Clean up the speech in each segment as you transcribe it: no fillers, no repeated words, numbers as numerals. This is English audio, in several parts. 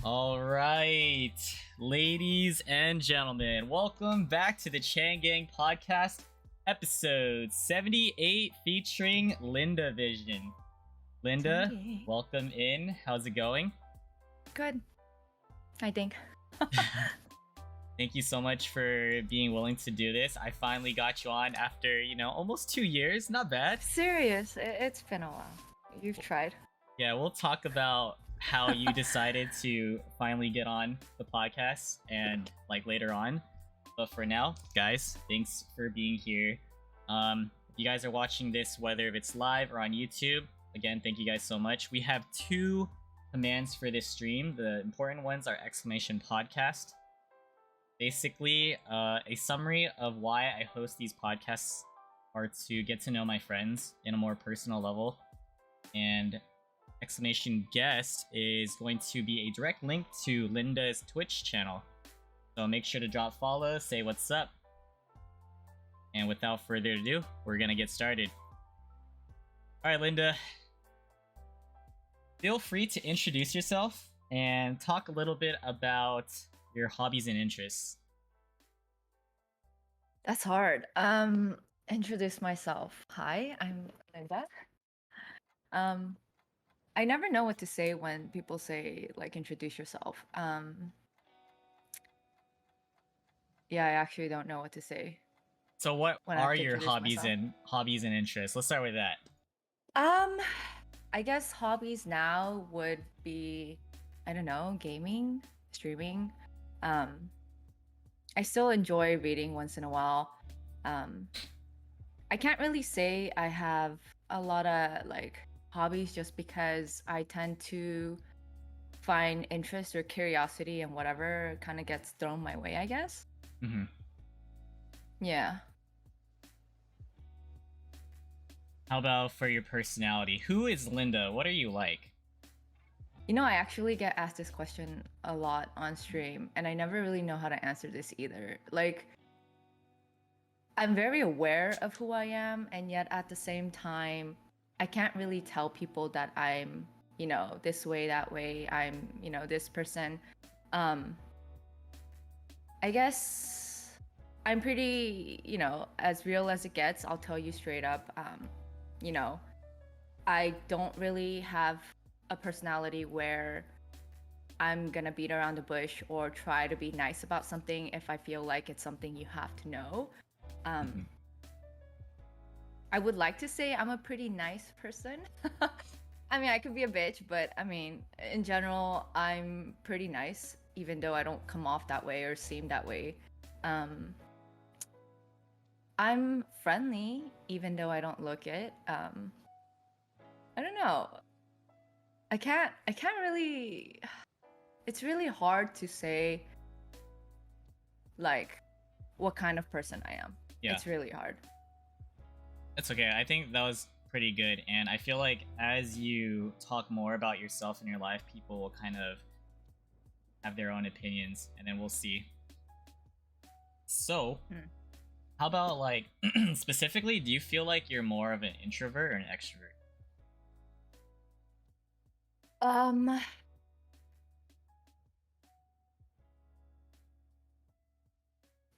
All right, ladies and gentlemen, welcome back to the Chang podcast, episode 78, featuring LINDAVISION. Linda, 78. welcome in. How's it going? Good, I think. Thank you so much for being willing to do this. I finally got you on after, almost 2 years. Not bad. Serious, it's been a while. You've tried. Yeah, we'll talk about how you decided to finally get on the podcast and later on. But for now, guys, thanks for being here. If you guys are watching this, whether if it's live or on YouTube, again, thank you guys so much. We have two commands for this stream. The important ones are exclamation podcast. Basically, a summary of why I host these podcasts are to get to know my friends in a more personal level. And exclamation guest is going to be a direct link to Linda's Twitch channel. So make sure to drop follow, say what's up. And without further ado, we're gonna get started. Alright, Linda. Feel free to introduce yourself and talk a little bit about your hobbies and interests. That's hard. Introduce myself. Hi, I'm Linda. I never know what to say when people say introduce yourself. Yeah, I actually don't know what to say. So what When I have are to your introduce hobbies and interests? Let's start with that. I guess hobbies now would be, I don't know, gaming, streaming. I still enjoy reading once in a while. I can't really say I have a lot of hobbies just because I tend to find interest or curiosity in whatever kind of gets thrown my way, I guess. Mm-hmm. Yeah. How about for your personality? Who is Linda? What are you like? I actually get asked this question a lot on stream, and I never really know how to answer this either. I'm very aware of who I am, and yet at the same time, I can't really tell people that I'm, this way, that way, I'm, this person. I guess I'm pretty, as real as it gets. I'll tell you straight up. I don't really have a personality where I'm gonna beat around the bush or try to be nice about something if I feel like it's something you have to know. I would like to say I'm a pretty nice person. I mean, I could be a bitch, but I mean, in general, I'm pretty nice, even though I don't come off that way or seem that way. I'm friendly, even though I don't look it. I don't know. I can't really. It's really hard to say, what kind of person I am. Yeah. It's really hard. It's okay. I think that was pretty good. And I feel like as you talk more about yourself in your life, people will kind of have their own opinions, and then we'll see. So, how about specifically, do you feel like you're more of an introvert or an extrovert?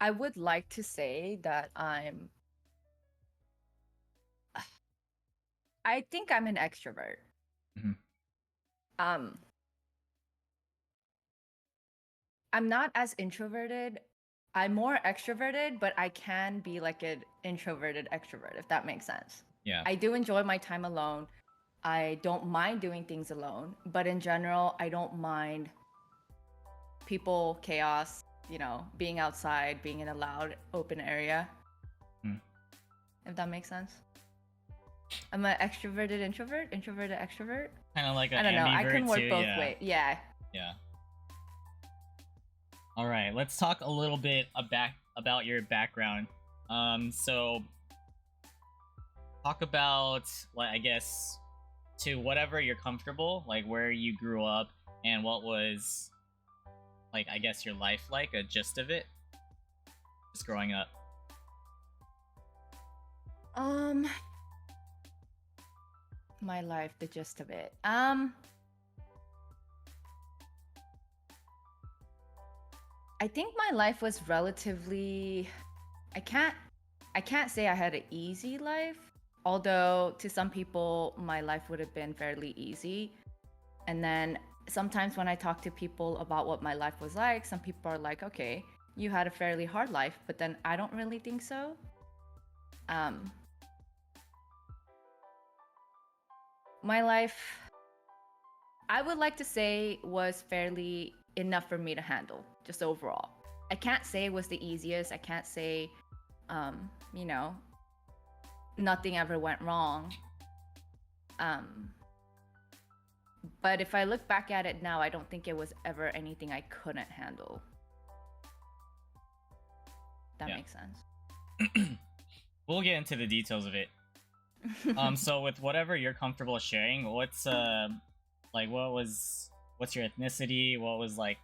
I would like to say that I think I'm an extrovert. Mm-hmm. I'm not as introverted. I'm more extroverted, but I can be like an introverted extrovert, if that makes sense. Yeah. I do enjoy my time alone. I don't mind doing things alone, but in general, I don't mind people, chaos, being outside, being in a loud, open area. If that makes sense. I'm an extroverted introvert, introverted extrovert. Kind of like I don't know. I can work too, both yeah. ways. Yeah. Yeah. All right, let's talk a little bit about your background. So talk about, I guess, to whatever you're comfortable, where you grew up and what was, I guess, your life like, a gist of it, just growing up. My life, the gist of it. I think my life was relatively. I can't say I had an easy life, although to some people my life would have been fairly easy. And then sometimes when I talk to people about what my life was like, some people are like, "Okay, you had a fairly hard life," but then I don't really think so. Um, my life, I would like to say, was fairly enough for me to handle, just overall. I can't say it was the easiest. I can't say, you know, nothing ever went wrong. But if I look back at it now, I don't think it was ever anything I couldn't handle. That makes sense. We'll get into the details of it. So with whatever you're comfortable sharing, what's like what's your ethnicity? What was like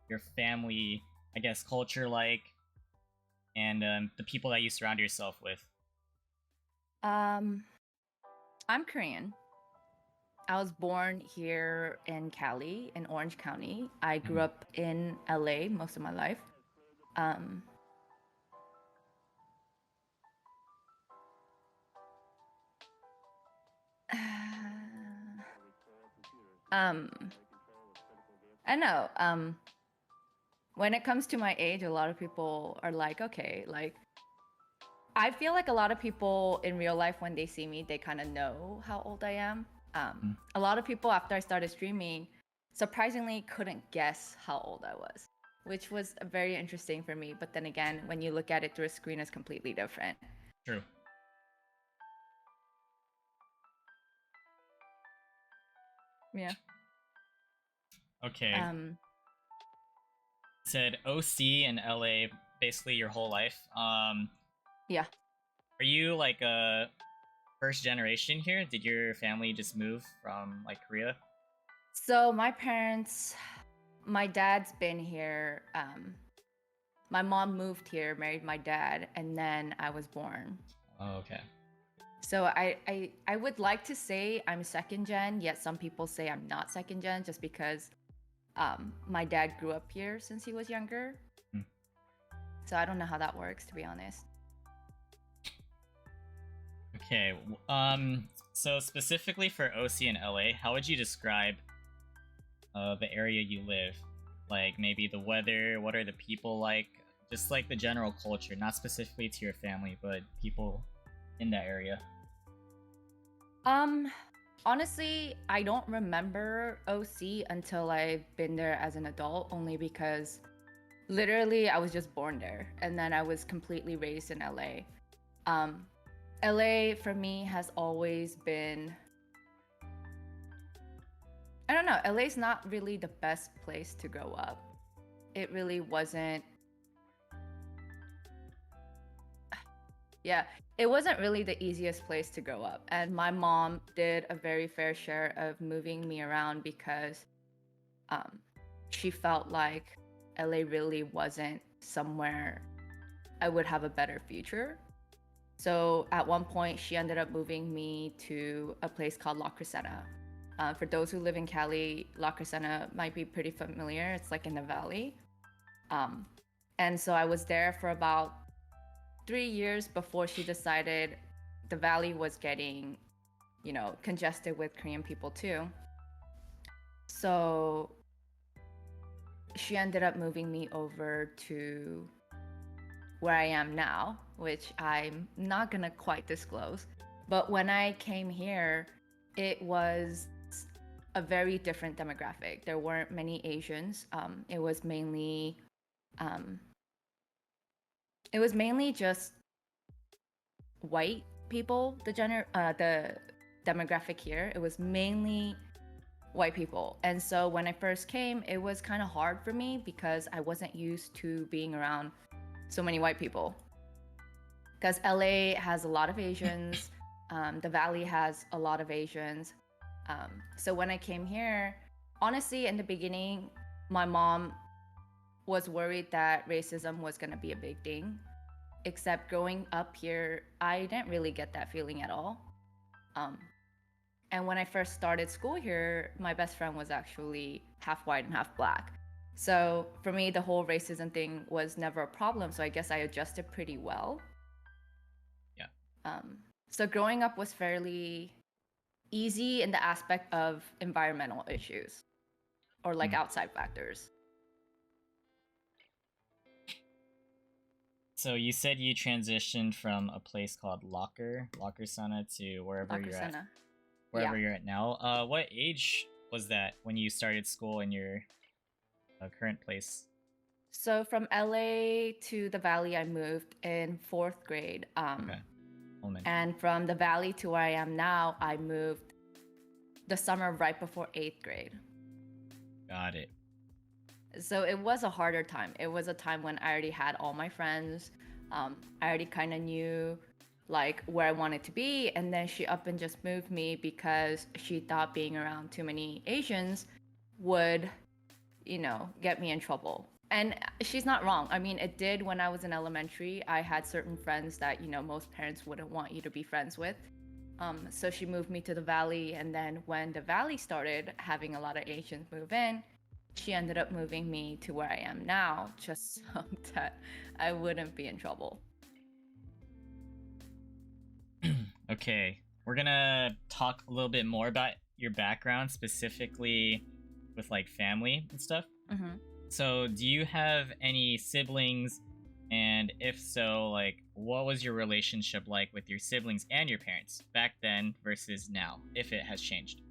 your family, I guess, culture like, and the people that you surround yourself with? I'm Korean. I was born here in Cali, in Orange County. I grew up in LA most of my life. I know. When it comes to my age, a lot of people are like, okay, like, I feel like a lot of people in real life, when they see me, they kind of know how old I am. A lot of people, after I started streaming, surprisingly couldn't guess how old I was, which was very interesting for me. But then again, when you look at it through a screen, it's completely different. True. Yeah. Okay. Said OC and LA basically your whole life. Yeah. Are you like a first generation here? Did your family just move from like Korea? So my parents, my dad's been here. My mom moved here, married my dad, and then I was born. Oh, okay. So I would like to say I'm second gen, yet some people say I'm not second gen just because my dad grew up here since he was younger. So I don't know how that works, to be honest. Okay. So specifically for OC and LA, how would you describe the area you live? Like maybe the weather, what are the people like? Just like the general culture, not specifically to your family, but people in that area. Honestly, I don't remember OC until I've been there as an adult, only because literally I was just born there and then I was completely raised in LA. LA for me has always been, I don't know, LA's not really the best place to grow up. It really wasn't. Yeah, it wasn't really the easiest place to grow up. And my mom did a very fair share of moving me around because she felt like LA really wasn't somewhere I would have a better future. So at one point, she ended up moving me to a place called La Crescenta. For those who live in Cali, La Crescenta might be pretty familiar. It's like in the valley. And so I was there for about 3 years before she decided the valley was getting, congested with Korean people too. So she ended up moving me over to where I am now, which I'm not gonna quite disclose. But when I came here, it was a very different demographic. There weren't many Asians. It was mainly just white people. The demographic here, it was mainly white people. And so when I first came, it was kind of hard for me because I wasn't used to being around so many white people. Because LA has a lot of Asians, the Valley has a lot of Asians. So when I came here, honestly, in the beginning, my mom was worried that racism was going to be a big thing. Except growing up here, I didn't really get that feeling at all. And when I first started school here, my best friend was actually half white and half black. So for me, the whole racism thing was never a problem. So I guess I adjusted pretty well. Yeah. So growing up was fairly easy in the aspect of environmental issues or like Mm. outside factors. So you said you transitioned from a place called Locker Sana to wherever you're at, Lakrasana. wherever Yeah. you're at now. What age was that when you started school in your current place? So from LA to the Valley, I moved in fourth grade. Okay, elementary. And from the Valley to where I am now, I moved the summer right before eighth grade. Got it. So it was a harder time. It was a time when I already had all my friends. I already kind of knew like where I wanted to be. And then she up and just moved me because she thought being around too many Asians would, get me in trouble. And she's not wrong. I mean, it did when I was in elementary. I had certain friends that, most parents wouldn't want you to be friends with. So she moved me to the Valley. And then when the Valley started having a lot of Asians move in, she ended up moving me to where I am now just so that I wouldn't be in trouble. Okay, we're gonna talk a little bit more about your background, specifically with like family and stuff. Mm-hmm. So, do you have any siblings? And if so, like, what was your relationship like with your siblings and your parents back then versus now, if it has changed?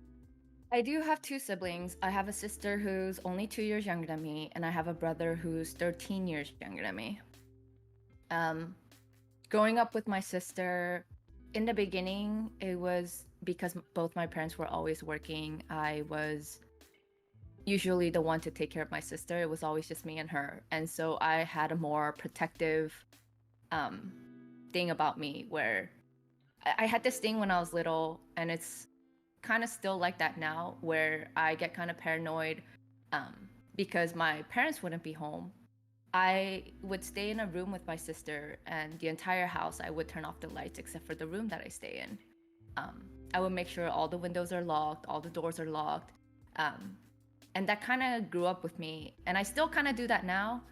I do have two siblings. I have a sister who's only 2 years younger than me, and I have a brother who's 13 years younger than me. Growing up with my sister, in the beginning, it was because both my parents were always working. I was usually the one to take care of my sister. It was always just me and her. And so I had a more protective thing about me where I had this thing when I was little, and it's kind of still like that now, where I get kind of paranoid because my parents wouldn't be home. I would stay in a room with my sister, and the entire house, I would turn off the lights except for the room that I stay in. I would make sure all the windows are locked, all the doors are locked. And that kind of grew up with me. And I still kind of do that now.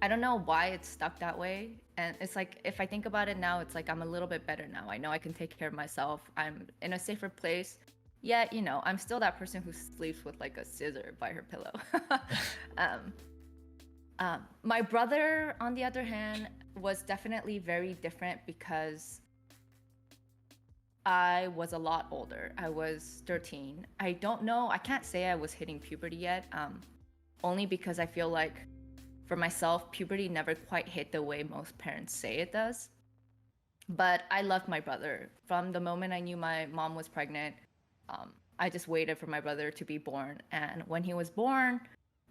I don't know why it's stuck that way. And it's like, if I think about it now, it's like I'm a little bit better now. I know I can take care of myself. I'm in a safer place. Yet, I'm still that person who sleeps with like a scissor by her pillow. My brother, on the other hand, was definitely very different because I was a lot older. I was 13. I don't know. I can't say I was hitting puberty yet, only because I feel like for myself, puberty never quite hit the way most parents say it does. But I loved my brother. From the moment I knew my mom was pregnant, I just waited for my brother to be born. And when he was born,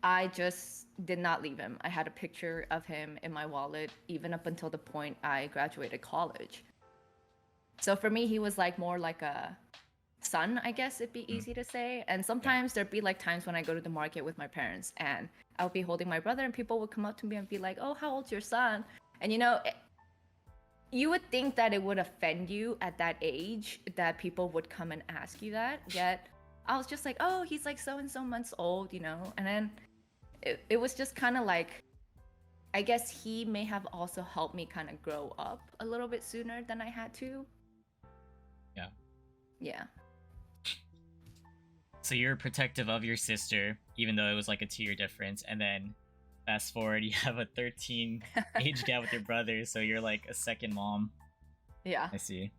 I just did not leave him. I had a picture of him in my wallet, even up until the point I graduated college. So for me, he was like more like a son, I guess it'd be easy to say. And sometimes there'd be like times when I go to the market with my parents and I would be holding my brother and people would come up to me and be like, "Oh, how old's your son?" And you would think that it would offend you at that age that people would come and ask you that. Yet I was just like, "Oh, he's like so and so months old," And then it was just kind of like, I guess he may have also helped me kind of grow up a little bit sooner than I had to. Yeah. Yeah. So you're protective of your sister, even though it was like a 2-year difference, and then fast forward, you have a 13 age gap with your brother, so you're like a second mom. Yeah. I see.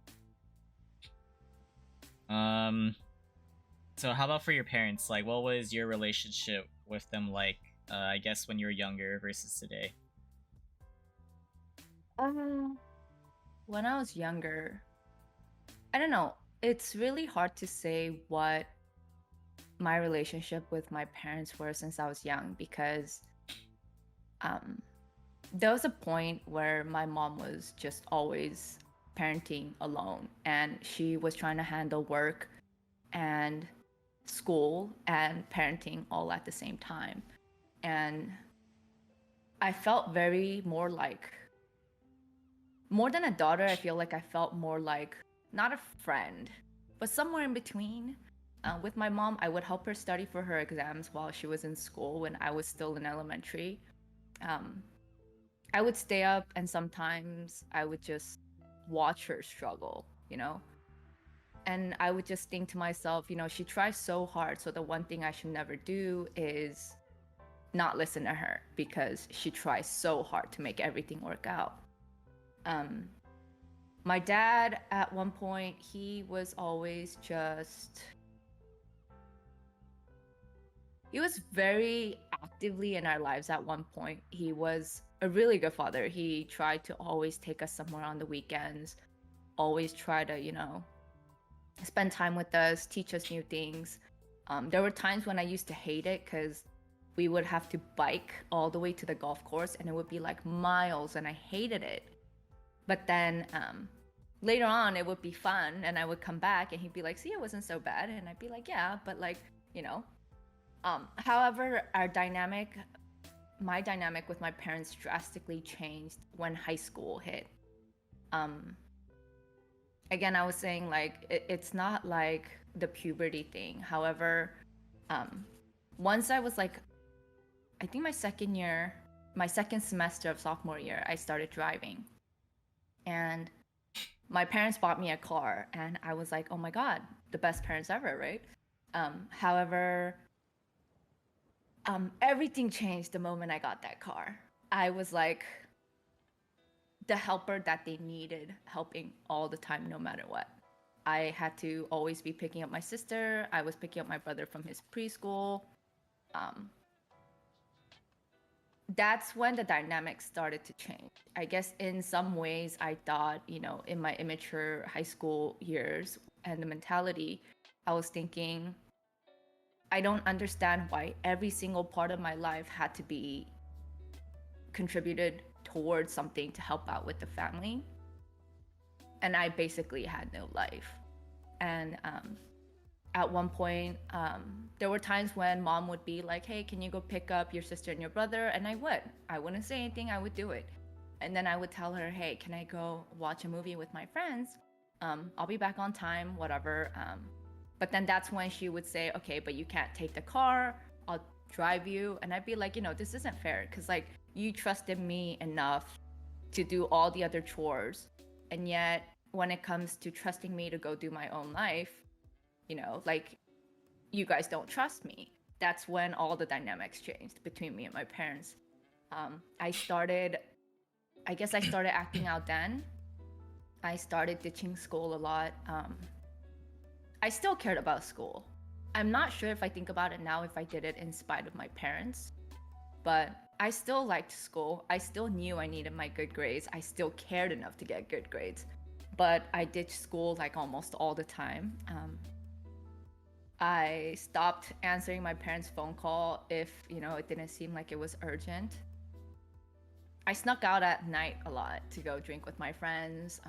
So how about for your parents? Like, what was your relationship with them like? I guess when you were younger versus today. When I was younger, I don't know. It's really hard to say what my relationship with my parents were since I was young because there was a point where my mom was just always parenting alone and she was trying to handle work and school and parenting all at the same time. And I felt very more than a daughter, I feel like I felt more like not a friend, but somewhere in between. With my mom, I would help her study for her exams while she was in school when I was still in elementary. I would stay up and sometimes I would just watch her struggle, you know? And I would just think to myself, you know, she tries so hard. So the one thing I should never do is not listen to her because she tries so hard to make everything work out. My dad, at one point, he was always just. He was very actively in our lives at one point. He was a really good father. He tried to always take us somewhere on the weekends, always try to, you know, spend time with us, teach us new things. There were times when I used to hate it because we would have to bike all the way to the golf course and it would be like miles and I hated it. But then later on it would be fun and I would come back and he'd be like, see, it wasn't so bad. And I'd be like, yeah, but like, you know. However, my dynamic with my parents drastically changed when high school hit. Again, I was saying like it's not like the puberty thing. However, once I was like, I think my second semester of sophomore year, I started driving, and my parents bought me a car, and I was like, oh my god, the best parents ever, right? However, everything changed the moment I got that car. I was like the helper that they needed helping all the time, no matter what. I had to always be picking up my sister. I was picking up my brother from his preschool. That's when the dynamics started to change. I guess in some ways I thought, you know, in my immature high school years and the mentality, I was thinking, I don't understand why every single part of my life had to be contributed towards something to help out with the family. And I basically had no life. And at one point, there were times when mom would be like, hey, can you go pick up your sister and your brother? And I wouldn't say anything, I would do it. And then I would tell her, hey, can I go watch a movie with my friends? I'll be back on time, whatever. But then that's when she would say, okay, but you can't take the car, I'll drive you. And I'd be like, you know, this isn't fair because like you trusted me enough to do all the other chores. And yet when it comes to trusting me to go do my own life, you know, like you guys don't trust me. That's when all the dynamics changed between me and my parents. I started acting out then. I started ditching school a lot. I still cared about school. I'm not sure if I think about it now if I did it in spite of my parents, but I still liked school. I still knew I needed my good grades. I still cared enough to get good grades, but I ditched school like almost all the time. I stopped answering my parents' phone call if, you know, it didn't seem like it was urgent. I snuck out at night a lot to go drink with my friends.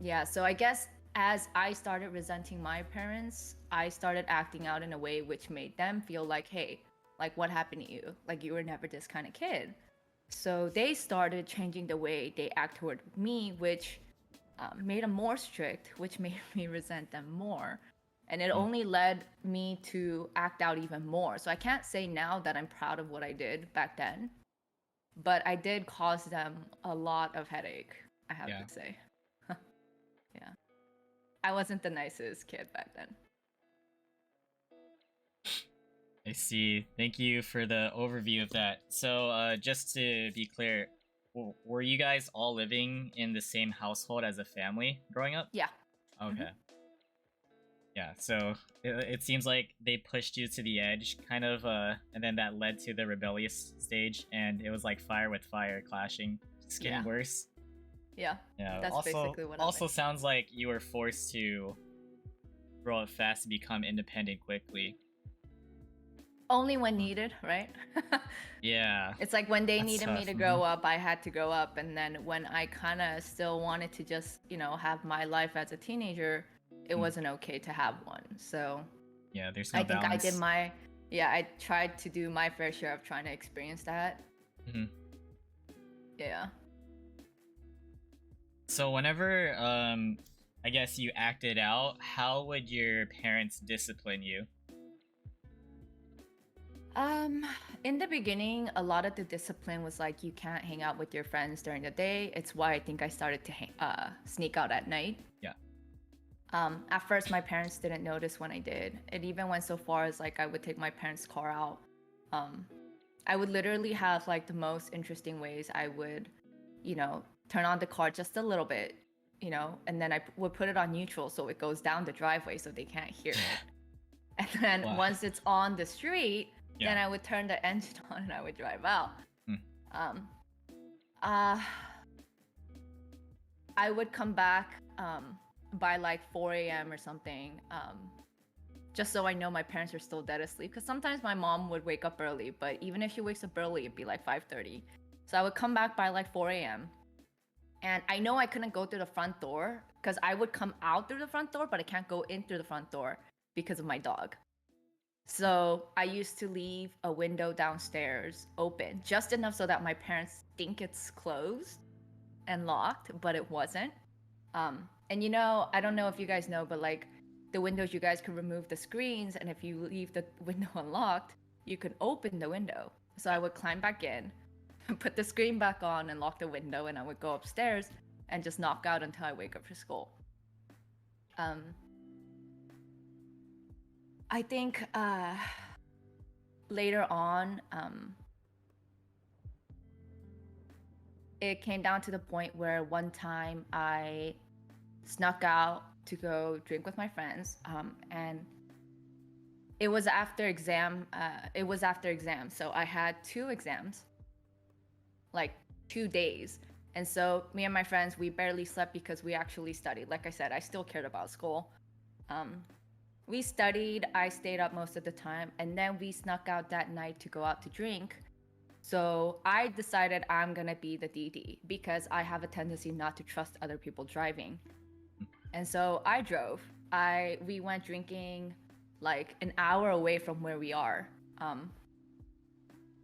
Yeah, so I guess as I started resenting my parents, I started acting out in a way which made them feel like, hey, like what happened to you? Like you were never this kind of kid. So they started changing the way they act toward me, which made them more strict, which made me resent them more. And it only led me to act out even more. So I can't say now that I'm proud of what I did back then, but I did cause them a lot of headache, I have to say. Yeah. I wasn't the nicest kid back then. I see. Thank you for the overview of that. So, just to be clear, were you guys all living in the same household as a family growing up? Yeah. Okay. Yeah, so it seems like they pushed you to the edge, kind of, and then that led to the rebellious stage, and it was like fire with fire clashing, just getting worse. Yeah. That's also, basically what also happened. sounds like you were forced to grow up fast to become independent quickly. Only when needed, right? Yeah. It's like when they That's needed tough. me to grow up, I had to grow up. And then when I kind of still wanted to just, you know, have my life as a teenager, it wasn't okay to have one. So yeah, there's no I think balance. I tried to do my fair share of trying to experience that. Mm-hmm. Yeah. So whenever I guess you acted out, how would your parents discipline you? Um, in the beginning, a lot of the discipline was like you can't hang out with your friends during the day. It's why I think I started to sneak out at night. Yeah. At first, my parents didn't notice when I did. It even went so far as like I would take my parents' car out. Um, I would literally have like the most interesting ways. I would, turn on the car just a little bit, and then I would put it on neutral so it goes down the driveway so they can't hear it. And then Wow. once it's on the street, then Yeah. I would turn the engine on and I would drive out. Hmm. Um, uh, I would come back by like 4 a.m. or something, just so I know my parents are still dead asleep. Because sometimes my mom would wake up early, but even if she wakes up early, it'd be like 5:30. So I would come back by like 4 a.m. And I know I couldn't go through the front door because I would come out through the front door, but I can't go in through the front door because of my dog. So I used to leave a window downstairs open, just enough so that my parents think it's closed and locked, but it wasn't. And I don't know if you guys know, but like the windows, you guys could remove the screens, and if you leave the window unlocked, you can open the window. So I would climb back in, put the screen back on, and lock the window, and I would go upstairs and just knock out until I wake up for school. Um, I think later on, it came down to the point where one time I snuck out to go drink with my friends, and it was after exam. So I had 2 exams, like 2 days. And so me and my friends, we barely slept because we actually studied. Like I said, I still cared about school. We studied, I stayed up most of the time, and then we snuck out that night to go out to drink. So I decided I'm gonna be the DD because I have a tendency not to trust other people driving. And so I drove. We went drinking like an hour away from where we are.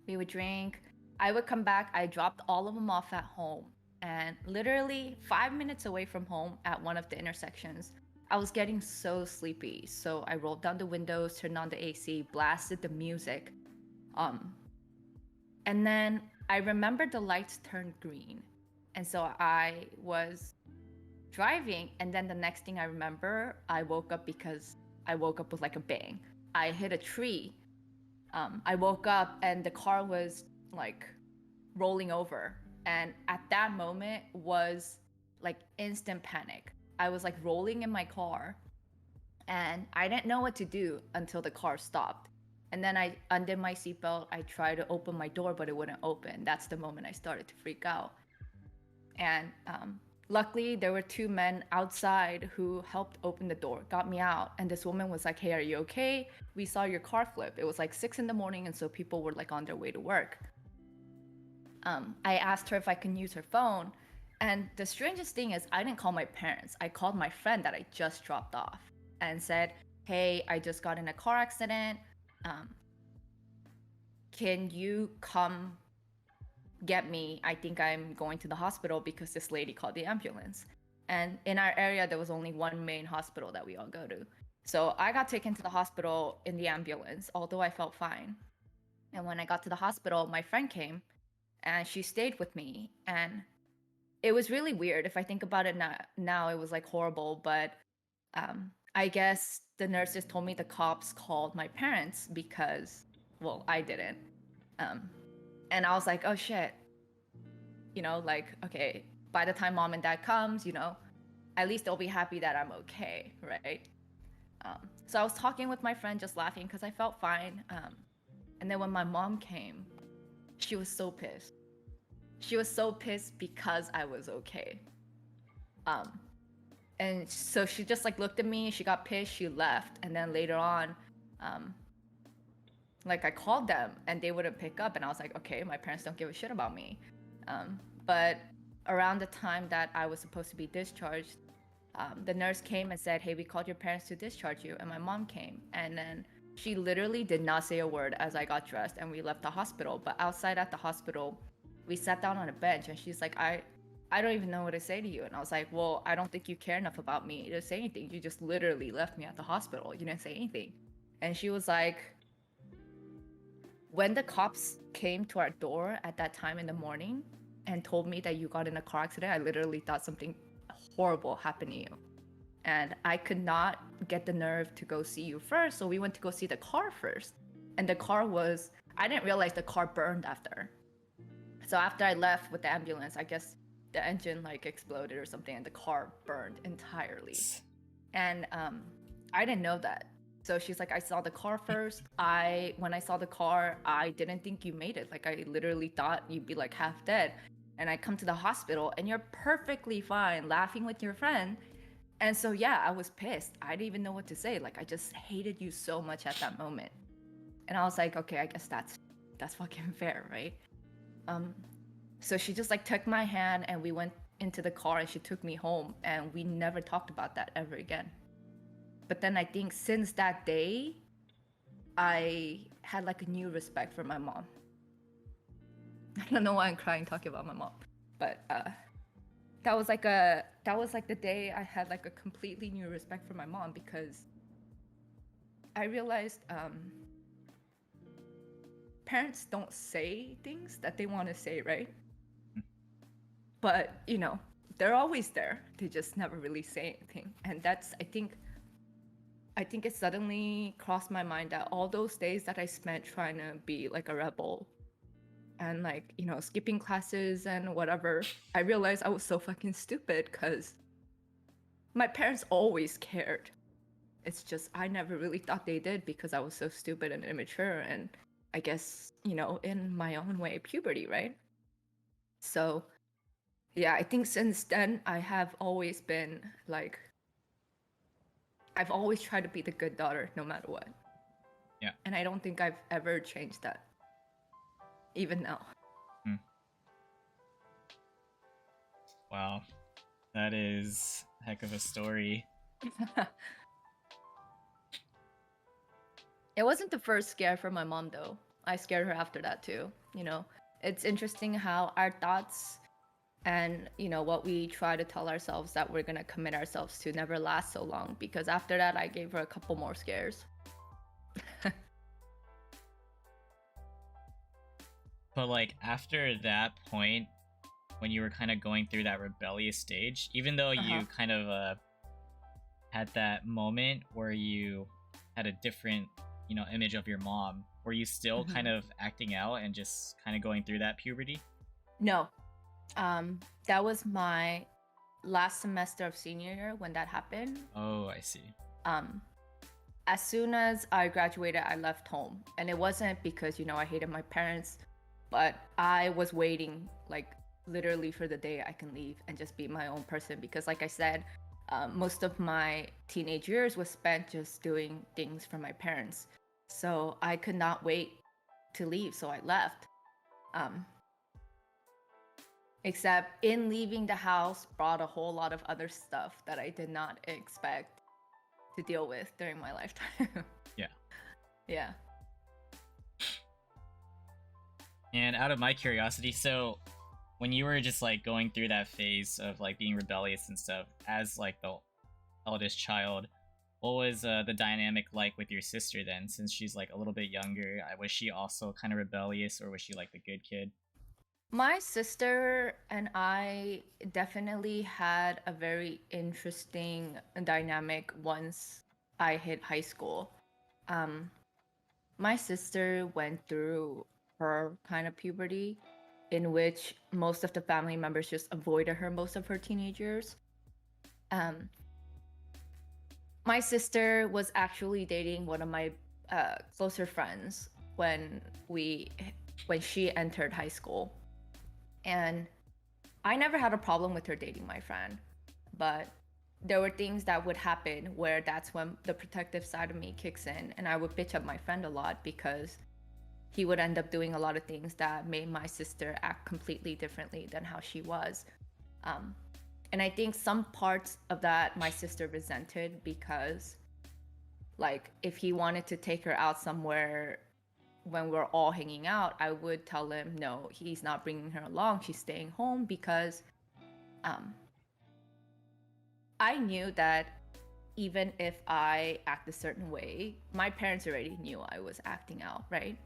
We would drink. I would come back. I dropped all of them off at home. And literally 5 minutes away from home at one of the intersections, I was getting so sleepy. So I rolled down the windows, turned on the AC, blasted the music. And then I remembered the lights turned green. And so I was driving, and then the next thing I remember, I woke up because I woke up with like a bang. I hit a tree. I woke up and the car was like rolling over. And at that moment was like instant panic. I was like rolling in my car and I didn't know what to do until the car stopped. And then I undid my seatbelt. I tried to open my door, but it wouldn't open. That's the moment I started to freak out. And luckily, there were 2 men outside who helped open the door, got me out. And this woman was like, "Hey, are you okay? We saw your car flip." It was like 6 in the morning, and so people were like on their way to work. I asked her if I can use her phone. And the strangest thing is, I didn't call my parents. I called my friend that I just dropped off and said, "Hey, I just got in a car accident. Can you come get me? I think I'm going to the hospital because this lady called the ambulance." And in our area, there was only one main hospital that we all go to. So I got taken to the hospital in the ambulance, although I felt fine. And when I got to the hospital, my friend came and she stayed with me. And it was really weird. If I think about it now it was like horrible. But I guess the nurses told me the cops called my parents because, well, I didn't. And I was like, oh shit. Like, okay, by the time mom and dad comes, at least they'll be happy that I'm okay, right? So I was talking with my friend, just laughing because I felt fine. And then when my mom came, she was so pissed. She was so pissed because I was okay. And so she just like looked at me, she got pissed, she left. And then later on, like I called them and they wouldn't pick up. And I was like, okay, my parents don't give a shit about me. But around the time that I was supposed to be discharged, the nurse came and said, "Hey, we called your parents to discharge you." And my mom came. And then she literally did not say a word as I got dressed and we left the hospital. But outside at the hospital, we sat down on a bench and she's like, I don't even know what to say to you. And I was like, well, I don't think you care enough about me to say anything. You just literally left me at the hospital. You didn't say anything. And she was like, when the cops came to our door at that time in the morning and told me that you got in a car accident, I literally thought something horrible happened to you. And I could not get the nerve to go see you first. So we went to go see the car first. And the car was, I didn't realize the car burned after. So after I left with the ambulance, I guess the engine like exploded or something and the car burned entirely. And I didn't know that. So she's like, I saw the car first. When I saw the car, I didn't think you made it. Like I literally thought you'd be like half dead. And I come to the hospital and you're perfectly fine, laughing with your friend. And so yeah, I was pissed. I didn't even know what to say. Like I just hated you so much at that moment. And I was like, okay, I guess that's fucking fair, right? So she just like took my hand and we went into the car and she took me home and we never talked about that ever again. But then I think since that day, I had like a new respect for my mom. I don't know why I'm crying talking about my mom, but that was like the day I had like a completely new respect for my mom because I realized parents don't say things that they want to say, right? But you know, they're always there. They just never really say anything, and that's I think it suddenly crossed my mind that all those days that I spent trying to be like a rebel and like, you know, skipping classes and whatever, I realized I was so fucking stupid because my parents always cared. It's just I never really thought they did because I was so stupid and immature and I guess, you know, in my own way, puberty, right? So yeah, I think since then I have always been like I've always tried to be the good daughter no matter what. Yeah. And I don't think I've ever changed that. Even now. Wow. That is a heck of a story. It wasn't the first scare for my mom though. I scared her after that too. You know, it's interesting how our thoughts and, you know, what we try to tell ourselves that we're going to commit ourselves to never last so long because after that I gave her a couple more scares. But like after that point, when you were kind of going through that rebellious stage, even though you kind of had that moment where you had a different, you know, image of your mom, were you still kind of acting out and just kind of going through that puberty? No. That was my last semester of senior year when that happened. Oh, I see. As soon as I graduated, I left home. And it wasn't because, you know, I hated my parents, but I was waiting like literally for the day I can leave and just be my own person. Because like I said, most of my teenage years was spent just doing things for my parents. So I could not wait to leave, so I left. Except in leaving the house brought a whole lot of other stuff that I did not expect to deal with during my lifetime. Yeah. Yeah. And out of my curiosity, so when you were just like going through that phase of like being rebellious and stuff as like the eldest child, what was the dynamic like with your sister then, since she's like a little bit younger? Was she also kind of rebellious or was she like the good kid? My sister and I definitely had a very interesting dynamic once I hit high school. My sister went through her kind of puberty in which most of the family members just avoided her most of her teenage years. My sister was actually dating one of my closer friends when she entered high school. And I never had a problem with her dating my friend, but there were things that would happen where that's when the protective side of me kicks in, and I would bitch at my friend a lot because he would end up doing a lot of things that made my sister act completely differently than how she was. And I think some parts of that my sister resented because, like, if he wanted to take her out somewhere when we're all hanging out, I would tell him, no, he's not bringing her along. She's staying home because um, I knew that even if I act a certain way, my parents already knew I was acting out, right?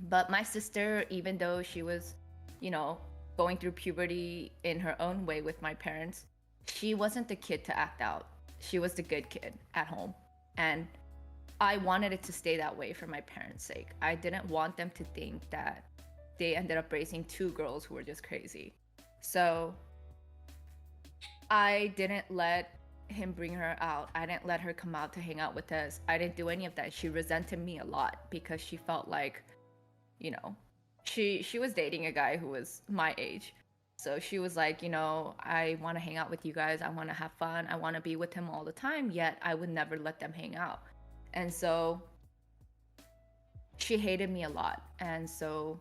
But my sister, even though she was, you know, going through puberty in her own way with my parents, she wasn't the kid to act out. She was the good kid at home. And I wanted it to stay that way for my parents' sake. I didn't want them to think that they ended up raising two girls who were just crazy. So I didn't let him bring her out. I didn't let her come out to hang out with us. I didn't do any of that. She resented me a lot because she felt like, you know, she was dating a guy who was my age. So she was like, I want to hang out with you guys. I want to have fun. I want to be with him all the time, yet I would never let them hang out. And so she hated me a lot. And so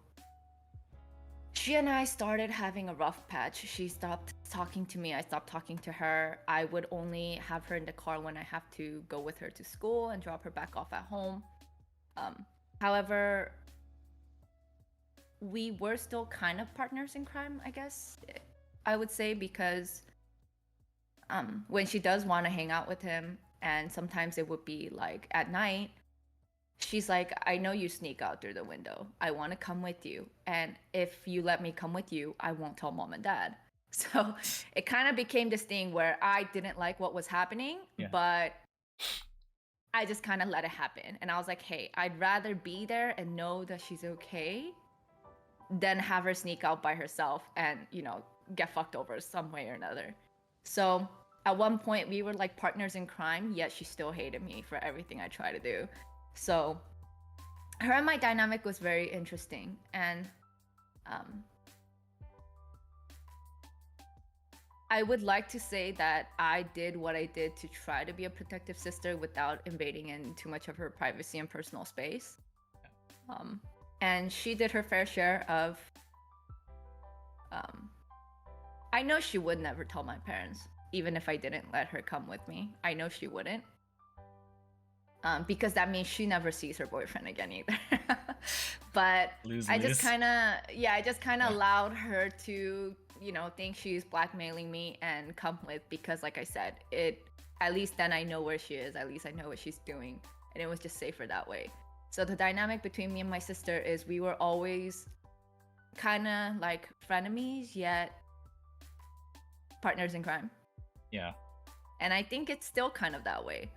she and I started having a rough patch. She stopped talking to me. I stopped talking to her. I would only have her in the car when I have to go with her to school and drop her back off at home. However, we were still kind of partners in crime, I guess I would say, because when she does want to hang out with him, and sometimes it would be like at night, she's like, I know you sneak out through the window. I want to come with you. And if you let me come with you, I won't tell mom and dad. So it kind of became this thing where I didn't like what was happening, but I just kind of let it happen. And I was like, hey, I'd rather be there and know that she's okay than have her sneak out by herself and, get fucked over some way or another. So at one point we were like partners in crime, yet she still hated me for everything I tried to do. So her and my dynamic was very interesting. And I would like to say that I did what I did to try to be a protective sister without invading in too much of her privacy and personal space. And she did her fair share of I know she would never tell my parents, even if I didn't let her come with me. I know she wouldn't. Because that means she never sees her boyfriend again either. But I just kind of allowed her to, think she's blackmailing me and come with, because like I said, at least then I know where she is. At least I know what she's doing. And it was just safer that way. So the dynamic between me and my sister is we were always kind of like frenemies, yet partners in crime. Yeah. And I think it's still kind of that way.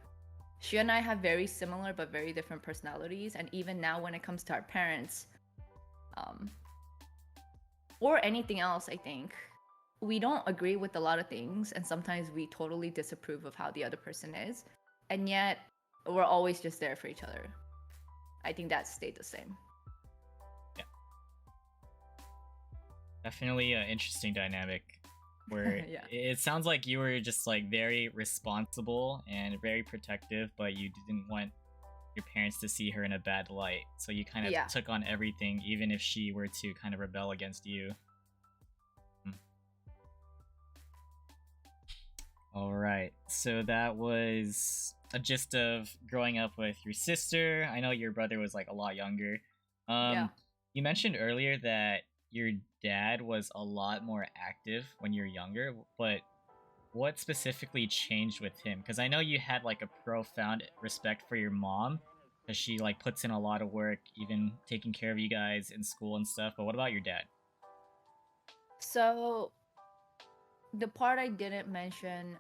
She and I have very similar but very different personalities. And even now when it comes to our parents, or anything else, I think, we don't agree with a lot of things. And sometimes we totally disapprove of how the other person is. And yet we're always just there for each other. I think that stayed the same. Yeah. Definitely an interesting dynamic where it sounds like you were just like very responsible and very protective, but you didn't want your parents to see her in a bad light. So you kind of took on everything, even if she were to kind of rebel against you. All right. So that was a gist of growing up with your sister. I know your brother was like a lot younger. You mentioned earlier that your dad was a lot more active when you're younger, but what specifically changed with him? Because I know you had like a profound respect for your mom, because she like puts in a lot of work, even taking care of you guys in school and stuff. But what about your dad? So the part I didn't mention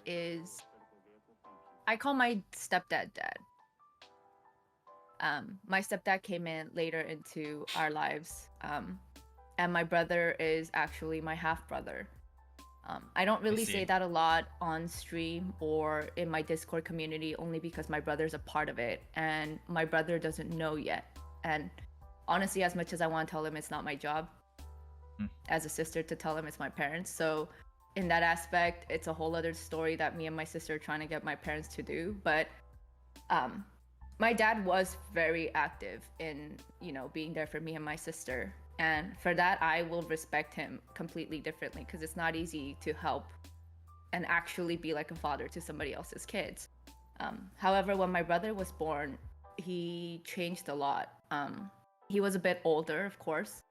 is I call my stepdad dad. My stepdad came in later into our lives, and my brother is actually my half brother. I don't really say that a lot on stream or in my Discord community, only because my brother's a part of it and my brother doesn't know yet. And honestly, as much as I want to tell him, it's not my job as a sister to tell him it's my parents. So in that aspect, it's a whole other story that me and my sister are trying to get my parents to do. But my dad was very active in, being there for me and my sister. And for that, I will respect him completely differently, because it's not easy to help and actually be like a father to somebody else's kids. However, when my brother was born, he changed a lot. He was a bit older, of course.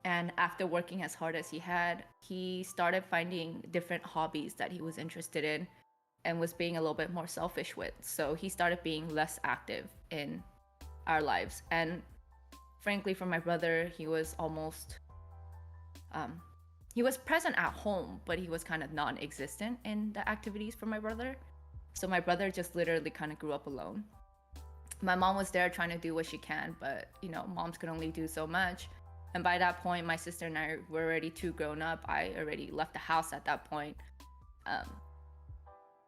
And after working as hard as he had, he started finding different hobbies that he was interested in and was being a little bit more selfish with. So he started being less active in our lives. And frankly, for my brother, he was almost he was present at home, but he was kind of non-existent in the activities for my brother. So my brother just literally kind of grew up alone. My mom was there trying to do what she can, but moms can only do so much. And by that point, my sister and I were already too grown up. I already left the house at that point.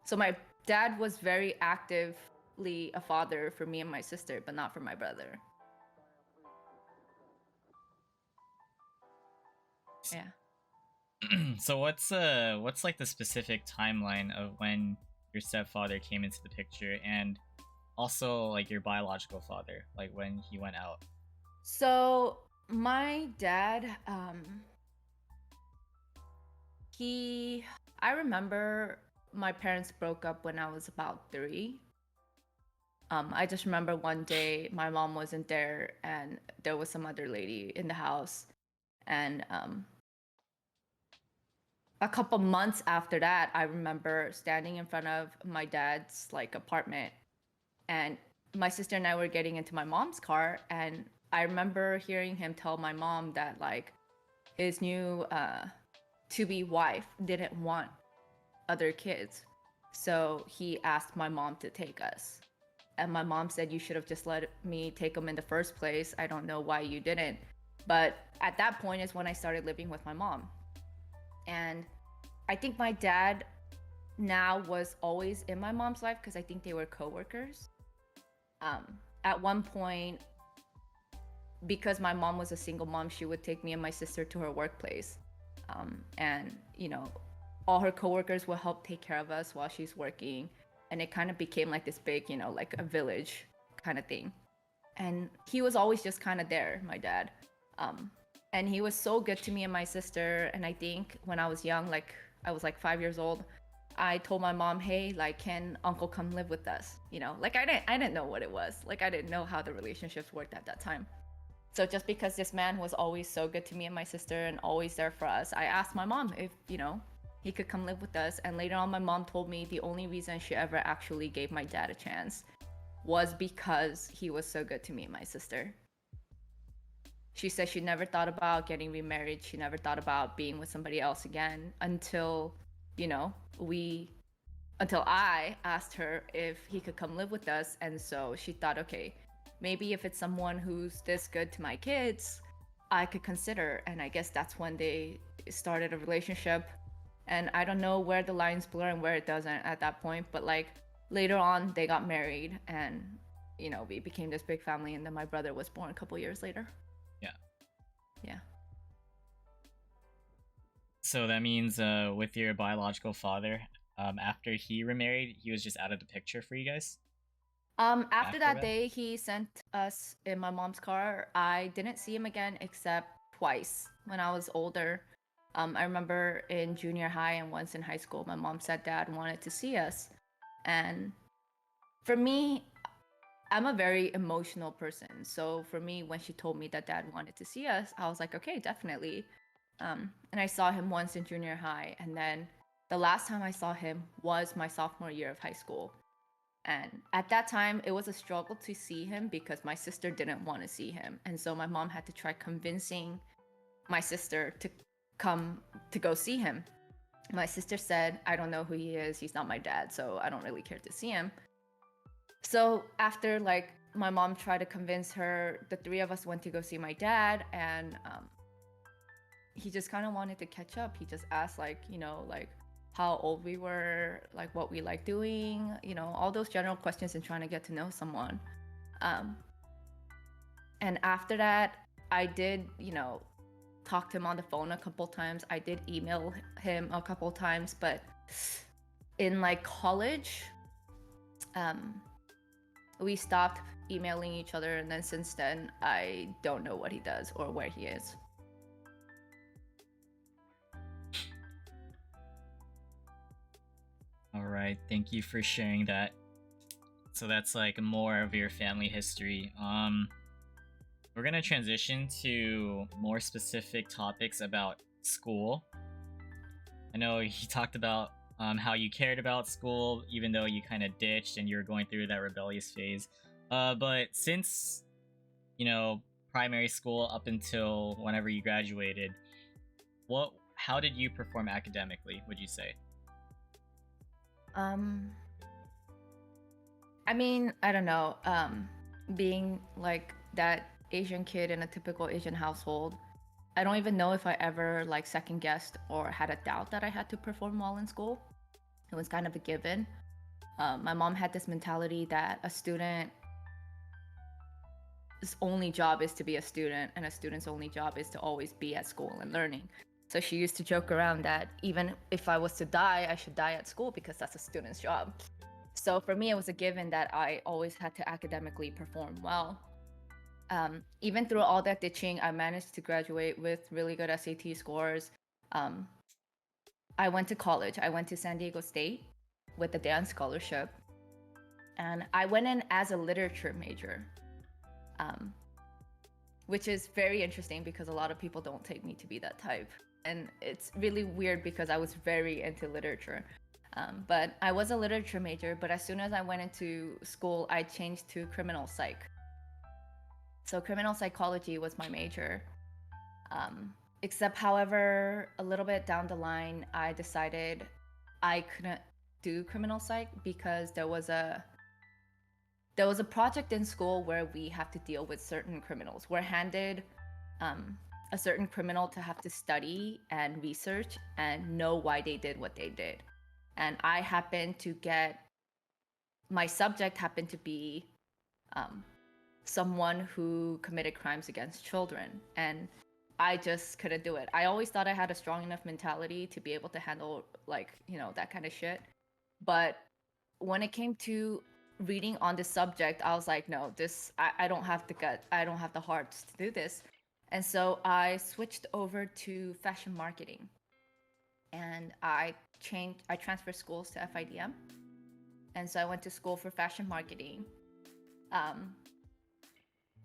So my dad was very actively a father for me and my sister, but not for my brother. Yeah. So what's like the specific timeline of when your stepfather came into the picture, and also like your biological father, like when he went out? So my dad, I remember my parents broke up when I was about 3. I just remember one day my mom wasn't there and there was some other lady in the house. And a couple months after that, I remember standing in front of my dad's like apartment, and my sister and I were getting into my mom's car, and I remember hearing him tell my mom that like his new to-be wife didn't want other kids. So he asked my mom to take us. And my mom said, you should have just let me take him in the first place. I don't know why you didn't. But at that point is when I started living with my mom. And I think my dad now was always in my mom's life because I think they were co-workers. At one point, because my mom was a single mom, she would take me and my sister to her workplace. And, all her coworkers will help take care of us while she's working. And it kind of became like this big, like a village kind of thing. And he was always just kind of there, my dad. And he was so good to me and my sister. And I think when I was young, like I was like 5 years old, I told my mom, hey, like, can uncle come live with us? Like I didn't know what it was. Like I didn't know how the relationships worked at that time. So just because this man was always so good to me and my sister and always there for us, I asked my mom if, he could come live with us. And later on, my mom told me the only reason she ever actually gave my dad a chance was because he was so good to me and my sister. She said she never thought about getting remarried. She never thought about being with somebody else again until, until I asked her if he could come live with us. And so she thought, okay, maybe if it's someone who's this good to my kids, I could consider. And I guess that's when they started a relationship. And I don't know where the lines blur and where it doesn't at that point, but like later on they got married and we became this big family, and then my brother was born a couple years later. Yeah. So that means with your biological father, after he remarried, he was just out of the picture for you guys? After that day he sent us in my mom's car, I didn't see him again except twice when I was older. I remember in junior high and once in high school, my mom said dad wanted to see us. And for me, I'm a very emotional person. So for me, when she told me that dad wanted to see us, I was like, okay, definitely. And I saw him once in junior high. And then the last time I saw him was my sophomore year of high school. And at that time, it was a struggle to see him because my sister didn't want to see him. And so my mom had to try convincing my sister to come to go see him. My sister said, I don't know who he is. He's not my dad, so I don't really care to see him. So after like my mom tried to convince her, the 3 of us went to go see my dad, and he just kind of wanted to catch up. He just asked like, like how old we were, like what we like doing, all those general questions and trying to get to know someone. And after that, I did, talk to him on the phone a couple times. I did email him a couple times, but in like college, we stopped emailing each other, and then since then, I don't know what he does or where he is. All right, thank you for sharing that. So that's like more of your family history. we're gonna transition to more specific topics about school. I know he talked about how you cared about school, even though you kind of ditched and you were going through that rebellious phase. But since, you know, primary school up until whenever you graduated, how did you perform academically, would you say? Um, I mean, I don't know. Being like that Asian kid in a typical Asian household, I don't even know if I ever like second guessed or had a doubt that I had to perform well in school. It was kind of a given. My mom had this mentality that a student's only job is to be a student, and a student's only job is to always be at school and learning. So she used to joke around that even if I was to die, I should die at school because that's a student's job. So for me, it was a given that I always had to academically perform well. Even through all that ditching, I managed to graduate with really good SAT scores. Um, I went to college. I went to San Diego State with a dance scholarship. And I went in as a literature major, which is very interesting because a lot of people don't take me to be that type. And it's really weird because I was very into literature. But I was a literature major, but as soon as I went into school, I changed to criminal psych. So criminal psychology was my major. Except, however, a little bit down the line, I decided I couldn't do criminal psych because there was a project in school where we have to deal with certain criminals. We're handed a certain criminal to have to study and research and know why they did what they did. And I happened to get, my subject happened to be someone who committed crimes against children. And I just couldn't do it. I always thought I had a strong enough mentality to be able to handle, like, you know, that kind of shit. But when it came to reading on this subject, I was like, no, I don't have the gut, I don't have the hearts to do this. And so I switched over to fashion marketing. And I transferred schools to FIDM. And so I went to school for fashion marketing.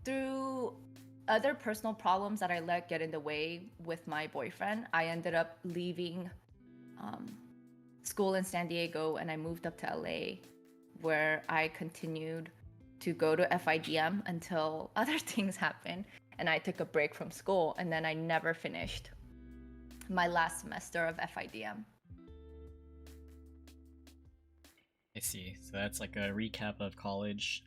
Through other personal problems that I let get in the way with my boyfriend, I ended up leaving school in San Diego and I moved up to LA, where I continued to go to FIDM until other things happened and I took a break from school, and then I never finished my last semester of FIDM. I see. So that's like a recap of college.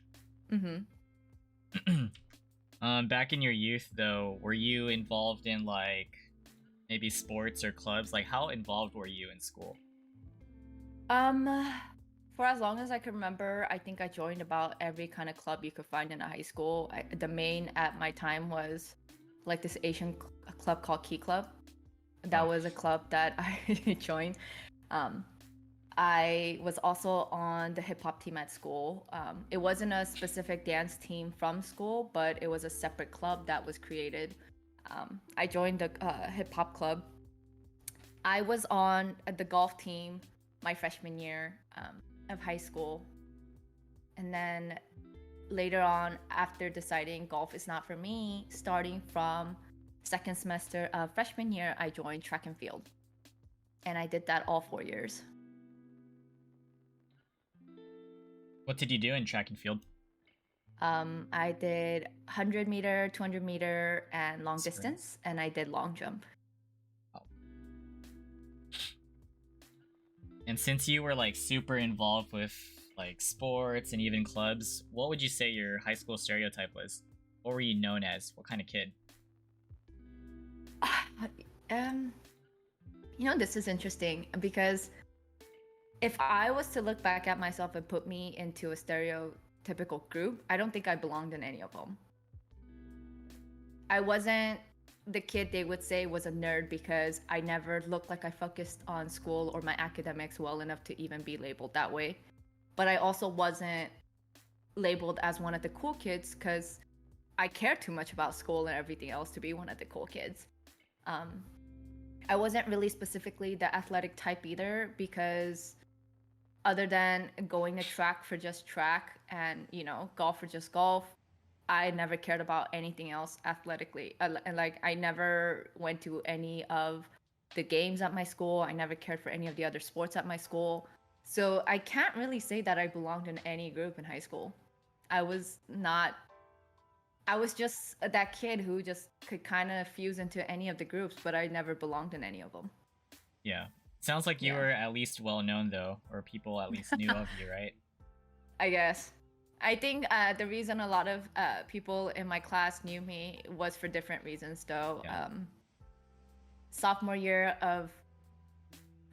Back in your youth, though, were you involved in like maybe sports or clubs? Like, how involved were you in school? For as long as I can remember, I think I joined about every kind of club you could find in a high school. The main at my time was like this Asian club called Key Club. That was a club that I joined. I was also on the hip hop team at school. It wasn't a specific dance team from school, but it was a separate club that was created. I joined the hip hop club. I was on the golf team my freshman year of high school. And then later on, after deciding golf is not for me, starting from second semester of freshman year, I joined track and field. And I did that all 4 years. What did you do in track and field? I did 100 meter, 200 meter, and long distance, and I did long jump. Oh. And since you were like super involved with like sports and even clubs, what would you say your high school stereotype was? What were you known as? What kind of kid? You know, this is interesting because if I was to look back at myself and put me into a stereotypical group, I don't think I belonged in any of them. I wasn't the kid they would say was a nerd because I never looked like I focused on school or my academics well enough to even be labeled that way. But I also wasn't labeled as one of the cool kids because I cared too much about school and everything else to be one of the cool kids. I wasn't really specifically the athletic type either because other than going to track for just track and, you know, golf for just golf, I never cared about anything else athletically. And like I never went to any of the games at my school. I never cared for any of the other sports at my school. So I can't really say that I belonged in any group in high school. I was not I was just that kid who just could kind of fuse into any of the groups, but I never belonged in any of them. Yeah. Sounds like you Yeah. were at least well known though, or people at least knew of you, right? I guess. I think the reason a lot of people in my class knew me was for different reasons, though. Yeah. Sophomore year of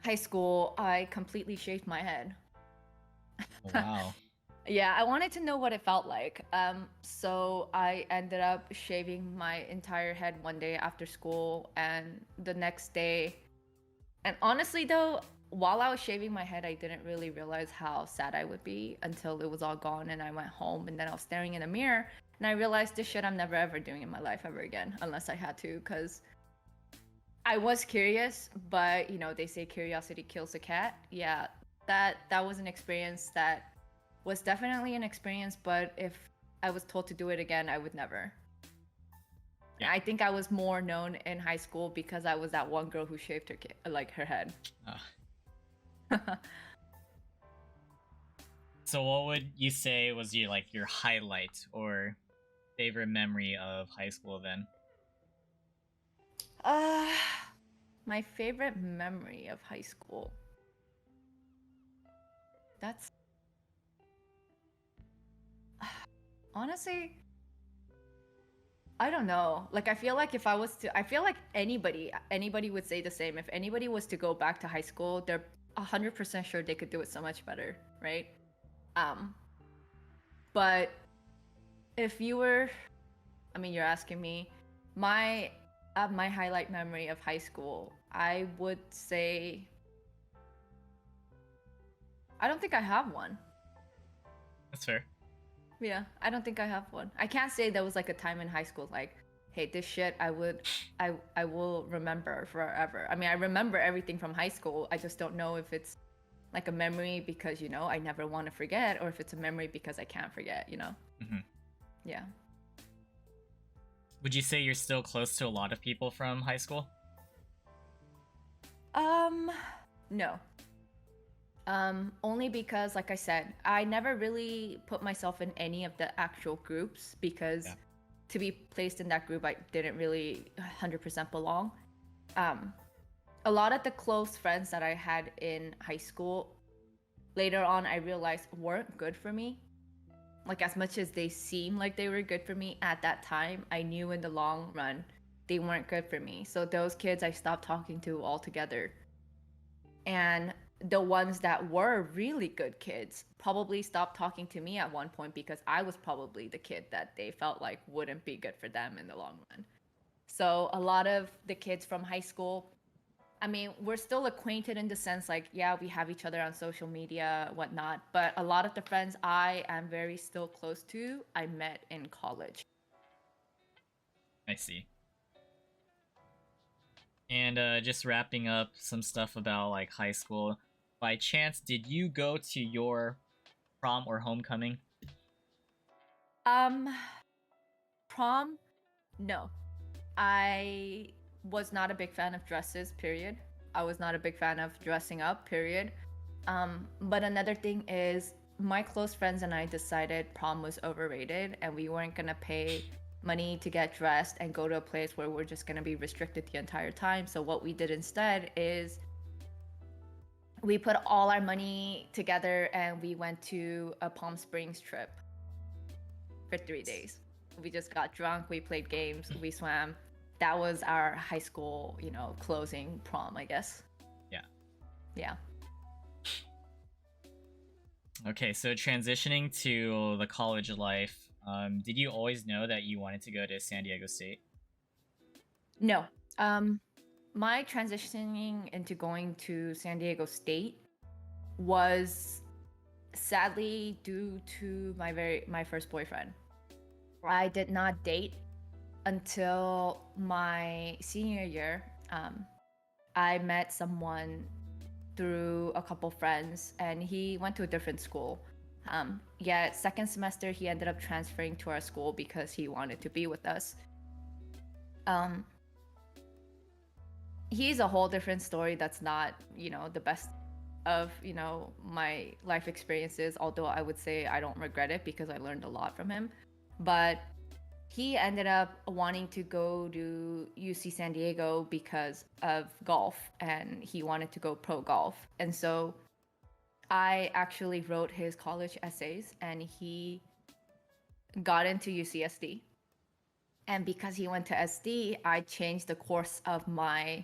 high school, I completely shaved my head. Oh, wow. Yeah, I wanted to know what it felt like. So I ended up shaving my entire head one day after school, and the next day. And honestly, though, while I was shaving my head, I didn't really realize how sad I would be until it was all gone and I went home. And then I was staring in a mirror and I realized this shit I'm never ever doing in my life ever again, unless I had to, because I was curious, but you know, they say curiosity kills a cat. Yeah, that was an experience that was definitely an experience, but if I was told to do it again, I would never. Yeah. I think I was more known in high school because I was that one girl who shaved her head. So what would you say was your highlight or favorite memory of high school then? My favorite memory of high school. That's honestly, I don't know. Like I feel like if I was to, I feel like anybody would say the same. If anybody was to go back to high school, they're 100% sure they could do it so much better, right? But if you were, I mean, you're asking me, my highlight memory of high school, I would say, I don't think I have one. That's fair. Yeah, I don't think I have one. I can't say there was like a time in high school like, hey, this shit I will remember forever. I mean, I remember everything from high school. I just don't know if it's like a memory because, you know, I never want to forget, or if it's a memory because I can't forget, you know? Mm-hmm. Yeah. Would you say you're still close to a lot of people from high school? No. Only because, like I said, I never really put myself in any of the actual groups because to be placed in that group, I didn't really 100% belong. A lot of the close friends that I had in high school, later on, I realized weren't good for me. Like, as much as they seemed like they were good for me at that time, I knew in the long run they weren't good for me. So those kids I stopped talking to altogether. And the ones that were really good kids probably stopped talking to me at one point because I was probably the kid that they felt like wouldn't be good for them in the long run. So a lot of the kids from high school, I mean, we're still acquainted in the sense like, yeah, we have each other on social media, whatnot. But a lot of the friends I am very still close to, I met in college. I see. And just wrapping up some stuff about like high school. By chance, did you go to your prom or homecoming? Prom, no. I was not a big fan of dresses, period. I was not a big fan of dressing up, period. But another thing is my close friends and I decided prom was overrated and we weren't gonna pay money to get dressed and go to a place where we're just gonna be restricted the entire time. So what we did instead is we put all our money together and we went to a Palm Springs trip for 3 days. We just got drunk, we played games, we swam. That was our high school, you know, closing prom, I guess. Yeah. Yeah. Okay, so transitioning to the college life, did you always know that you wanted to go to San Diego State? No. My transitioning into going to San Diego State was sadly due to my first boyfriend. I did not date until my senior year. I met someone through a couple friends and he went to a different school. Yet second semester he ended up transferring to our school because he wanted to be with us. He's a whole different story that's not, the best of, my life experiences, although I would say I don't regret it because I learned a lot from him. But he ended up wanting to go to UC San Diego because of golf, and he wanted to go pro golf. And so I actually wrote his college essays, and he got into UCSD. And because he went to SD, I changed the course of my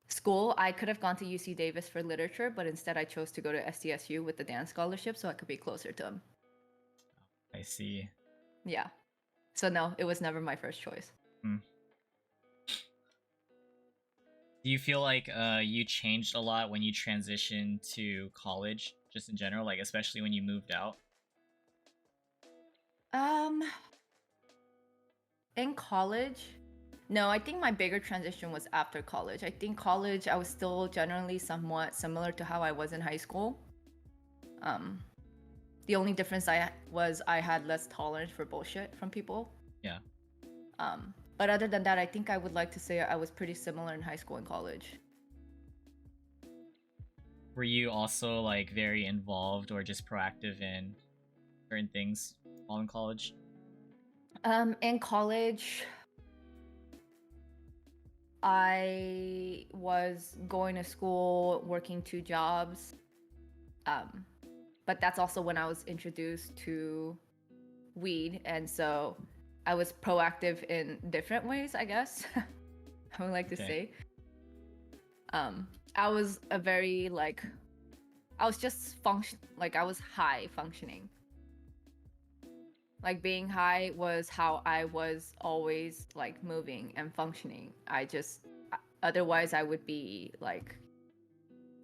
school. I could have gone to UC Davis for literature, but instead I chose to go to SDSU with the dance scholarship so I could be closer to him. I see. Yeah. So no, it was never my first choice. Do you feel like you changed a lot when you transitioned to college, just in general, like especially when you moved out? In college, no, I think my bigger transition was after college. I think college, I was still generally somewhat similar to how I was in high school. The only difference I had less tolerance for bullshit from people. Yeah. But other than that, I think I would like to say I was pretty similar in high school and college. Were you also like very involved or just proactive in certain things while in college? In college, I was going to school, working 2 jobs. But that's also when I was introduced to weed, and so I was proactive in different ways, I guess. I would like to say. I was a very I was just I was high functioning. Like being high was how I was always like moving and functioning. Otherwise I would be like,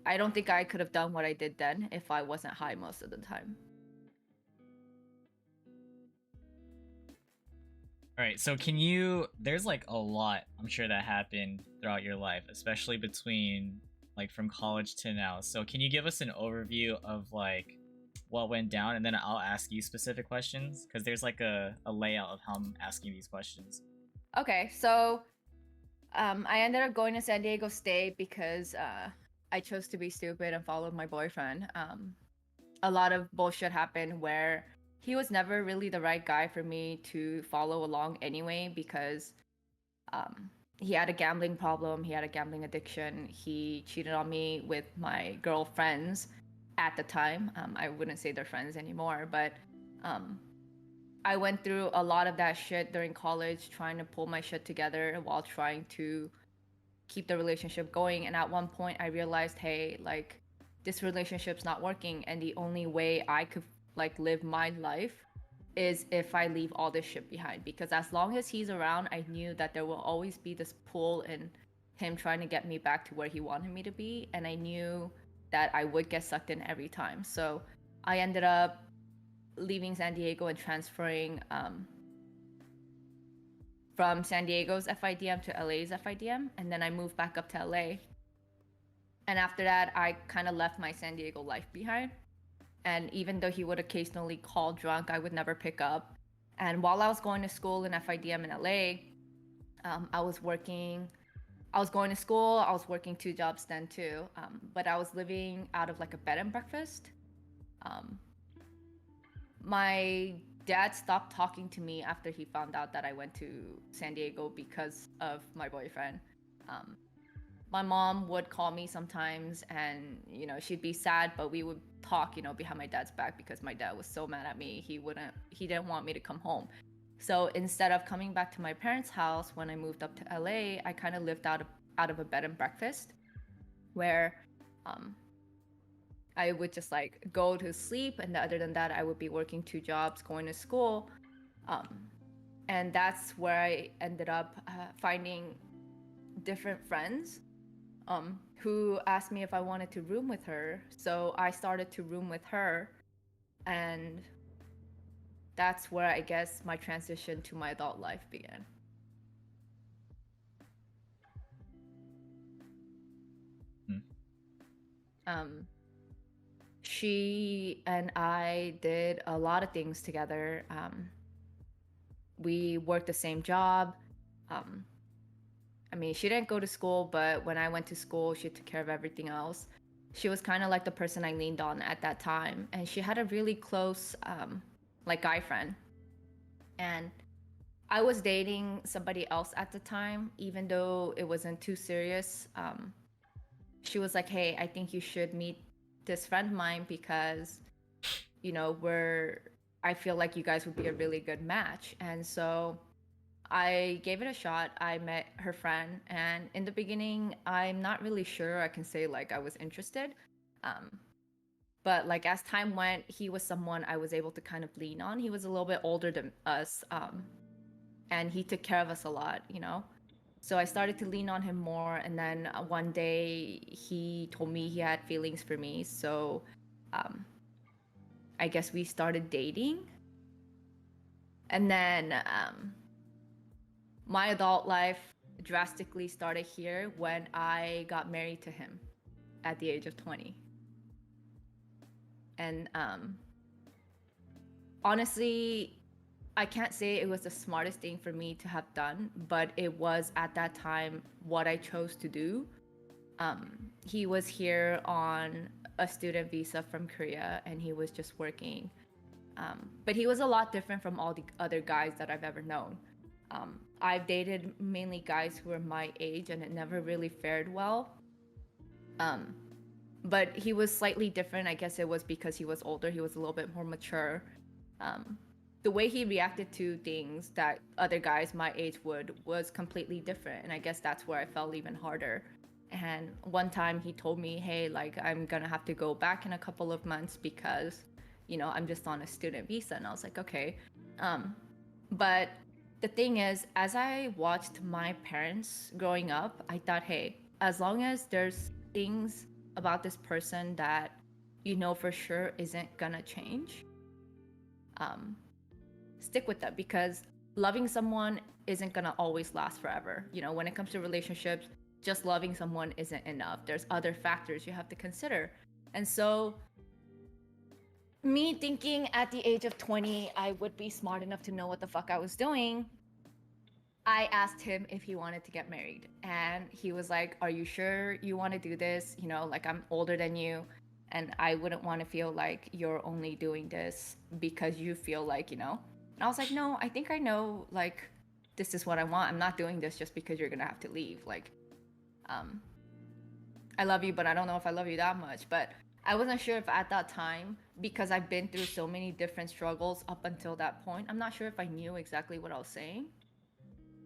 I don't think I could have done what I did then if I wasn't high most of the time. All right, so there's like a lot I'm sure that happened throughout your life, especially between like from college to now. So can you give us an overview of like what went down, and then I'll ask you specific questions because there's like a layout of how I'm asking these questions. Okay, so I ended up going to San Diego State because I chose to be stupid and followed my boyfriend. A lot of bullshit happened where he was never really the right guy for me to follow along anyway, because he had a gambling problem, he had a gambling addiction, he cheated on me with my girlfriends at the time. I wouldn't say they're friends anymore, but I went through a lot of that shit during college, trying to pull my shit together while trying to keep the relationship going. And at one point I realized, hey, like this relationship's not working, and the only way I could like live my life is if I leave all this shit behind. Because as long as he's around, I knew that there will always be this pull in him trying to get me back to where he wanted me to be, and I knew that I would get sucked in every time. So I ended up leaving San Diego and transferring from San Diego's FIDM to LA's FIDM, and then I moved back up to LA. And after that, I kind of left my San Diego life behind. And even though he would occasionally call drunk, I would never pick up. And while I was going to school in FIDM in LA, I was going to school, I was working 2 jobs then too, but I was living out of like a bed and breakfast. My dad stopped talking to me after he found out that I went to San Diego because of my boyfriend. My mom would call me sometimes, and she'd be sad, but we would talk behind my dad's back, because my dad was so mad at me. He didn't want me to come home. So instead of coming back to my parents' house when I moved up to LA, I kind of lived out of a bed and breakfast, where I would just like go to sleep, and other than that I would be working 2 jobs, going to school, and that's where I ended up finding different friends who asked me if I wanted to room with her. So I started to room with her, and that's where I guess my transition to my adult life began. She and I did a lot of things together. We worked the same job. Um, I mean, she didn't go to school, but when I went to school, she took care of everything else. She was kind of like the person I leaned on at that time, and she had a really close, like, guy friend. And I was dating somebody else at the time, even though it wasn't too serious. She was like, "Hey, I think you should meet this friend of mine because, I feel like you guys would be a really good match." And so I gave it a shot. I met her friend, and in the beginning, I'm not really sure I can say like I was interested. Um, but like as time went, he was someone I was able to kind of lean on. He was a little bit older than us, and he took care of us a lot. So I started to lean on him more, and then one day he told me he had feelings for me. So um, I guess we started dating, and then my adult life drastically started here when I got married to him at the age of 20. And honestly, I can't say it was the smartest thing for me to have done, but it was at that time what I chose to do. He was here on a student visa from Korea, and he was just working. But he was a lot different from all the other guys that I've ever known. I've dated mainly guys who were my age, and it never really fared well. Um, but he was slightly different. I guess it was because he was older. He was a little bit more mature. Um, the way he reacted to things that other guys my age would was completely different, and I guess that's where I fell even harder. And one time he told me, "Hey, like I'm gonna have to go back in a couple of months because, I'm just on a student visa." And I was like, "Okay." But the thing is, as I watched my parents growing up, I thought, hey, as long as there's things about this person that for sure isn't gonna change, um, stick with them, because loving someone isn't gonna always last forever. When it comes to relationships, just loving someone isn't enough. There's other factors you have to consider. And so, me thinking at the age of 20, I would be smart enough to know what the fuck I was doing. I asked him if he wanted to get married, and he was like, "Are you sure you want to do this? Like I'm older than you, and I wouldn't want to feel like you're only doing this because you feel like." And I was like, "No, I think I know, like, this is what I want. I'm not doing this just because you're gonna have to leave. Like, um, I love you, but I don't know if I love you that much." But I wasn't sure if at that time, because I've been through so many different struggles up until that point, I'm not sure if I knew exactly what I was saying.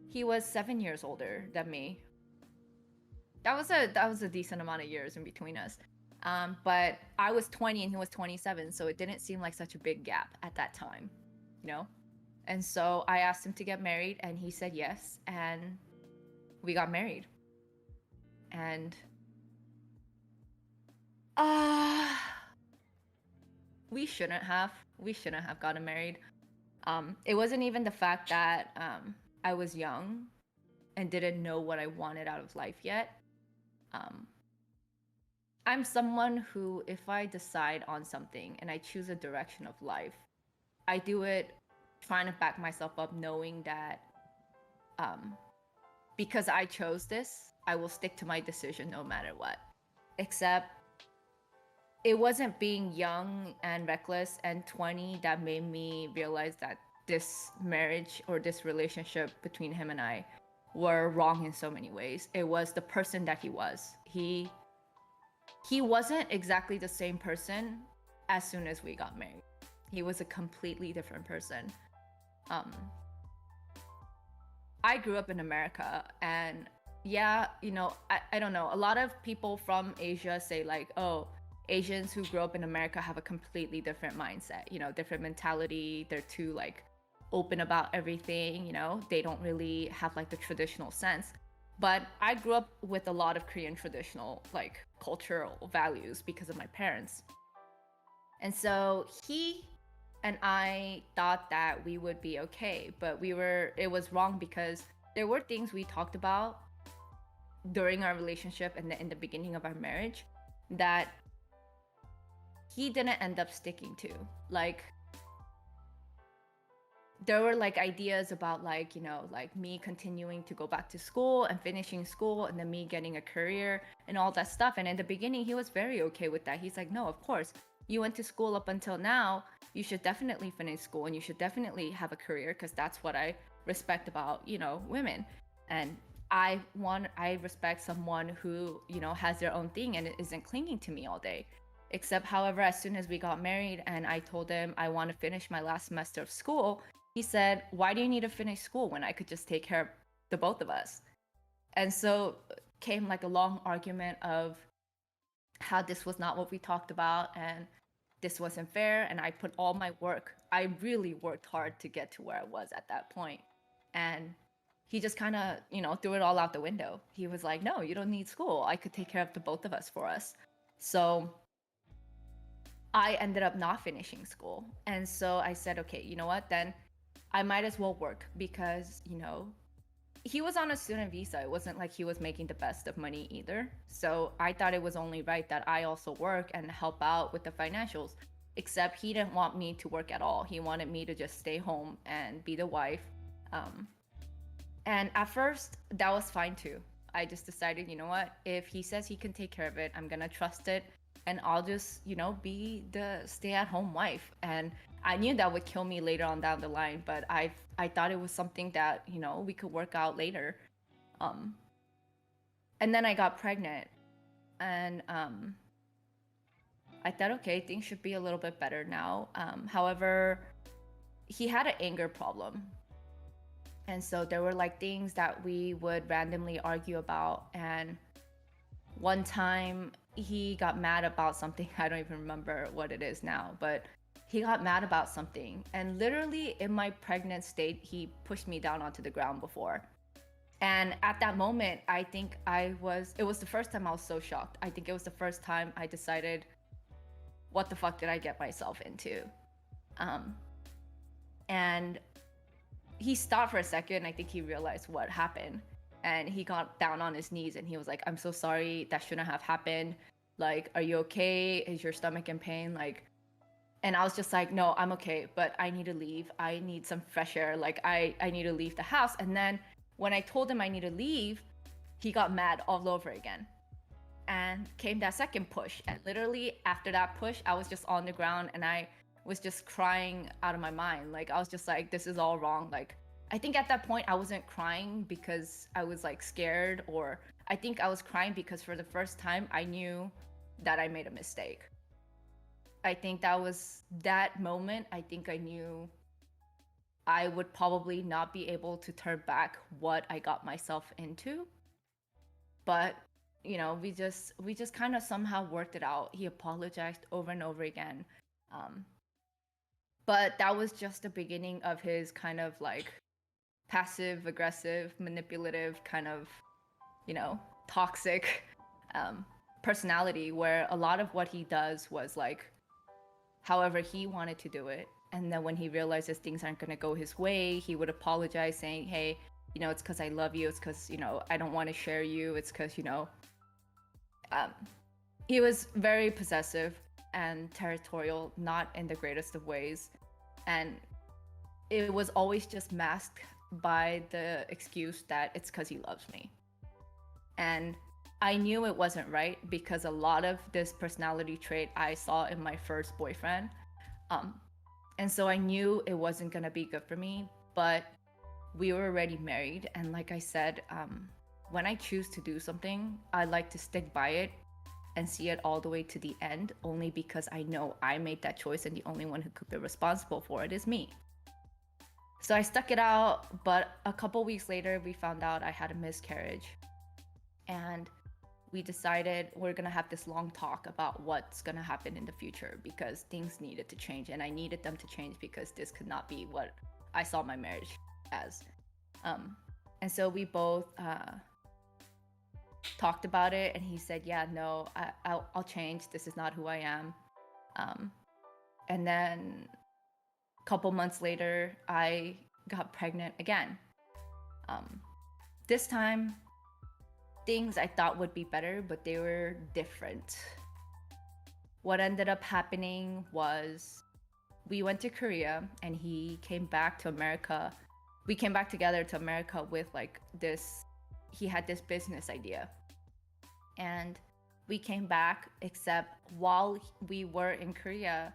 He was 7 years older than me. That was a decent amount of years in between us. But I was 20 and he was 27, so it didn't seem like such a big gap at that time, you know? And so I asked him to get married, and he said yes, and we got married. And uh we shouldn't have. We shouldn't have gotten married. It wasn't even the fact that I was young and didn't know what I wanted out of life yet. Um, I'm someone who, if I decide on something and I choose a direction of life, I do it trying to back myself up, knowing that um, because I chose this, I will stick to my decision no matter what. Except it wasn't being young and reckless and 20 that made me realize that this marriage or this relationship between him and I were wrong in so many ways. It was the person that he was. He wasn't exactly the same person as soon as we got married. He was a completely different person. Um, I grew up in America, and yeah, I don't know. A lot of people from Asia say like, oh, Asians who grow up in America have a completely different mindset, different mentality. They're too like open about everything, they don't really have like the traditional sense. But I grew up with a lot of Korean traditional like cultural values because of my parents. And so he and I thought that we would be okay, but it was wrong, because there were things we talked about during our relationship and in the beginning of our marriage that he didn't end up sticking to. Like, there were like ideas about like, you know, like me continuing to go back to school and finishing school and then me getting a career and all that stuff. And in the beginning, he was very okay with that. He's like, no, of course, you went to school up until now. You should definitely finish school and you should definitely have a career, because that's what I respect about, you know, women. And I respect someone who, you know, has their own thing and isn't clinging to me all day. Except, however, as soon as we got married and I told him I want to finish my last semester of school, he said, why do you need to finish school when I could just take care of the both of us? And so came like a long argument of how this was not what we talked about and this wasn't fair. And I put all my work, I really worked hard to get to where I was at that point. And he just kind of, you know, threw it all out the window. He was like, no, you don't need school. I could take care of the both of us for us. So I ended up not finishing school. And so I said, okay, you know what, then I might as well work, because, you know, he was on a student visa. It wasn't like he was making the best of money either. So I thought it was only right that I also work and help out with the financials. Except he didn't want me to work at all. He wanted me to just stay home and be the wife. And at first, that was fine too. I just decided, you know what? If he says he can take care of it, I'm gonna trust it, and I'll just, you know, be the stay-at-home wife. And I knew that would kill me later on down the line, but I thought it was something that, you know, we could work out later. And then I got pregnant, and I thought, okay, things should be a little bit better now. However, he had an anger problem. And so there were like things that we would randomly argue about. And one time he got mad about something. I don't even remember what it is now, but he got mad about something. And literally in my pregnant state, he pushed me down onto the ground before. And at that moment, I think it was the first time I was so shocked. I think it was the first time I decided, what the fuck did I get myself into? And he stopped for a second. I think he realized what happened. And he got down on his knees and he was like, I'm so sorry. That shouldn't have happened. Like, are you okay? Is your stomach in pain? Like, and I was just like, no, I'm okay, but I need to leave. I need some fresh air. Like, I need to leave the house. And then when I told him I need to leave, he got mad all over again. And came that second push. And literally after that push, I was just on the ground and I was just crying out of my mind. Like, I was just like, this is all wrong. Like, I think at that point I wasn't crying because I was like scared, or I think I was crying because for the first time I knew that I made a mistake. I think that was that moment. I think I knew I would probably not be able to turn back what I got myself into. But, you know, we just kind of somehow worked it out. He apologized over and over again. But that was just the beginning of his kind of like passive aggressive, manipulative, kind of, you know, toxic personality, where a lot of what he does was like however he wanted to do it. And then when he realizes things aren't going to go his way, he would apologize saying, hey, you know, it's because I love you. It's because, you know, I don't want to share you. It's because, you know, he was very possessive and territorial, not in the greatest of ways. And it was always just masked by the excuse that it's because he loves me. And I knew it wasn't right because a lot of this personality trait I saw in my first boyfriend. And so I knew it wasn't going to be good for me, but we were already married. And like I said, when I choose to do something, I like to stick by it and see it all the way to the end, only because I know I made that choice and the only one who could be responsible for it is me. So I stuck it out, but a couple weeks later, we found out I had a miscarriage. And we decided we're gonna have this long talk about what's gonna happen in the future, because things needed to change and I needed them to change because this could not be what I saw my marriage as. And so we both talked about it, and he said, yeah, no, I'll change. This is not who I am. And then a couple months later, I got pregnant again. This time, things I thought would be better, but they were different. What ended up happening was we went to Korea and he came back to America. We came back together to America with like this, he had this business idea. And we came back, except while we were in Korea,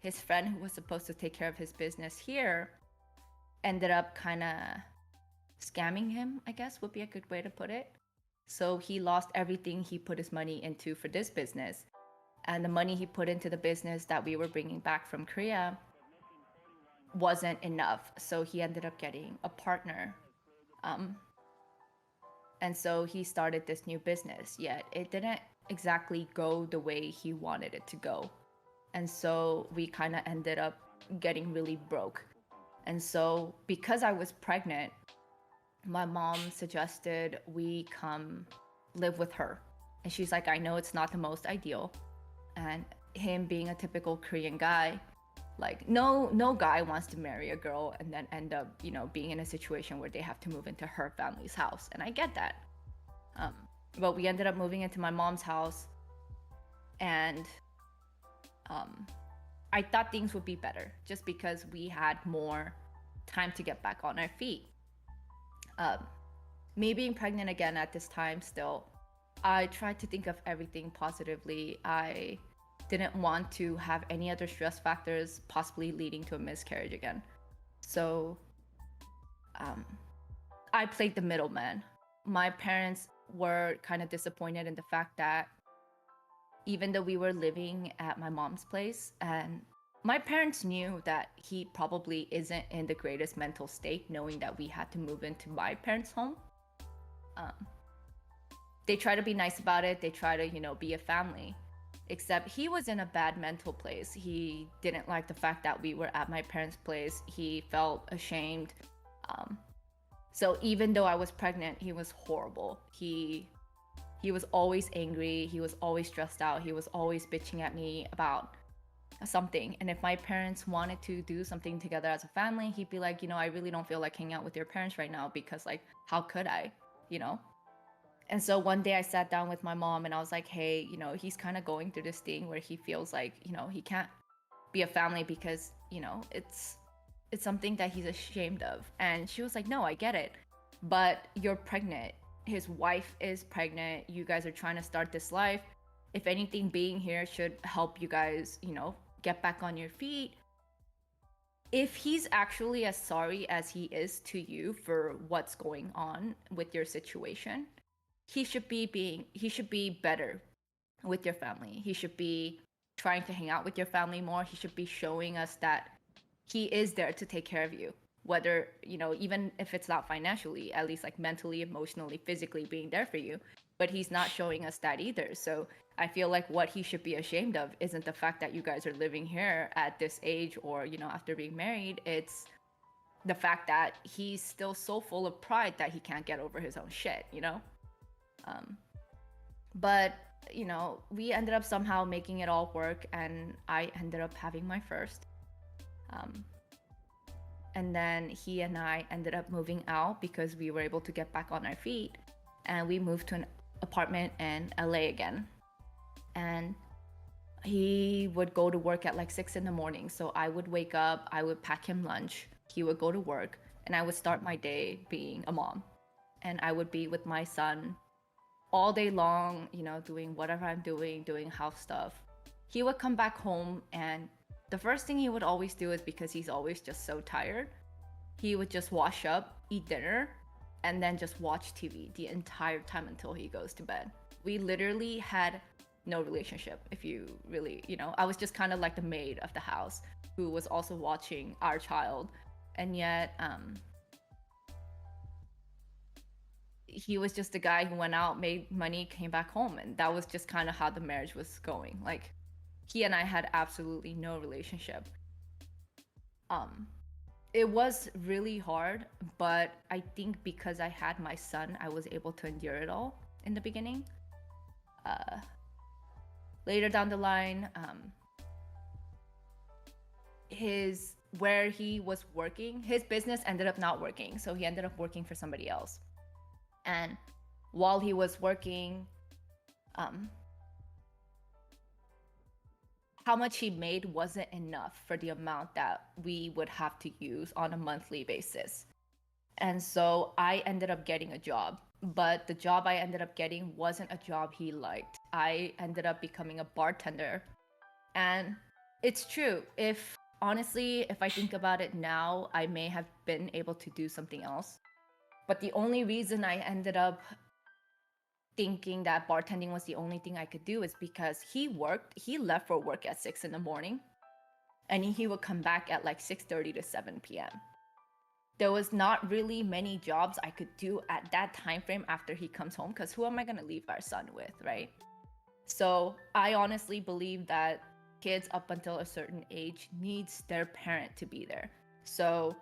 his friend who was supposed to take care of his business here ended up kind of scamming him, I guess would be a good way to put it. So he lost everything he put his money into for this business. And the money he put into the business that we were bringing back from Korea wasn't enough. So he ended up getting a partner. And so he started this new business, yet it didn't exactly go the way he wanted it to go. And so we kind of ended up getting really broke. And so because I was pregnant, my mom suggested we come live with her. And she's like, I know it's not the most ideal. And him being a typical Korean guy, like no guy wants to marry a girl and then end up, you know, being in a situation where they have to move into her family's house. And I get that. But we ended up moving into my mom's house, and I thought things would be better just because we had more time to get back on our feet. Me being pregnant again at this time still, I tried to think of everything positively. I didn't want to have any other stress factors possibly leading to a miscarriage again. So I played the middleman. My parents were kind of disappointed in the fact that even though we were living at my mom's place, and my parents knew that he probably isn't in the greatest mental state, knowing that we had to move into my parents' home. They try to be nice about it. They try to, you know, be a family. Except he was in a bad mental place. He didn't like the fact that we were at my parents' place. He felt ashamed. So even though I was pregnant, he was horrible. He was always angry. He was always stressed out. He was always bitching at me about something. And if my parents wanted to do something together as a family, he'd be like, you know, I really don't feel like hanging out with your parents right now because, like, how could I, you know? And so one day I sat down with my mom and I was like, hey, you know, he's kind of going through this thing where he feels like, you know, he can't be a family because, you know, it's something that he's ashamed of. And she was like, no, I get it. But you're pregnant. His wife is pregnant. You guys are trying to start this life. If anything, being here should help you guys, you know, get back on your feet. If he's actually as sorry as he is to you for what's going on with your situation, he should be better with your family. He should be trying to hang out with your family more. He should be showing us that he is there to take care of you, whether, you know, even if it's not financially, at least like mentally, emotionally, physically being there for you. But he's not showing us that either. So I feel like what he should be ashamed of isn't the fact that you guys are living here at this age or, you know, after being married. It's the fact that he's still so full of pride that he can't get over his own shit, you know? But, you know, we ended up somehow making it all work, and I ended up having my first. And then he and I ended up moving out because we were able to get back on our feet, and we moved to an apartment in LA again. And he would go to work at like 6 in the morning. So I would wake up, I would pack him lunch, he would go to work, and I would start my day being a mom. And I would be with my son all day long, you know, doing whatever I'm doing house stuff. He would come back home, and the first thing he would always do is, because he's always just so tired, he would just wash up, eat dinner, and then just watch TV the entire time until he goes to bed. We literally had no relationship, if you really, you know, I was just kind of like the maid of the house who was also watching our child. And yet, he was just a guy who went out, made money, came back home, and that was just kind of how the marriage was going. Like, he and I had absolutely no relationship. It was really hard, but I think because I had my son, I was able to endure it all in the beginning. Later down the line, where he was working, his business ended up not working, so he ended up working for somebody else. And while he was working, how much he made wasn't enough for the amount that we would have to use on a monthly basis. And so I ended up getting a job, but the job I ended up getting wasn't a job he liked. I ended up becoming a bartender. And it's true. If honestly, if I think about it now, I may have been able to do something else. But the only reason I ended up thinking that bartending was the only thing I could do is because he left for work at 6 in the morning and he would come back at like 6:30 to 7 p.m. There was not really many jobs I could do at that time frame after he comes home, because who am I going to leave our son with, right? So I honestly believe that kids up until a certain age needs their parent to be there. So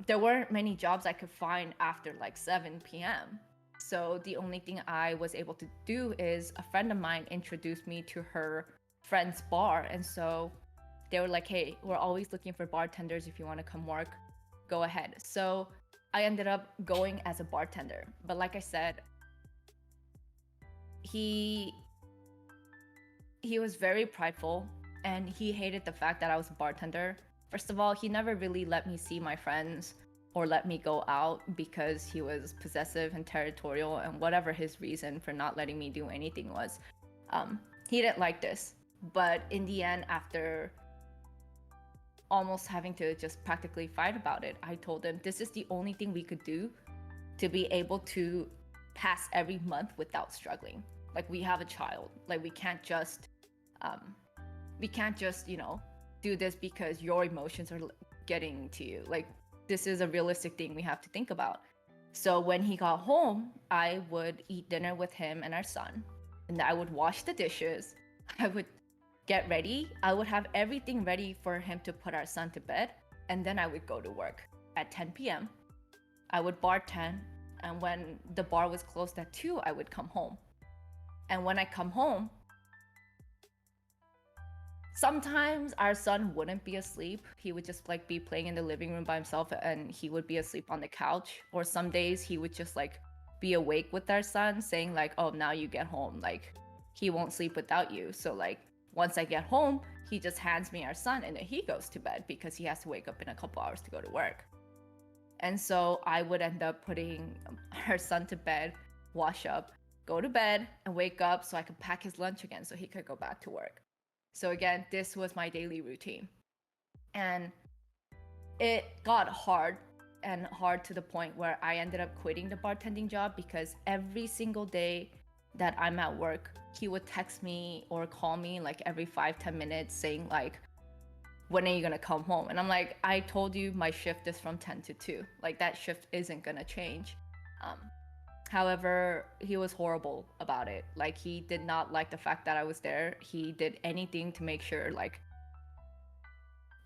there weren't many jobs I could find after like 7 p.m. So the only thing I was able to do is a friend of mine introduced me to her friend's bar. And so they were like, hey, we're always looking for bartenders. If you want to come work, go ahead. So I ended up going as a bartender. But like I said, he was very prideful and he hated the fact that I was a bartender. First of all, he never really let me see my friends or let me go out because he was possessive and territorial, and whatever his reason for not letting me do anything was. He didn't like this. But in the end, after almost having to just practically fight about it, I told him this is the only thing we could do to be able to pass every month without struggling. Like, we have a child. Like, we can't just do this because your emotions are getting to you. Like, this is a realistic thing we have to think about. So when he got home, I would eat dinner with him and our son, and I would wash the dishes. I would get ready. I would have everything ready for him to put our son to bed, and then I would go to work at 10 p.m. I would bartend, and when the bar was closed at 2, I would come home. And when I come home, sometimes our son wouldn't be asleep. He would just like be playing in the living room by himself and he would be asleep on the couch. Or some days he would just like be awake with our son saying like, oh, now you get home. Like, he won't sleep without you. So like, once I get home, he just hands me our son and then he goes to bed because he has to wake up in a couple hours to go to work. And so I would end up putting our son to bed, wash up, go to bed, and wake up so I could pack his lunch again so he could go back to work. So again, this was my daily routine. And it got hard to the point where I ended up quitting the bartending job because every single day that I'm at work, he would text me or call me like every 5-10 minutes saying like, when are you gonna come home? And I'm like, I told you my shift is from 10 to 2. Like, that shift isn't gonna change. However, he was horrible about it. Like, he did not like the fact that I was there. He did anything to make sure, like,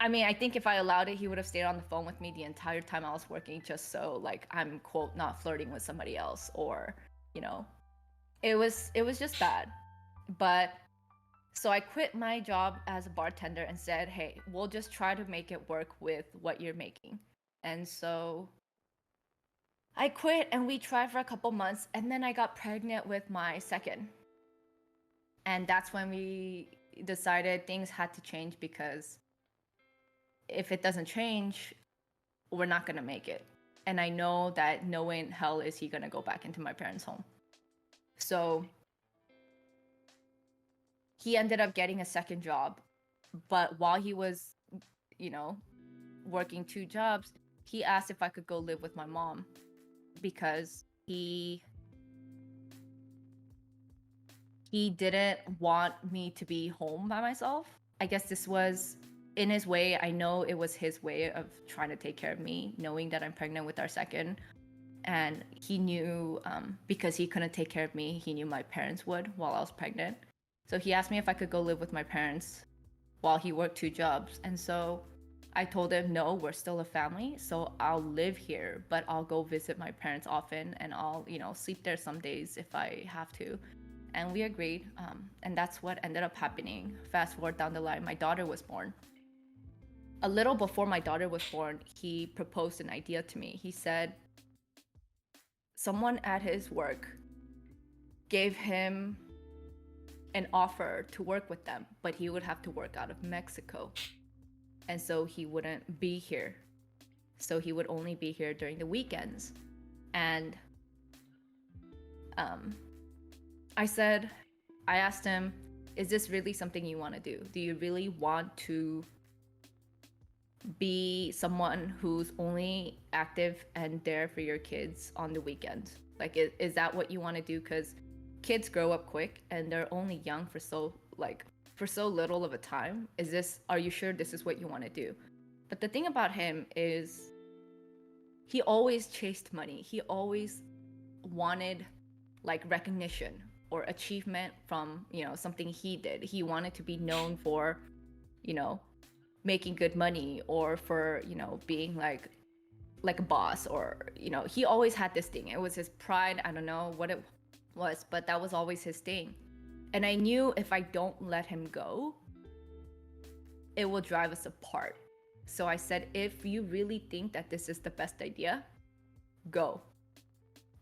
I mean, I think if I allowed it, he would have stayed on the phone with me the entire time I was working just so, like, I'm, quote, not flirting with somebody else or, you know. It was just bad. But, so I quit my job as a bartender and said, hey, we'll just try to make it work with what you're making. And so I quit and we tried for a couple months, and then I got pregnant with my second. And that's when we decided things had to change, because if it doesn't change, we're not going to make it. And I know that no way in hell is he going to go back into my parents' home. So he ended up getting a second job. But while he was, working 2 jobs, he asked if I could go live with my mom, because he didn't want me to be home by myself. I guess this was, in his way, I know it was his way of trying to take care of me, knowing that I'm pregnant with our second. And he knew, because he couldn't take care of me, he knew my parents would while I was pregnant. So he asked me if I could go live with my parents while he worked 2 jobs. And so I told him, no, we're still a family, so I'll live here, but I'll go visit my parents often, and I'll, sleep there some days if I have to. And we agreed, and that's what ended up happening. Fast forward down the line, my daughter was born. A little before my daughter was born, he proposed an idea to me. He said someone at his work gave him an offer to work with them, but he would have to work out of Mexico. And so he wouldn't be here. So he would only be here during the weekends. And I asked him, is this really something you want to do? Do you really want to be someone who's only active and there for your kids on the weekends? Like, is that what you want to do? Because kids grow up quick and they're only young for so little of a time. Are you sure this is what you want to do? But the thing about him is he always chased money. He always wanted like recognition or achievement from, something he did. He wanted to be known for, making good money, or for, being like a boss, or, he always had this thing. It was his pride. I don't know what it was, but that was always his thing. And I knew if I don't let him go, it will drive us apart. So I said, if you really think that this is the best idea, go.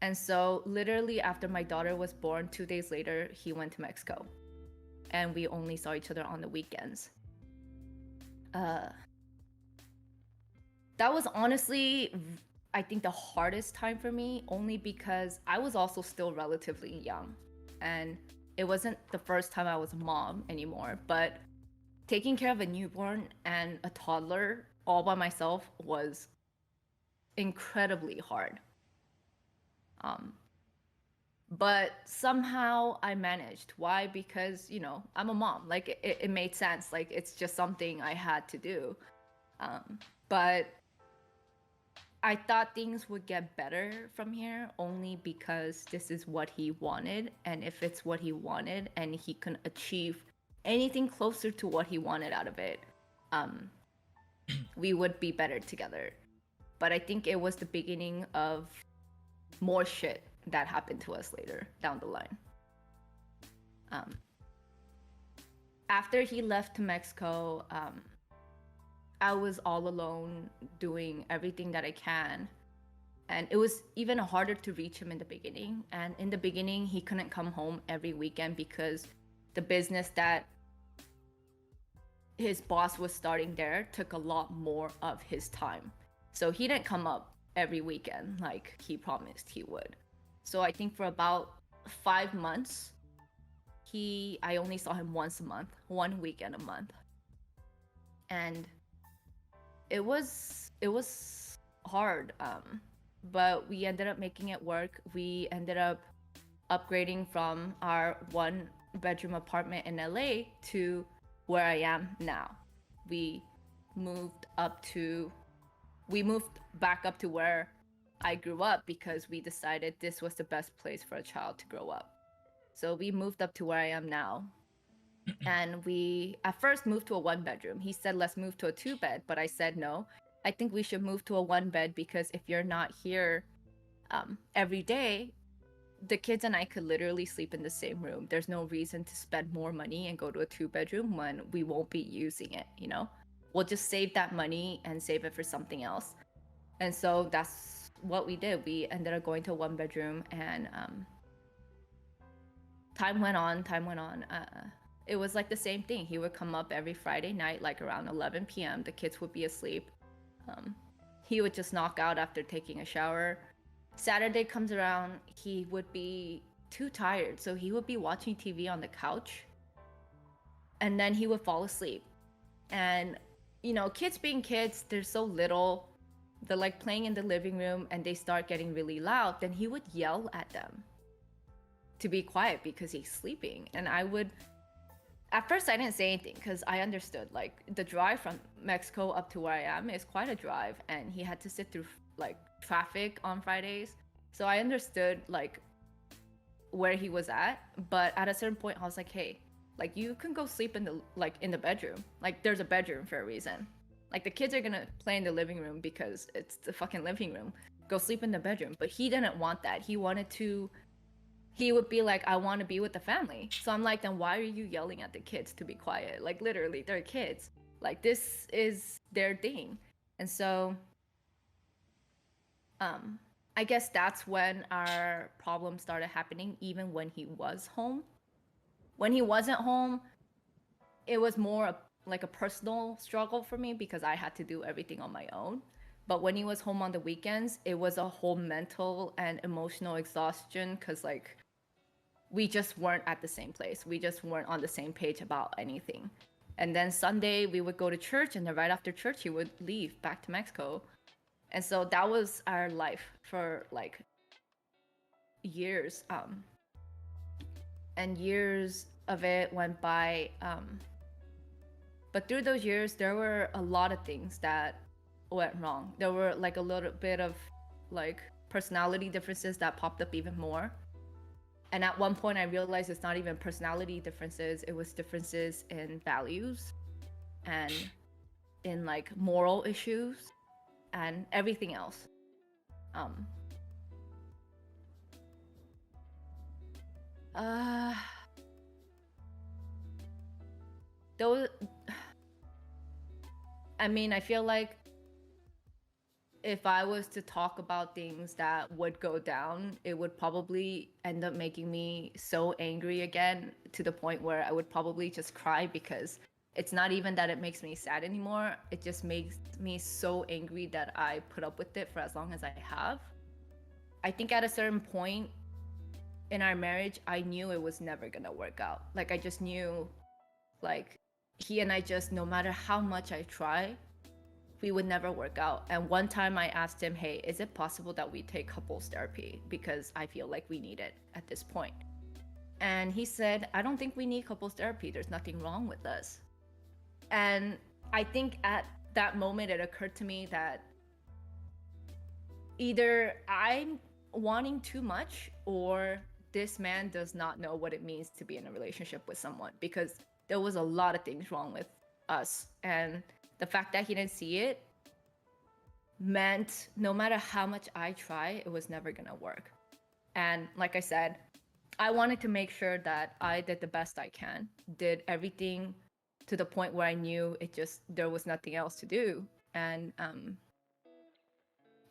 And so literally after my daughter was born, 2 days later, he went to Mexico. And we only saw each other on the weekends. That was honestly, I think, the hardest time for me, only because I was also still relatively young. And it wasn't the first time I was a mom anymore, but taking care of a newborn and a toddler all by myself was incredibly hard. But somehow I managed. Why? Because, I'm a mom. Like, it made sense. Like, it's just something I had to do. But I thought things would get better from here, only because this is what he wanted. And if it's what he wanted and he can achieve anything closer to what he wanted out of it, we would be better together. But I think it was the beginning of more shit that happened to us later down the line. After he left to Mexico, I was all alone doing everything that I can. And it was even harder to reach him in the beginning. And in the beginning, he couldn't come home every weekend because the business that his boss was starting there took a lot more of his time. So he didn't come up every weekend like he promised he would. So I think for about 5 months, I only saw him once a month, 1 weekend a month. And it was hard, but we ended up making it work. We ended up upgrading from our 1-bedroom apartment in LA to where I am now. We moved back up to where I grew up because we decided this was the best place for a child to grow up. So we moved up to where I am now. And we at first moved to a 1-bedroom. He said, let's move to a 2-bed, but I said no. I think we should move to a 1-bed because if you're not here every day, the kids and I could literally sleep in the same room. There's no reason to spend more money and go to a 2-bedroom when we won't be using it, We'll just save that money and save it for something else. And so that's what we did. We ended up going to a 1-bedroom, and time went on. It was like the same thing. He would come up every Friday night, like around 11 p.m. The kids would be asleep. He would just knock out after taking a shower. Saturday comes around, he would be too tired, so he would be watching TV on the couch, and then he would fall asleep. And kids being kids, they're so little, they're like playing in the living room and they start getting really loud, then he would yell at them to be quiet because he's sleeping. And at first I didn't say anything because I understood, like, the drive from Mexico up to where I am is quite a drive, and he had to sit through like traffic on Fridays. So I understood like where he was at, but at a certain point I was like, hey, like, you can go sleep in the bedroom. Like, there's a bedroom for a reason. Like, the kids are gonna play in the living room because it's the fucking living room. Go sleep in the bedroom. But he didn't want that. He would be like, I want to be with the family. So I'm like, then why are you yelling at the kids to be quiet? Like, literally, they're kids. Like, this is their thing. And so I guess that's when our problem started happening, even when he was home, When he wasn't home, it was more like a personal struggle for me because I had to do everything on my own. But when he was home on the weekends, it was a whole mental and emotional exhaustion because like we just weren't at the same place. We just weren't on the same page about anything. And then Sunday we would go to church, and then right after church he would leave back to Mexico. And so that was our life for like years. And years of it went by. But through those years, there were a lot of things that went wrong. There were like a little bit of like personality differences that popped up even more. And at one point I realized it's not even personality differences, it was differences in values and in like moral issues and everything else. Those, I mean, I feel like if I was to talk about things that would go down, it would probably end up making me so angry again to the point where I would probably just cry, because it's not even that it makes me sad anymore. It just makes me so angry that I put up with it for as long as I have. I think at a certain point in our marriage, I knew it was never gonna work out. Like I just knew, like he and I just, no matter how much I try, we would never work out. And one time I asked him, hey, is it possible that we take couples therapy? Because I feel like we need it at this point. And he said, I don't think we need couples therapy. There's nothing wrong with us. And I think at that moment, it occurred to me that either I'm wanting too much, or this man does not know what it means to be in a relationship with someone, because there was a lot of things wrong with us. And the fact that he didn't see it meant no matter how much I try, it was never gonna work. And like I said, I wanted to make sure that I did the best I can, did everything to the point where I knew it just, there was nothing else to do. And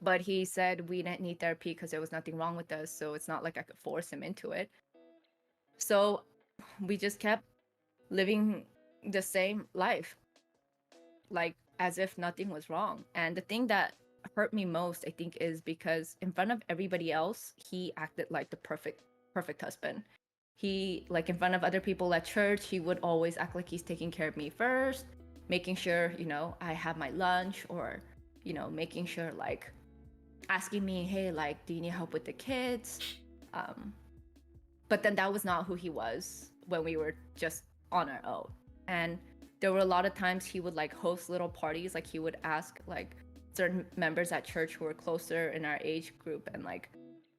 but he said we didn't need therapy because there was nothing wrong with us, so it's not like I could force him into it. So we just kept living the same life, like as if nothing was wrong. And the thing that hurt me most, I think, is because in front of everybody else, he acted like the perfect husband. He, like in front of other people at church, he would always act like he's taking care of me first, making sure, you know, I have my lunch, or, you know, making sure, like asking me, hey, like, do you need help with the kids? But then that was not who he was when we were just on our own. And there were a lot of times he would like host little parties. Like he would ask like certain members at church who were closer in our age group, and like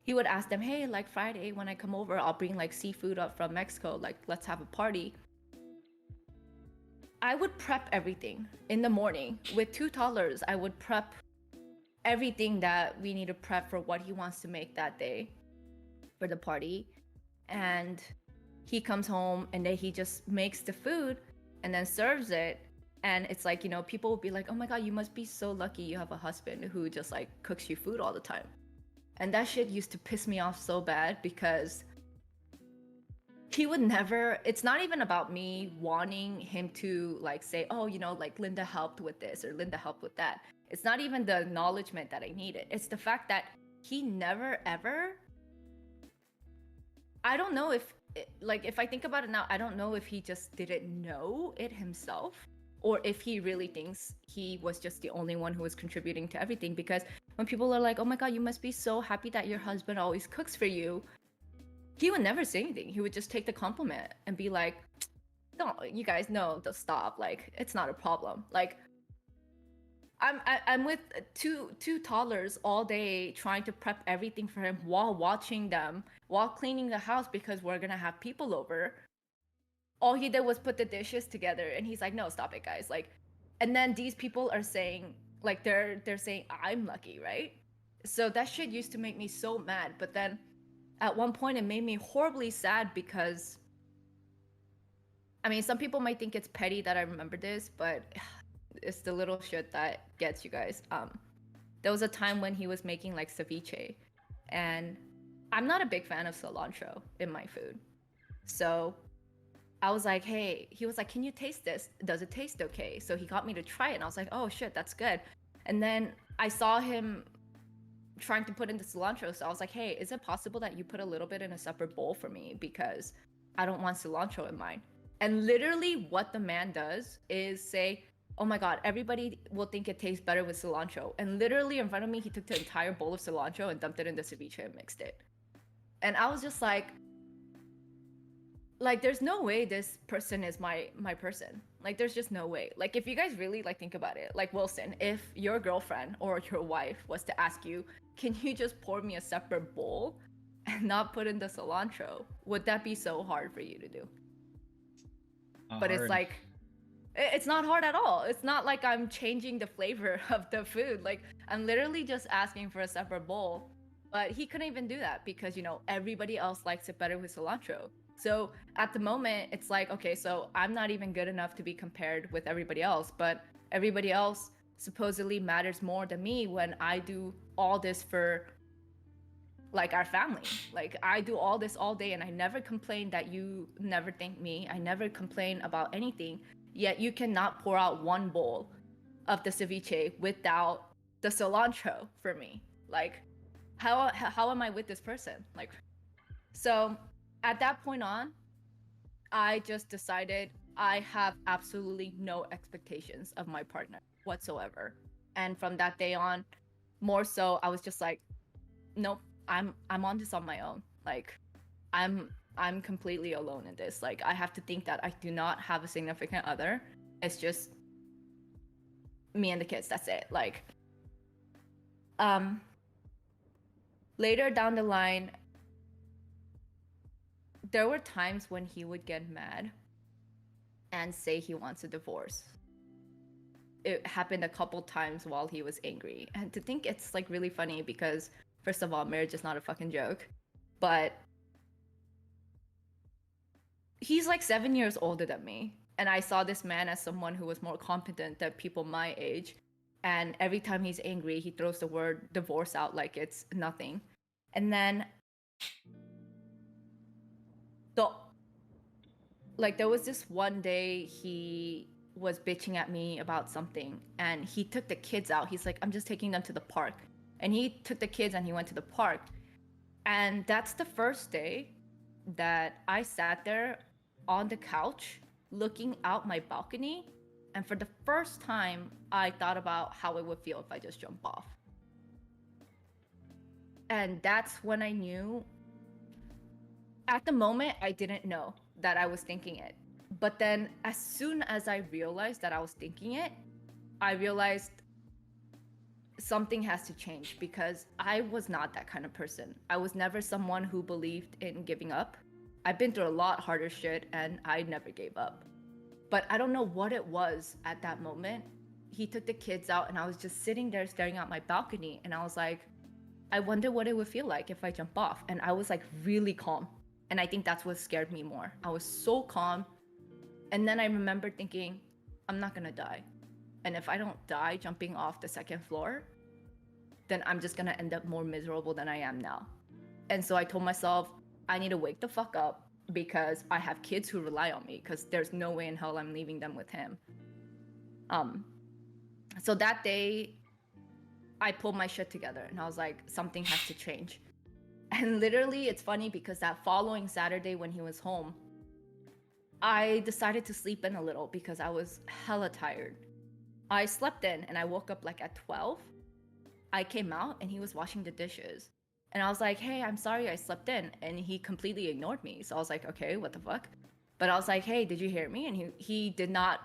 he would ask them, hey, like Friday when I come over, I'll bring like seafood up from Mexico, like let's have a party. I would prep everything in the morning. With two toddlers, I would prep everything that we need to prep for what he wants to make that day for the party. And he comes home and then he just makes the food and then serves it. And it's like, you know, people will be like, oh my God, you must be so lucky you have a husband who just like cooks you food all the time. And that shit used to piss me off so bad, because he would never, it's not even about me wanting him to like say, oh, you know, like Linda helped with this or Linda helped with that. It's not even the acknowledgement that I needed. It's the fact that he never ever, I don't know if, like, if I think about it now, I don't know if he just didn't know it himself, or if he really thinks he was just the only one who was contributing to everything. Because when people are like, oh my God, you must be so happy that your husband always cooks for you, he would never say anything. He would just take the compliment and be like, no, you guys know, to stop. Like, it's not a problem. Like, I'm with two toddlers all day trying to prep everything for him while watching them, while cleaning the house because we're gonna have people over. All he did was put the dishes together, and he's like, no, stop it, guys. Like, and then these people are saying, like, they're saying I'm lucky, right? So that shit used to make me so mad. But then at one point it made me horribly sad, because I mean, some people might think it's petty that I remember this, but it's the little shit that gets you guys. There was a time when he was making like ceviche, and I'm not a big fan of cilantro in my food. So I was like, hey, he was like, can you taste this? Does it taste okay? So he got me to try it, and I was like, oh shit, that's good. And then I saw him trying to put in the cilantro, so I was like, hey, is it possible that you put a little bit in a separate bowl for me, because I don't want cilantro in mine? And literally what the man does is say, oh my god, everybody will think it tastes better with cilantro. And literally in front of me, he took the entire bowl of cilantro and dumped it in the ceviche and mixed it. And I was just like there's no way this person is my person. Like there's just no way. Like if you guys really like think about it, like Wilson, if your girlfriend or your wife was to ask you, can you just pour me a separate bowl and not put in the cilantro, would that be so hard for you to do? But Hard. it's like, it's not hard at all. It's not like I'm changing the flavor of the food. Like I'm literally just asking for a separate bowl. But he couldn't even do that because, you know, everybody else likes it better with cilantro. So at the moment, it's like, okay, so I'm not even good enough to be compared with everybody else, but everybody else supposedly matters more than me when I do all this for like our family. Like I do all this all day and I never complain that you never thank me. I never complain about anything. Yet you cannot pour out one bowl of the ceviche without the cilantro for me. Like how am I with this person? Like, so at that point on, I just decided I have absolutely no expectations of my partner whatsoever. And from that day on, more so, I was just like, nope, I'm on this on my own. Like, I'm completely alone in this. Like, I have to think that I do not have a significant other. It's just me and the kids. That's it. Like, later down the line, there were times when he would get mad and say he wants a divorce. It happened a couple times while he was angry. And to think it's like really funny because, first of all, marriage is not a fucking joke. But he's like 7 years older than me. And I saw this man as someone who was more competent than people my age. And every time he's angry, he throws the word divorce out like it's nothing. And then there was this one day he was bitching at me about something and he took the kids out. He's like, I'm just taking them to the park. And he took the kids and he went to the park. And that's the first day that I sat there on the couch looking out my balcony. And for the first time, I thought about how it would feel if I just jump off. And that's when I knew. At the moment, I didn't know that I was thinking it. But then as soon as I realized that I was thinking it, I realized something has to change because I was not that kind of person. I was never someone who believed in giving up. I've been through a lot harder shit and I never gave up. But I don't know what it was at that moment. He took the kids out and I was just sitting there staring out my balcony and I was like, I wonder what it would feel like if I jump off. And I was like really calm. And I think that's what scared me more. I was so calm. And then I remember thinking, I'm not gonna die. And if I don't die jumping off the second floor, then I'm just gonna end up more miserable than I am now. And so I told myself, I need to wake the fuck up because I have kids who rely on me because there's no way in hell I'm leaving them with him. So that day, I pulled my shit together and I was like, something has to change. And literally, it's funny because that following Saturday when he was home, I decided to sleep in a little because I was hella tired. I slept in and I woke up like at 12. I came out and he was washing the dishes. And I was like, hey, I'm sorry I slept in. And he completely ignored me. So I was like, okay, what the fuck? But I was like, hey, did you hear me? And he did not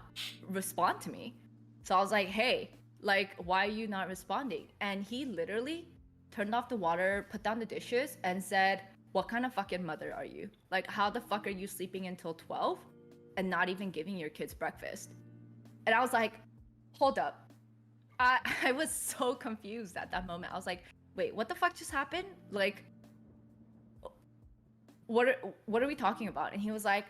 respond to me. So I was like, hey, like, why are you not responding? And he literally turned off the water, put down the dishes, and said, what kind of fucking mother are you? Like, how the fuck are you sleeping until 12 and not even giving your kids breakfast? And I was like, hold up. I was so confused at that moment. I was like, wait, what the fuck just happened? Like, what are we talking about? And he was like,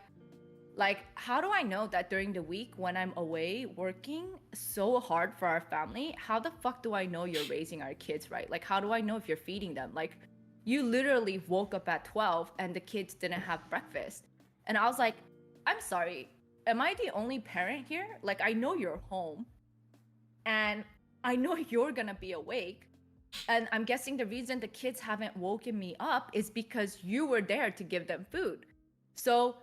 how do I know that during the week when I'm away working so hard for our family, how the fuck do I know you're raising our kids right? Like, how do I know if you're feeding them? Like, you literally woke up at 12 and the kids didn't have breakfast. And I was like, I'm sorry, am I the only parent here? Like, I know you're home and I know you're gonna be awake. And I'm guessing the reason the kids haven't woken me up is because you were there to give them food. So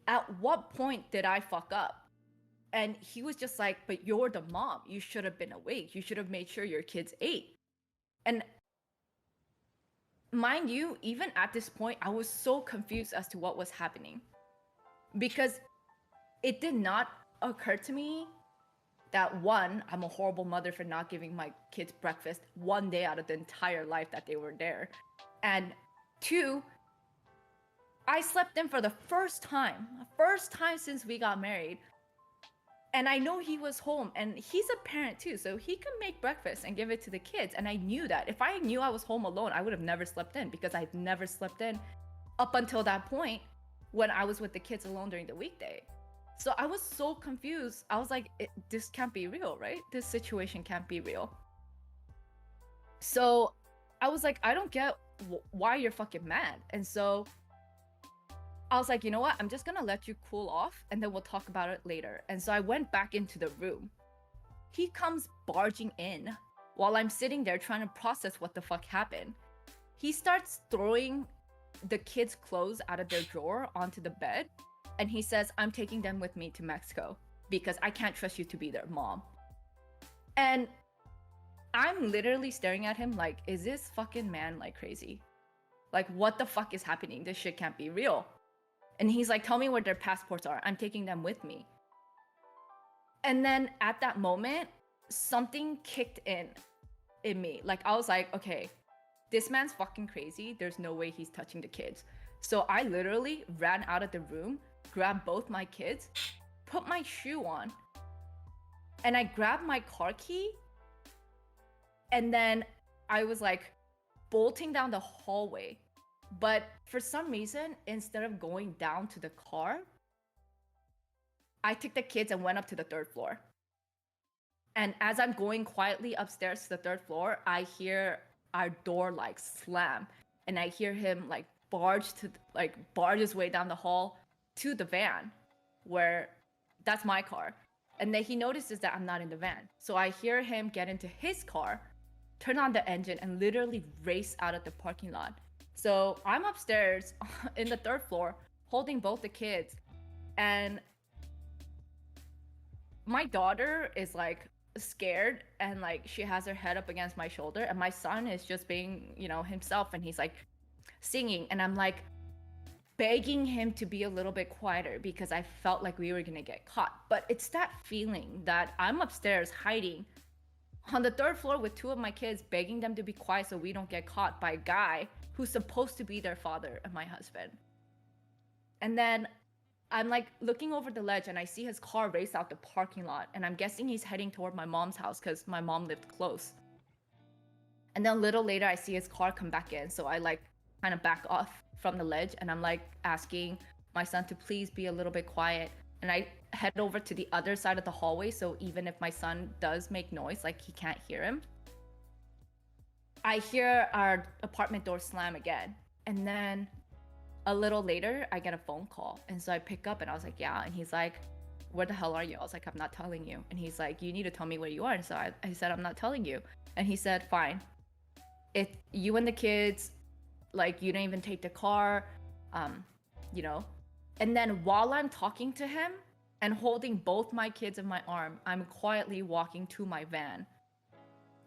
at what point did I fuck up? And he was just like, but you're the mom. You should have been awake. You should have made sure your kids ate. And mind you, even at this point, I was so confused as to what was happening because it did not occur to me that one, I'm a horrible mother for not giving my kids breakfast one day out of the entire life that they were there. And two, I slept in for the first time since we got married. And I know he was home and he's a parent too, so he can make breakfast and give it to the kids. And I knew that. If I knew I was home alone, I would have never slept in because I'd never slept in up until that point when I was with the kids alone during the weekday. So I was so confused. I was like, this can't be real, right? This situation can't be real. So I was like, I don't get why you're fucking mad. And so I was like, you know what? I'm just gonna let you cool off and then we'll talk about it later. And so I went back into the room. He comes barging in while I'm sitting there trying to process what the fuck happened. He starts throwing the kids' clothes out of their drawer onto the bed. And he says, I'm taking them with me to Mexico because I can't trust you to be their mom. And I'm literally staring at him like, is this fucking man like crazy? Like, what the fuck is happening? This shit can't be real. And he's like, tell me where their passports are. I'm taking them with me. And then at that moment, something kicked in me. Like, I was like, okay, this man's fucking crazy. There's no way he's touching the kids. So I literally ran out of the room, grabbed both my kids, put my shoe on, and I grabbed my car key. And then I was like bolting down the hallway. But for some reason, instead of going down to the car, I took the kids and went up to the third floor. And as I'm going quietly upstairs to the third floor, I hear our door like slam. And I hear him like barge his way down the hall to the van, where that's my car. And then he notices that I'm not in the van. So I hear him get into his car, turn on the engine, and literally race out of the parking lot. So I'm upstairs in the third floor holding both the kids, and my daughter is like scared and like she has her head up against my shoulder, and my son is just being, himself, and he's like singing, and I'm like begging him to be a little bit quieter because I felt like we were gonna get caught. But it's that feeling that I'm upstairs hiding on the third floor with two of my kids, begging them to be quiet so we don't get caught by a guy who's supposed to be their father and my husband. And then I'm like looking over the ledge and I see his car race out the parking lot, and I'm guessing he's heading toward my mom's house because my mom lived close. And then a little later I see his car come back in, so I like kind of back off from the ledge, and I'm like asking my son to please be a little bit quiet. And I head over to the other side of the hallway, so even if my son does make noise, like he can't hear him. I hear our apartment door slam again. And then a little later, I get a phone call. And so I pick up and I was like, yeah. And he's like, where the hell are you? I was like, I'm not telling you. And he's like, you need to tell me where you are. And so I said, I'm not telling you. And he said, fine. If you and the kids, like, you didn't even take the car, And then while I'm talking to him and holding both my kids in my arm, I'm quietly walking to my van.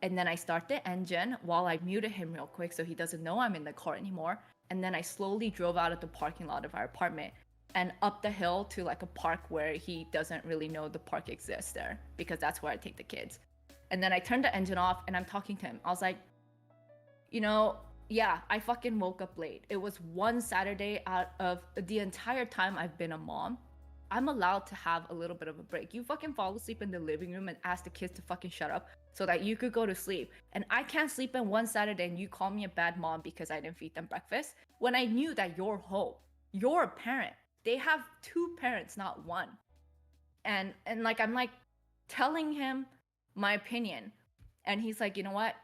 And then I start the engine while I muted him real quick so he doesn't know I'm in the car anymore. And then I slowly drove out of the parking lot of our apartment and up the hill to like a park where he doesn't really know the park exists there, because that's where I take the kids. And then I turned the engine off and I'm talking to him. I was like, yeah, I fucking woke up late. It was one Saturday out of the entire time I've been a mom. I'm allowed to have a little bit of a break. You fucking fall asleep in the living room and ask the kids to fucking shut up so that you could go to sleep. And I can't sleep in one Saturday and you call me a bad mom because I didn't feed them breakfast when I knew that you're home. You're a parent. They have two parents, not one. And like, I'm like telling him my opinion. And he's like, you know what?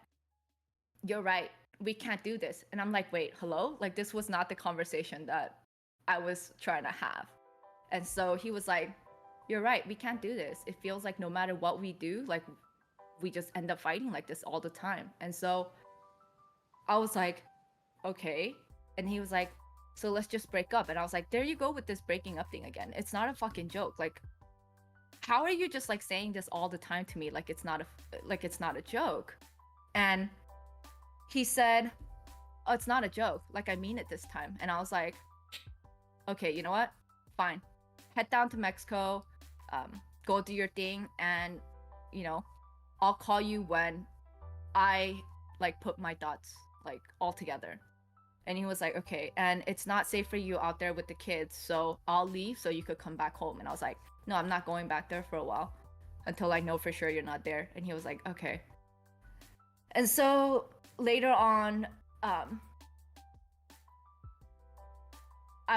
You're right. We can't do this. And I'm like, wait, hello? Like, this was not the conversation that I was trying to have. And so he was like, you're right, we can't do this. It feels like no matter what we do, like we just end up fighting like this all the time. And so I was like, okay. And he was like, so let's just break up. And I was like, there you go with this breaking up thing again. It's not a fucking joke. Like, how are you just like saying this all the time to me like it's not a joke? And he said, oh, it's not a joke, like I mean it this time. And I was like, okay, you know what, fine, head down to Mexico, go do your thing, and you know, I'll call you when I like put my thoughts like all together. And he was like, okay, and it's not safe for you out there with the kids, so I'll leave so you could come back home. And I was like, no, I'm not going back there for a while until I know for sure you're not there. And he was like, okay. And so later on, I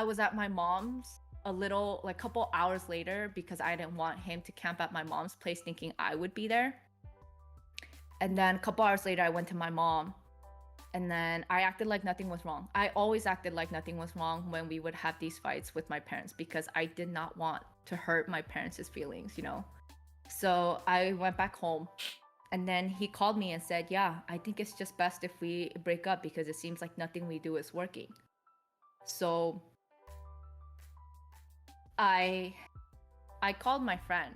was at my mom's a little, like, couple hours later, because I didn't want him to camp at my mom's place thinking I would be there. And then a couple hours later, I went to my mom, and then I acted like nothing was wrong. I always acted like nothing was wrong when we would have these fights with my parents, because I did not want to hurt my parents' feelings, you know? So I went back home, and then he called me and said, yeah, I think it's just best if we break up because it seems like nothing we do is working. So I called my friend,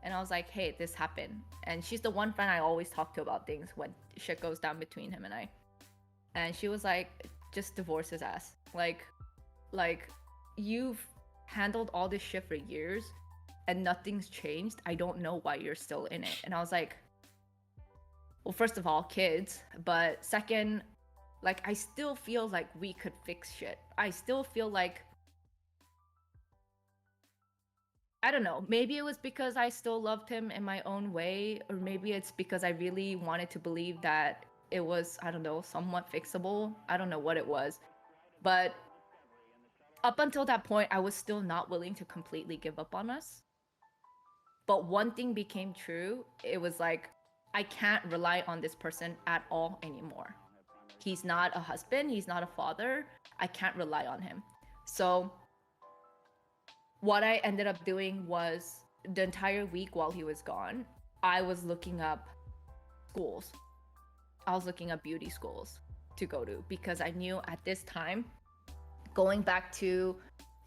and I was like, hey, this happened. And she's the one friend I always talk to about things when shit goes down between him and I. And she was like, just divorce his ass. Like you've handled all this shit for years and nothing's changed. I don't know why you're still in it. And I was like, well, first of all, kids, but second, like, I still feel like we could fix shit. I still feel like, I don't know, maybe it was because I still loved him in my own way, or maybe it's because I really wanted to believe that it was, I don't know, somewhat fixable. I don't know what it was. But up until that point, I was still not willing to completely give up on us. But one thing became true. It was like, I can't rely on this person at all anymore. He's not a husband. He's not a father. I can't rely on him. So what I ended up doing was, the entire week while he was gone, I was looking up schools. I was looking up beauty schools to go to, because I knew at this time, going back to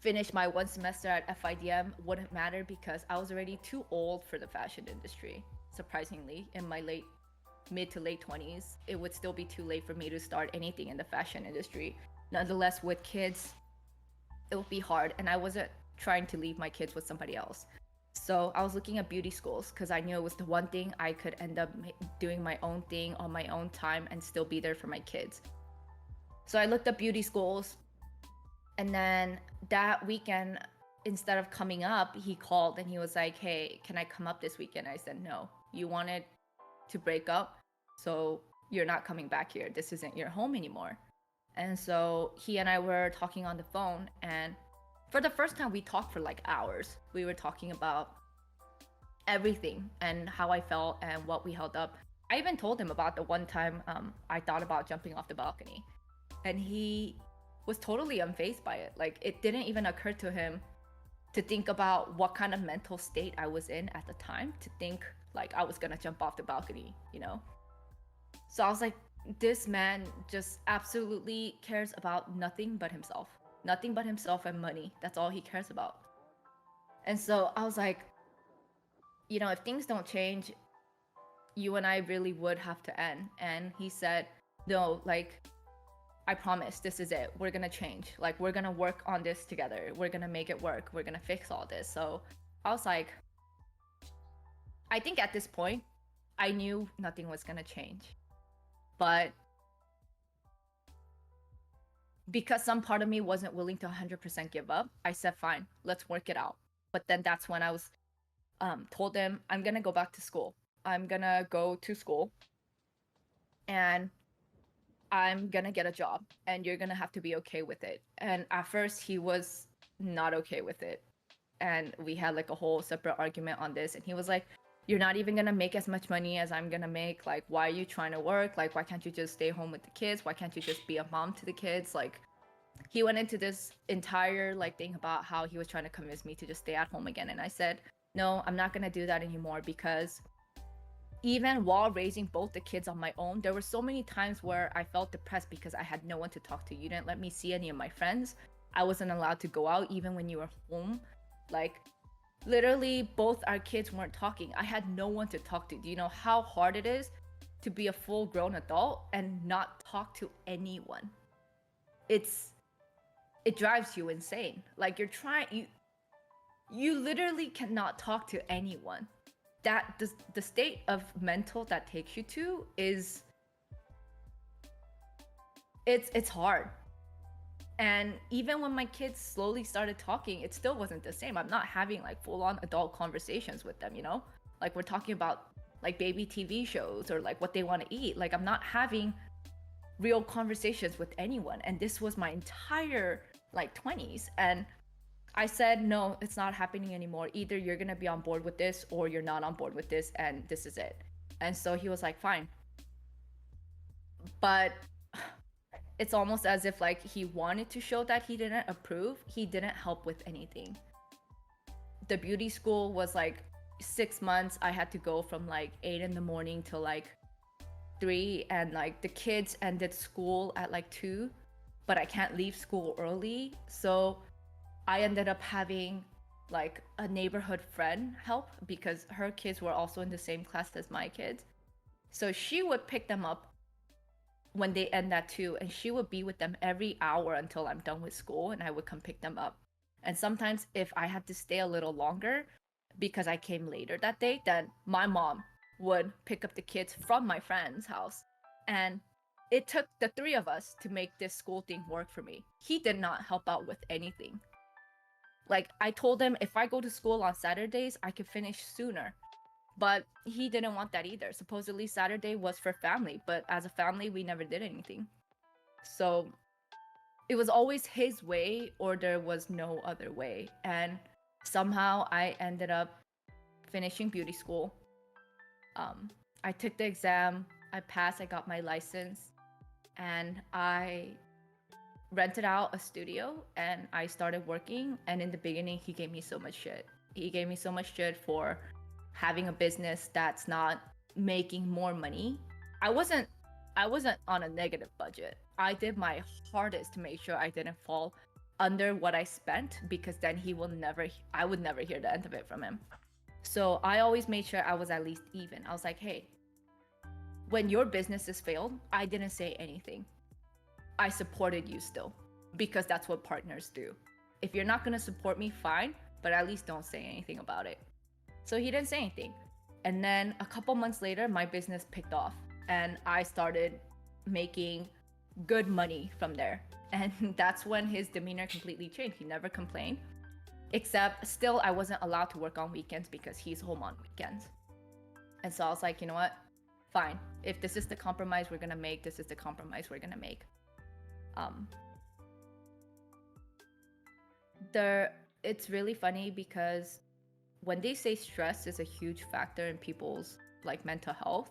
finish my one semester at FIDM wouldn't matter, because I was already too old for the fashion industry. Surprisingly, in my mid to late 20s, it would still be too late for me to start anything in the fashion industry. Nonetheless, with kids, it would be hard, and I wasn't trying to leave my kids with somebody else. So I was looking at beauty schools because I knew it was the one thing I could end up doing my own thing on my own time and still be there for my kids. So I looked up beauty schools, and then that weekend, instead of coming up, he called and he was like, hey, can I come up this weekend? I said, no, you wanted to break up, so you're not coming back here. This isn't your home anymore. And so he and I were talking on the phone, and for the first time, we talked for like hours. We were talking about everything and how I felt and what we held up. I even told him about the one time I thought about jumping off the balcony, and he was totally unfazed by it. Like, it didn't even occur to him to think about what kind of mental state I was in at the time to think like I was gonna jump off the balcony, you know? So I was like, this man just absolutely cares about nothing but himself. Nothing but himself and money. That's all he cares about. And so I was like, you know, if things don't change, you and I really would have to end. And he said, no, like, I promise, this is it. We're gonna change. Like, we're gonna work on this together. We're gonna make it work. We're gonna fix all this. So I was like, I think at this point, I knew nothing was gonna change. But because some part of me wasn't willing to 100% give up, I said, fine, let's work it out. But then that's when I was told him, I'm gonna go back to school. I'm gonna go to school, and I'm gonna get a job, and you're gonna have to be okay with it. And at first he was not okay with it, and we had like a whole separate argument on this. And he was like, you're not even gonna make as much money as I'm gonna make. Like, why are you trying to work? Like, why can't you just stay home with the kids? Why can't you just be a mom to the kids? Like, he went into this entire like thing about how he was trying to convince me to just stay at home again. And I said, no, I'm not going to do that anymore, because even while raising both the kids on my own, there were so many times where I felt depressed because I had no one to talk to. You didn't let me see any of my friends. I wasn't allowed to go out even when you were home. Like, literally, both our kids weren't talking. I had no one to talk to. Do you know how hard it is to be a full grown adult and not talk to anyone? It drives you insane. Like, you literally cannot talk to anyone. That the state of mental that takes you to is it's hard. And even when my kids slowly started talking, it still wasn't the same. I'm not having like full-on adult conversations with them, you know? Like, we're talking about like baby TV shows or like what they want to eat. Like, I'm not having real conversations with anyone. And this was my entire like 20s. And I said, no, it's not happening anymore. Either you're going to be on board with this or you're not on board with this, and this is it. And so he was like, fine. But it's almost as if like he wanted to show that he didn't approve. He didn't help with anything. The beauty school was like 6 months. I had to go from like 8 in the morning till like 3, and like the kids ended school at like 2, but I can't leave school early. So I ended up having like a neighborhood friend help, because her kids were also in the same class as my kids. So she would pick them up when they end at 2, and she would be with them every hour until I'm done with school, and I would come pick them up. And sometimes if I had to stay a little longer because I came later that day, then my mom would pick up the kids from my friend's house. And it took the 3 of us to make this school thing work for me. He did not help out with anything. Like, I told him if I go to school on Saturdays, I could finish sooner. But he didn't want that either. Supposedly Saturday was for family, but as a family, we never did anything. So it was always his way or there was no other way. And somehow I ended up finishing beauty school. I took the exam, I passed, I got my license, and I rented out a studio and I started working. And in the beginning, he gave me so much shit. He gave me so much shit for having a business that's not making more money. I wasn't on a negative budget. I did my hardest to make sure I didn't fall under what I spent, because then I would never hear the end of it from him. So I always made sure I was at least even. I was like, hey, when your businesses failed, I didn't say anything. I supported you still, because that's what partners do. If you're not going to support me, fine, but at least don't say anything about it. So he didn't say anything. And then a couple months later, my business picked off and I started making good money from there. And that's when his demeanor completely changed. He never complained, except still I wasn't allowed to work on weekends because he's home on weekends. And so I was like, you know what? Fine. If this is the compromise we're going to make, this is the compromise we're going to make. It's really funny because when they say stress is a huge factor in people's like mental health,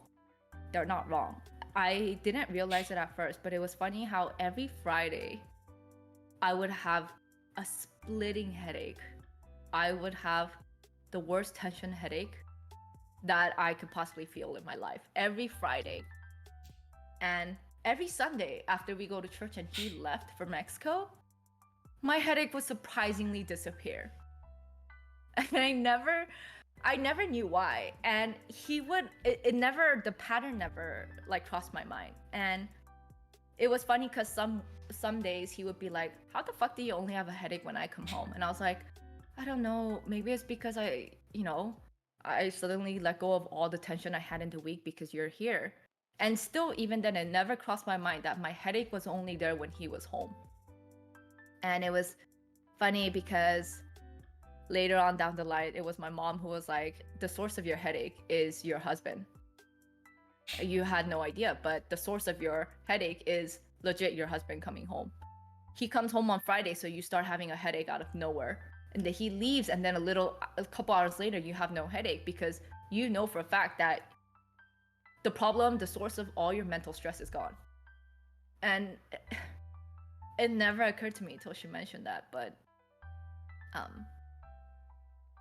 they're not wrong. I didn't realize it at first, but it was funny how every Friday I would have a splitting headache. I would have the worst tension headache that I could possibly feel in my life every Friday. And every Sunday after we go to church and he left for Mexico, my headache would surprisingly disappear. And I never knew why. And the pattern never like crossed my mind. And it was funny because some days he would be like, how the fuck do you only have a headache when I come home? And I was like, I don't know, maybe it's because I suddenly let go of all the tension I had in the week because you're here. And still, even then, it never crossed my mind that my headache was only there when he was home. And it was funny because later on down the line, it was my mom who was like, the source of your headache is your husband. You had no idea, but the source of your headache is legit your husband coming home. He comes home on Friday, so you start having a headache out of nowhere. And then he leaves, and then a couple hours later, you have no headache because you know for a fact that the source of all your mental stress is gone. And it never occurred to me till she mentioned that, but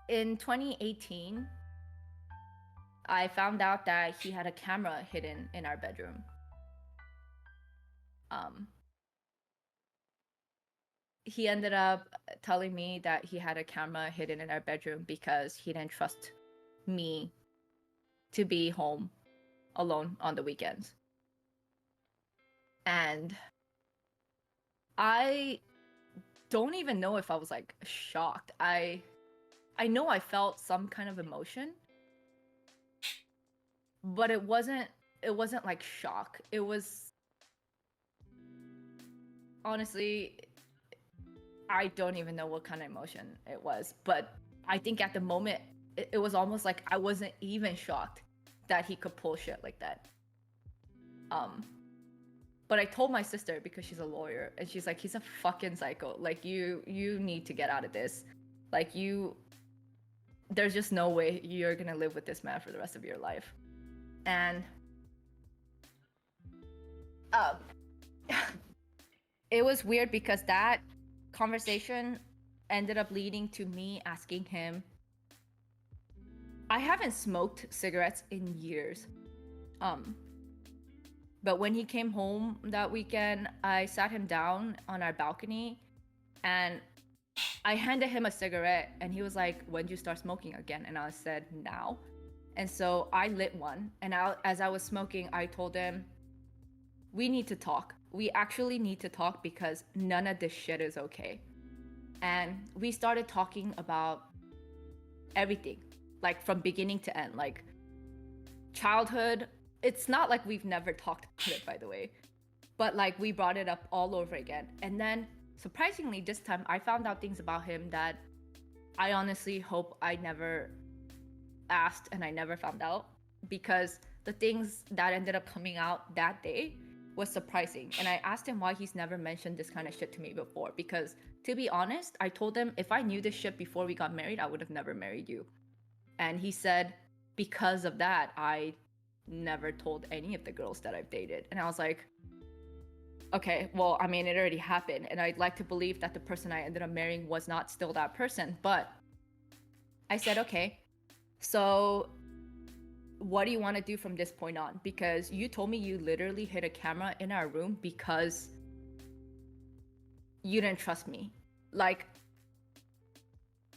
in 2018, I found out that he had a camera hidden in our bedroom. He ended up telling me that he had a camera hidden in our bedroom because he didn't trust me to be home alone on the weekends. And I don't even know if I was like shocked. I know I felt some kind of emotion, but it wasn't like shock. It was, honestly, I don't even know what kind of emotion it was, but I think at the moment it was almost like I wasn't even shocked that he could pull shit like that. But I told my sister because she's a lawyer, and she's like, he's a fucking psycho. Like, you need to get out of this. Like, there's just no way you're gonna live with this man for the rest of your life. And it was weird because that conversation ended up leading to me asking him. I haven't smoked cigarettes in years. But when he came home that weekend, I sat him down on our balcony and I handed him a cigarette, and he was like, "When did you start smoking again?" And I said, "Now." And so I lit one, and as I was smoking, I told him, "We need to talk. We actually need to talk because none of this shit is okay." And we started talking about everything, like from beginning to end, like childhood. It's not like we've never talked about it, by the way, but like we brought it up all over again. And then surprisingly, this time I found out things about him that I honestly hope I never asked and I never found out, because the things that ended up coming out that day was surprising. And I asked him why he's never mentioned this kind of shit to me before, because to be honest, I told him if I knew this shit before we got married, I would have never married you. And he said, because of that, I never told any of the girls that I've dated. And I was like, okay, well, I mean, it already happened. And I'd like to believe that the person I ended up marrying was not still that person. But I said, okay, so what do you want to do from this point on? Because you told me you literally hid a camera in our room because you didn't trust me. Like,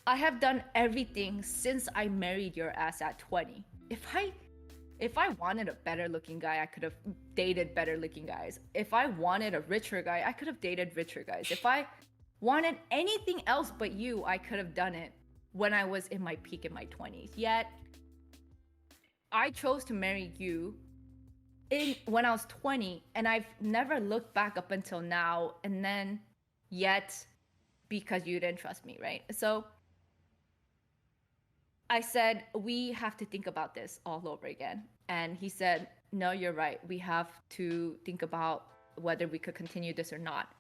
I have done everything since I married your ass at 20. If I wanted a better looking guy, I could have dated better looking guys. If I wanted a richer guy, I could have dated richer guys. If I wanted anything else but you, I could have done it when I was in my peak in my 20s. Yet, I chose to marry you when I was 20, and I've never looked back up until now, and then yet because you didn't trust me, right? So I said, we have to think about this all over again. And he said, no, you're right. We have to think about whether we could continue this or not.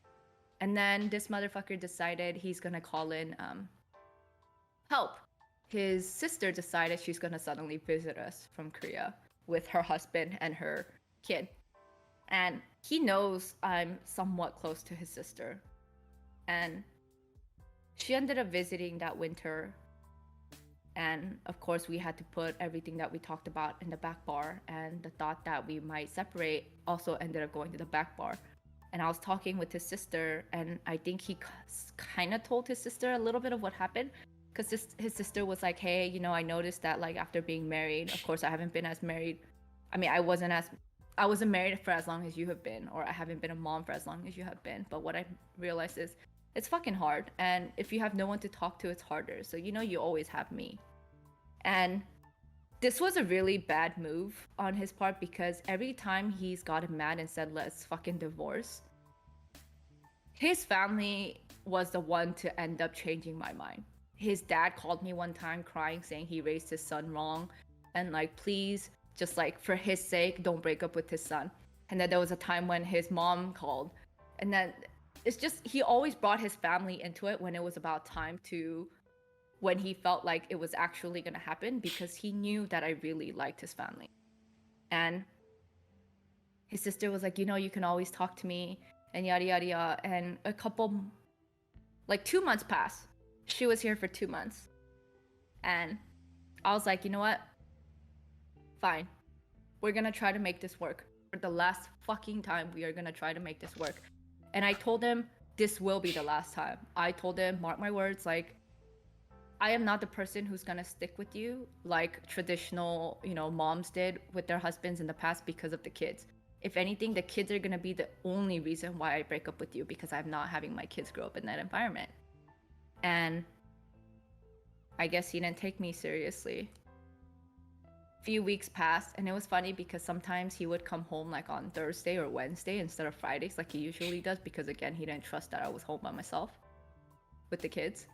And then this motherfucker decided he's going to call in help. His sister decided she's going to suddenly visit us from Korea with her husband and her kid. And he knows I'm somewhat close to his sister. And she ended up visiting that winter. And of course, we had to put everything that we talked about in the back bar. And the thought that we might separate also ended up going to the back bar. And I was talking with his sister, and I think he kind of told his sister a little bit of what happened. Because his sister was like, hey, you know, I noticed that like after being married, of course, I haven't been as married. I mean, I wasn't married for as long as you have been, or I haven't been a mom for as long as you have been. But what I realized is it's fucking hard. And if you have no one to talk to, it's harder. So, you know, you always have me. And this was a really bad move on his part, because every time he's gotten mad and said, let's fucking divorce, his family was the one to end up changing my mind. His dad called me one time crying, saying he raised his son wrong. And like, please, just like for his sake, don't break up with his son. And then there was a time when his mom called. And then it's just, he always brought his family into it when it was about time to, when he felt like it was actually going to happen, because he knew that I really liked his family. And his sister was like, you know, you can always talk to me. and yada yada yada. And a couple, like 2 months passed. She was here for 2 months, and I was like, you know what? Fine, we're gonna try to make this work. For the last fucking time, we are gonna try to make this work. And I told him this will be the last time. I told him, mark my words, like, I am not the person who's gonna stick with you like traditional, moms did with their husbands in the past because of the kids. If anything, the kids are gonna be the only reason why I break up with you, because I'm not having my kids grow up in that environment. And I guess he didn't take me seriously. Few weeks passed, and it was funny because sometimes he would come home like on Thursday or Wednesday instead of Fridays like he usually does, because again, he didn't trust that I was home by myself with the kids.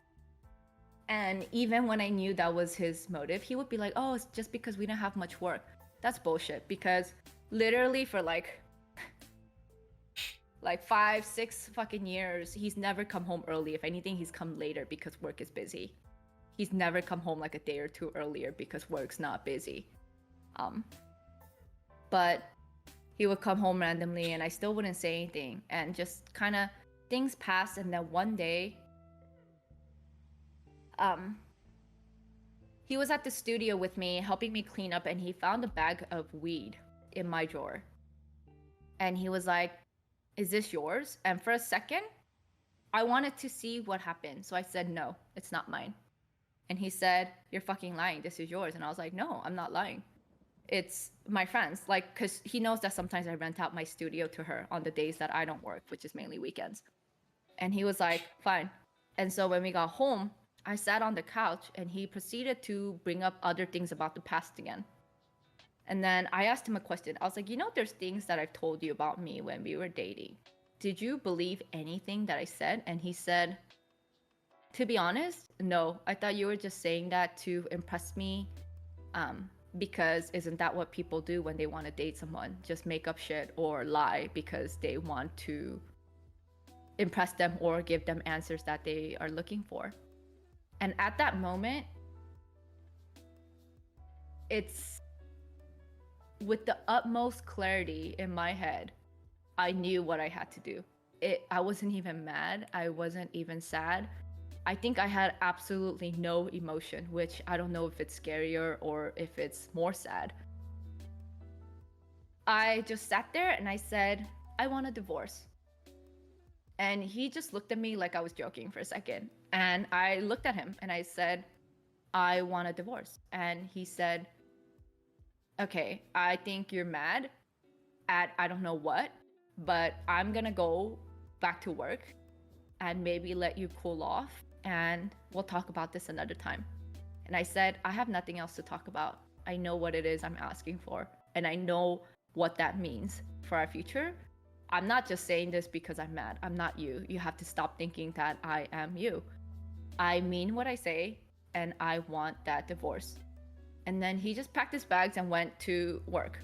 And even when I knew that was his motive, he would be like, oh, it's just because we didn't have much work. That's bullshit, because literally for like 5-6 fucking years, he's never come home early. If anything, he's come later because work is busy. He's never come home like a day or two earlier because work's not busy. But he would come home randomly and I still wouldn't say anything, and just kind of things passed. And then one day, he was at the studio with me helping me clean up, and he found a bag of weed in my drawer. And he was like, is this yours? And for a second, I wanted to see what happened. So I said, no, it's not mine. And he said, you're fucking lying. This is yours. And I was like, no, I'm not lying. It's my friend's. Like, because he knows that sometimes I rent out my studio to her on the days that I don't work, which is mainly weekends. And he was like, fine. And so when we got home, I sat on the couch and he proceeded to bring up other things about the past again. And then I asked him a question. I was like, there's things that I've told you about me when we were dating. Did you believe anything that I said? And he said, to be honest, no. I thought you were just saying that to impress me. Because isn't that what people do when they want to date someone? Just make up shit or lie because they want to impress them or give them answers that they are looking for. And at that moment, it's with the utmost clarity in my head, I knew what I had to do. I wasn't even mad. I wasn't even sad. I think I had absolutely no emotion, which I don't know if it's scarier or if it's more sad. I just sat there and I said, I want a divorce. And he just looked at me like I was joking for a second. And I looked at him and I said, I want a divorce. And he said, okay, I think you're mad at I don't know what, but I'm gonna go back to work and maybe let you cool off, and we'll talk about this another time. And I said, I have nothing else to talk about. I know what it is I'm asking for, and I know what that means for our future. I'm not just saying this because I'm mad. I'm not you. You have to stop thinking that I am you. I mean what I say, and I want that divorce. And then he just packed his bags and went to work.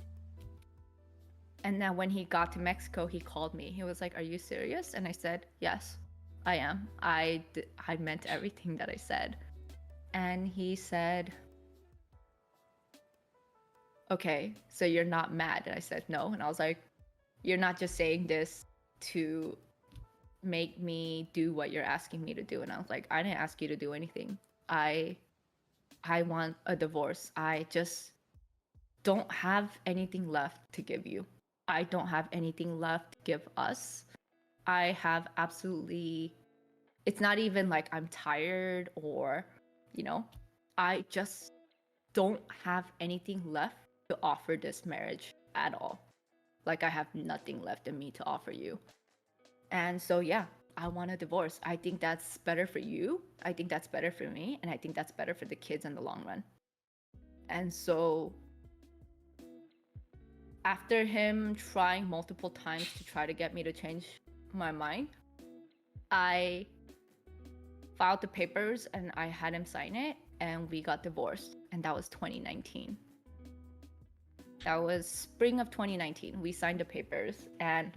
And then when he got to Mexico, he called me. He was like, are you serious? And I said, yes, I am. I meant everything that I said. And he said, okay, so you're not mad? And I said, no. And I was like, you're not just saying this to make me do what you're asking me to do. And I was like, I didn't ask you to do anything. I want a divorce. I just don't have anything left to give you. I don't have anything left to give us. I have absolutely, it's not even like I'm tired or, I just don't have anything left to offer this marriage at all. Like, I have nothing left in me to offer you. And so, yeah, I want a divorce. I think that's better for you. I think that's better for me. And I think that's better for the kids in the long run. And so after him trying multiple times to try to get me to change my mind, I filed the papers and I had him sign it, and we got divorced. And that was 2019. That was spring of 2019. We signed the papers, and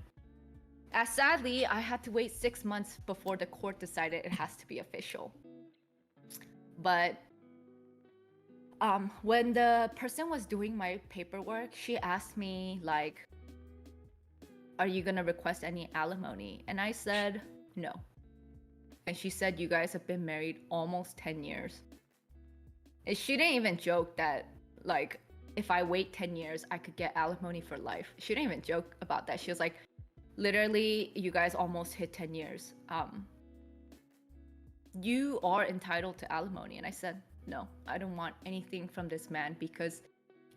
sadly, I had to wait 6 months before the court decided it has to be official. But when the person was doing my paperwork, she asked me, like, are you gonna request any alimony? And I said, no. And she said, you guys have been married almost 10 years. And she didn't even joke that, like, if I wait 10 years, I could get alimony for life. She didn't even joke about that. She was like, literally, you guys almost hit 10 years. You are entitled to alimony. And I said, no, I don't want anything from this man, because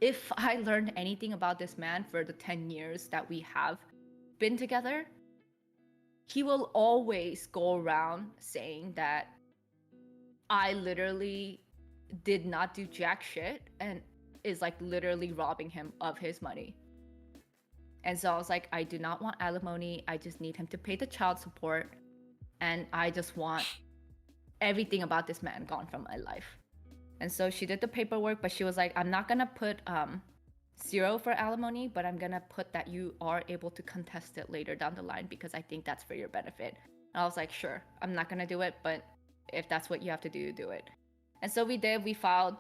if I learned anything about this man for the 10 years that we have been together, he will always go around saying that I literally did not do jack shit and is like literally robbing him of his money. And so I was like, I do not want alimony. I just need him to pay the child support. And I just want everything about this man gone from my life. And so she did the paperwork, but she was like, I'm not going to put 0 for alimony, but I'm going to put that you are able to contest it later down the line, because I think that's for your benefit. And I was like, sure, I'm not going to do it, but if that's what you have to do, do it. And so we did. We filed.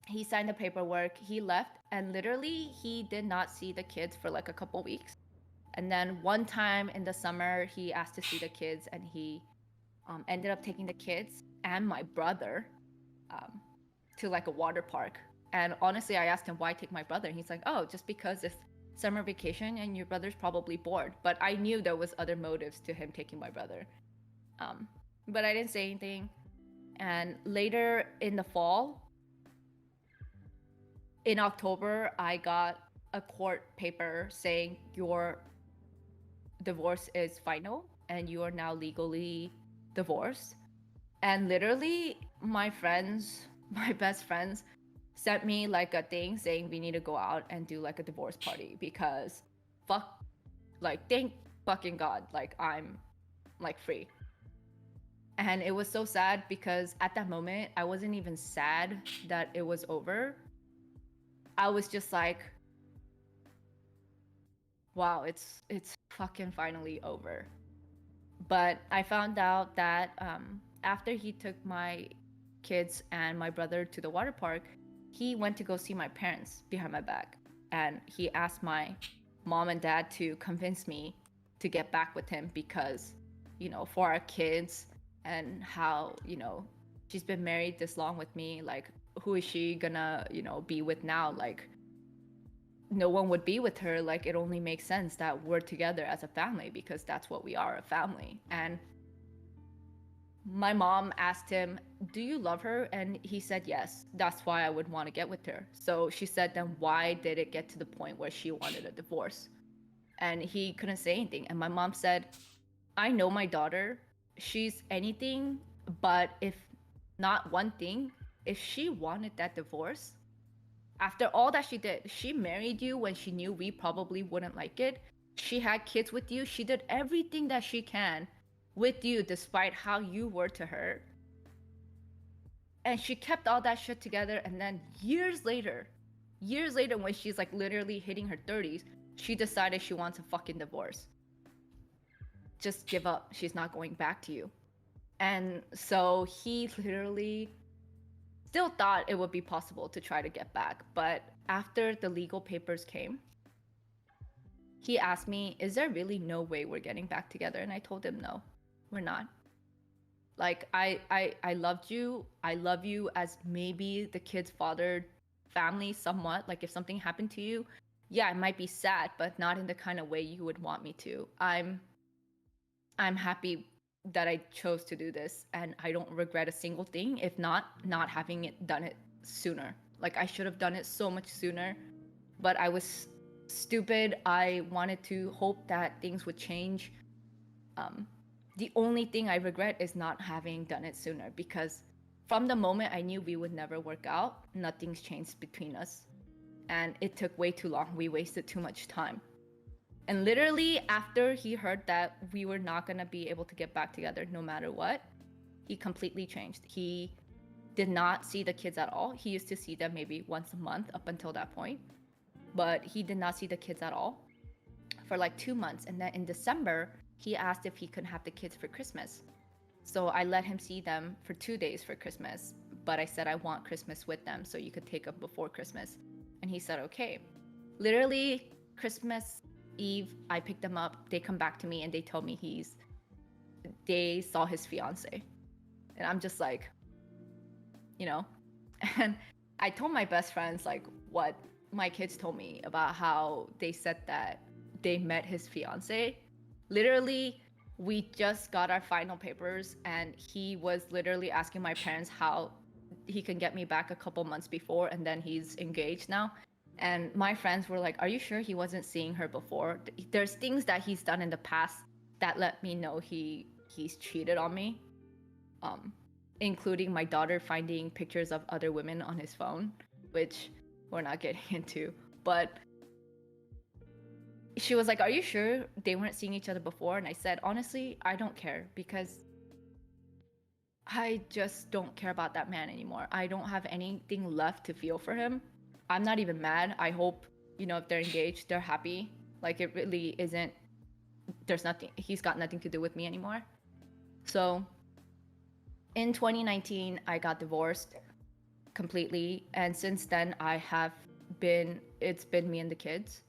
He signed the paperwork. He left, and literally he did not see the kids for like a couple weeks. And then one time in the summer, he asked to see the kids, and he ended up taking the kids and my brother to like a water park. And honestly, I asked him, why take my brother? And he's like, oh, just because it's summer vacation and your brother's probably bored. But I knew there was other motives to him taking my brother. But I didn't say anything. And later in the fall, in October, I got a court paper saying your divorce is final and you are now legally divorced. And literally my friends, my best friends, sent me like a thing saying we need to go out and do like a divorce party, because thank fucking God, like I'm like free. And it was so sad, because at that moment I wasn't even sad that it was over. I was just like, wow, it's fucking finally over. But I found out that after he took my kids and my brother to the water park, he went to go see my parents behind my back. And he asked my mom and dad to convince me to get back with him, because, you know, for our kids and how, you know, she's been married this long with me, like, who is she gonna, you know, be with now? Like, no one would be with her. Like, it only makes sense that we're together as a family, because that's what we are, a family. And my mom asked him, do you love her? And he said yes. That's why I would want to get with her. So she said, then why did it get to the point where she wanted a divorce? And he couldn't say anything. And my mom said, I know my daughter. She's anything but if not one thing. If she wanted that divorce, after all that she did, she married you when she knew we probably wouldn't like it. She had kids with you. She did everything that she can with you, despite how you were to her. And she kept all that shit together. And then years later, when she's like literally hitting her 30s, she decided she wants a fucking divorce. Just give up. She's not going back to you. And so he literally still thought it would be possible to try to get back. But after the legal papers came, he asked me, is there really no way we're getting back together? And I told him, no, we're not. Like, I loved you. I love you as maybe the kid's father, family somewhat. Like, if something happened to you, yeah, I might be sad, but not in the kind of way you would want me to. I'm happy that I chose to do this, and I don't regret a single thing, if not having done it sooner. Like, I should have done it so much sooner, but I was stupid. I wanted to hope that things would change. The only thing I regret is not having done it sooner, because from the moment I knew we would never work out, nothing's changed between us. And it took way too long. We wasted too much time. And literally after he heard that we were not going to be able to get back together no matter what, he completely changed. He did not see the kids at all. He used to see them maybe once a month up until that point. But he did not see the kids at all for like 2 months. And then in December, he asked if he could have the kids for Christmas. So I let him see them for 2 days for Christmas. But I said, I want Christmas with them, so you could take them before Christmas. And he said, okay. Literally, Christmas Eve, I picked them up. They come back to me and they tell me they saw his fiance. And I'm just like, you know, and I told my best friends like what my kids told me about how they said that they met his fiance. Literally, we just got our final papers and he was literally asking my parents how he can get me back a couple months before, and then he's engaged now. And my friends were like, are you sure he wasn't seeing her before? There's things that he's done in the past that let me know he's cheated on me, including my daughter finding pictures of other women on his phone, which we're not getting into. But she was like, are you sure they weren't seeing each other before? And I said, honestly, I don't care, because I just don't care about that man anymore. I don't have anything left to feel for him. I'm not even mad. I hope, if they're engaged, they're happy. Like, it really isn't, he's got nothing to do with me anymore. So in 2019, I got divorced completely. And since then, it's been me and the kids.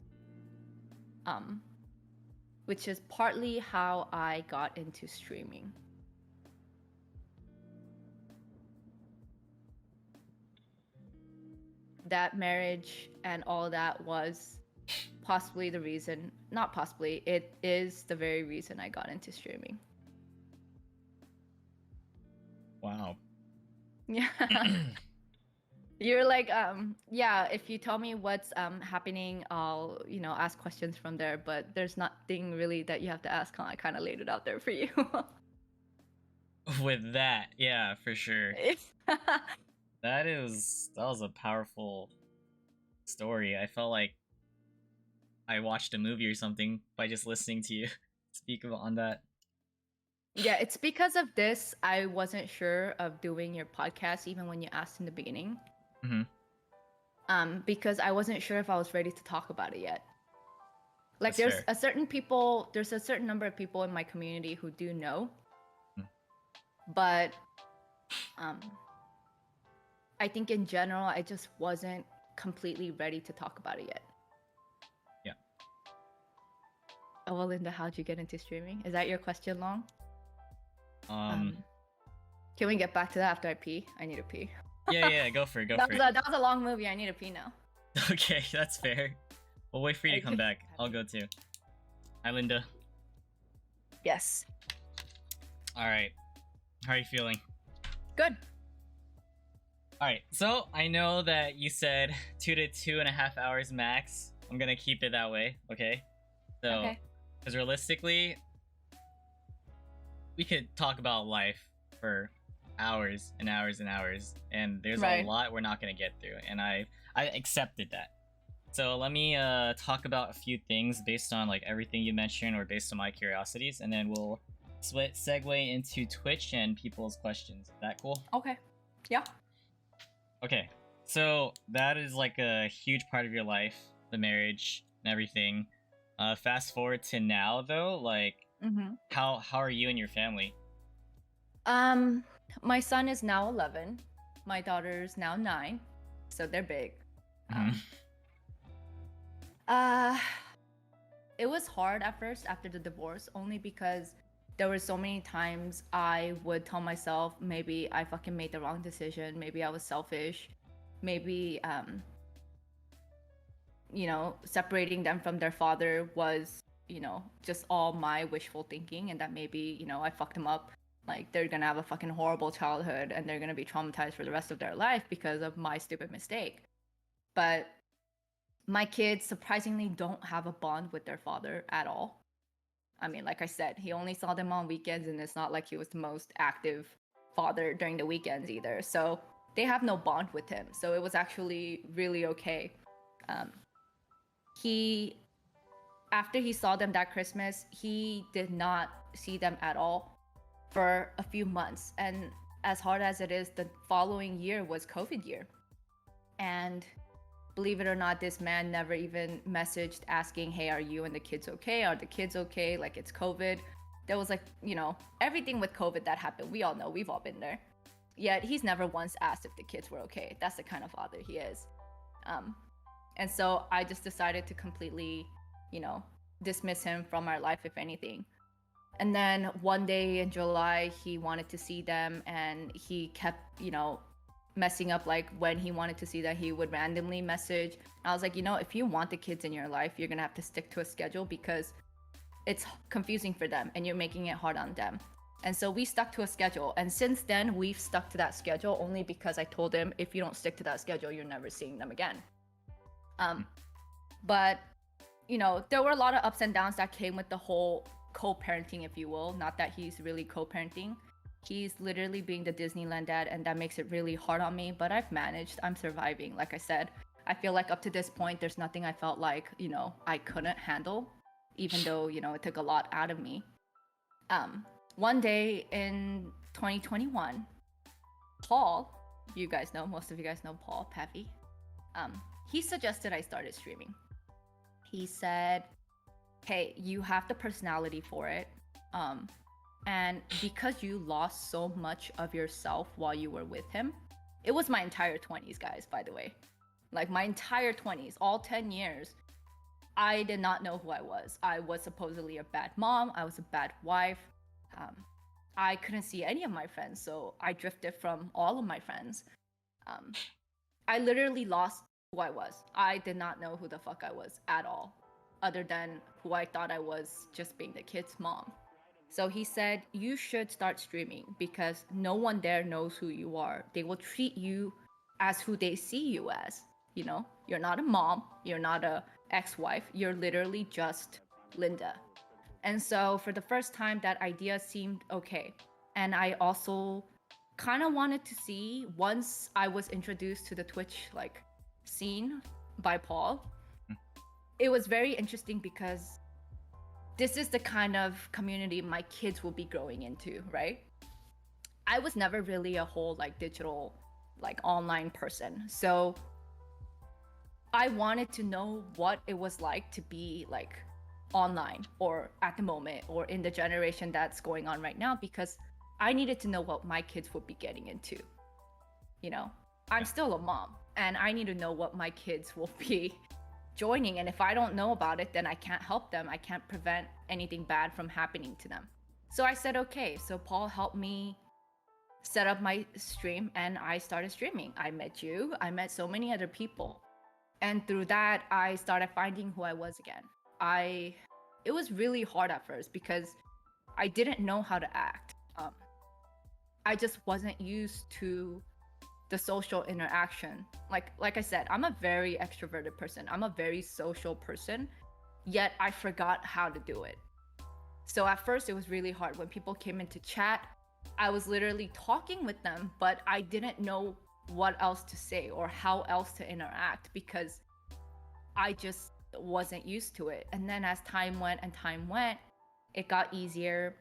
Which is partly how I got into streaming. That marriage and all that was possibly the reason, not possibly, it is the very reason I got into streaming. Wow. Yeah. You're like, yeah, if you tell me what's happening, I'll, ask questions from there, but there's nothing really that you have to ask. I kind of laid it out there for you. With that, yeah, for sure. That was a powerful story. I felt like I watched a movie or something by just listening to you speak on that. Yeah, it's because of this I wasn't sure of doing your podcast even when you asked in the beginning. Mm-hmm. Because I wasn't sure if I was ready to talk about it yet. Like, That's there's a certain number of people in my community who do know. But I think in general, I just wasn't completely ready to talk about it yet. Yeah. Oh, well, Linda, how'd you get into streaming? Is that your question, Long? Can we get back to that after I pee? I need to pee. Yeah, go for it, That was a long movie. I need to pee now. Okay, that's fair. We'll wait for you to come back. I'll go too. Hi, Linda. Yes. Alright. How are you feeling? Good. Alright, so I know that you said 2 to 2.5 hours max. I'm gonna keep it that way, okay? So, because realistically, we could talk about life for hours and hours and hours, and there's a lot we're not gonna get through, and I accepted that. So let me talk about a few things based on like everything you mentioned or based on my curiosities, and then we'll segue into Twitch and people's questions. Is that cool? Okay. Yeah. Okay. So that is like a huge part of your life, the marriage and everything. Fast forward to now though, like how are you and your family? My son is now 11. My daughter's now 9. So they're big. It was hard at first after the divorce, only because there were so many times I would tell myself maybe I fucking made the wrong decision, maybe I was selfish, maybe separating them from their father was, just all my wishful thinking, and that maybe, I fucked them up. Like, they're gonna have a fucking horrible childhood and they're gonna be traumatized for the rest of their life because of my stupid mistake. But my kids surprisingly don't have a bond with their father at all. I mean, like I said, he only saw them on weekends, and it's not like he was the most active father during the weekends either. So they have no bond with him. So it was actually really okay. After he saw them that Christmas, he did not see them at all for a few months. And as hard as it is, the following year was COVID year. And believe it or not, this man never even messaged asking, hey, are you and the kids okay? Are the kids okay? Like, it's COVID. There was like, everything with COVID that happened. We all know, we've all been there. Yet he's never once asked if the kids were okay. That's the kind of father he is. And so I just decided to completely, dismiss him from our life, if anything. And then one day in July, he wanted to see them, and he kept, messing up. Like when he wanted to see that, he would randomly message. I was like, if you want the kids in your life, you're gonna have to stick to a schedule, because it's confusing for them and you're making it hard on them. And so we stuck to a schedule. And since then, we've stuck to that schedule only because I told him, if you don't stick to that schedule, you're never seeing them again. But, there were a lot of ups and downs that came with the whole co-parenting, if you will. Not that he's really co-parenting. He's literally being the Disneyland dad, and that makes it really hard on me. But I've managed. I'm surviving. Like I said, I feel like up to this point, there's nothing I felt like, I couldn't handle, even though, it took a lot out of me. One day in 2021, Paul, most of you guys know Paul Pevy, he suggested I started streaming. He said, hey, you have the personality for it. And because you lost so much of yourself while you were with him, it was my entire 20s, guys, by the way. Like my entire 20s, all 10 years, I did not know who I was. I was supposedly a bad mom. I was a bad wife. I couldn't see any of my friends, so I drifted from all of my friends. I literally lost who I was. I did not know who the fuck I was at all, other than who I thought I was, just being the kid's mom. So he said, you should start streaming, because no one there knows who you are. They will treat you as who they see you as. You're not a mom, you're not a ex-wife, you're literally just Linda. And so for the first time, that idea seemed okay. And I also kind of wanted to see, once I was introduced to the Twitch scene by Paul, it was very interesting, because this is the kind of community my kids will be growing into, right? I was never really a whole digital online person. So I wanted to know what it was like to be online, or at the moment, or in the generation that's going on right now, because I needed to know what my kids would be getting into. I'm still a mom, and I need to know what my kids will be joining. And if I don't know about it, then I can't help them. I can't prevent anything bad from happening to them. So I said, okay. So Paul helped me set up my stream, and I started streaming. I met you. I met so many other people. And through that, I started finding who I was again. It was really hard at first, because I didn't know how to act. I just wasn't used to the social interaction. Like I said, I'm a very extroverted person. I'm a very social person, yet I forgot how to do it. So at first it was really hard. When people came into chat, I was literally talking with them, but I didn't know what else to say or how else to interact, because I just wasn't used to it. And then as time went, it got easier.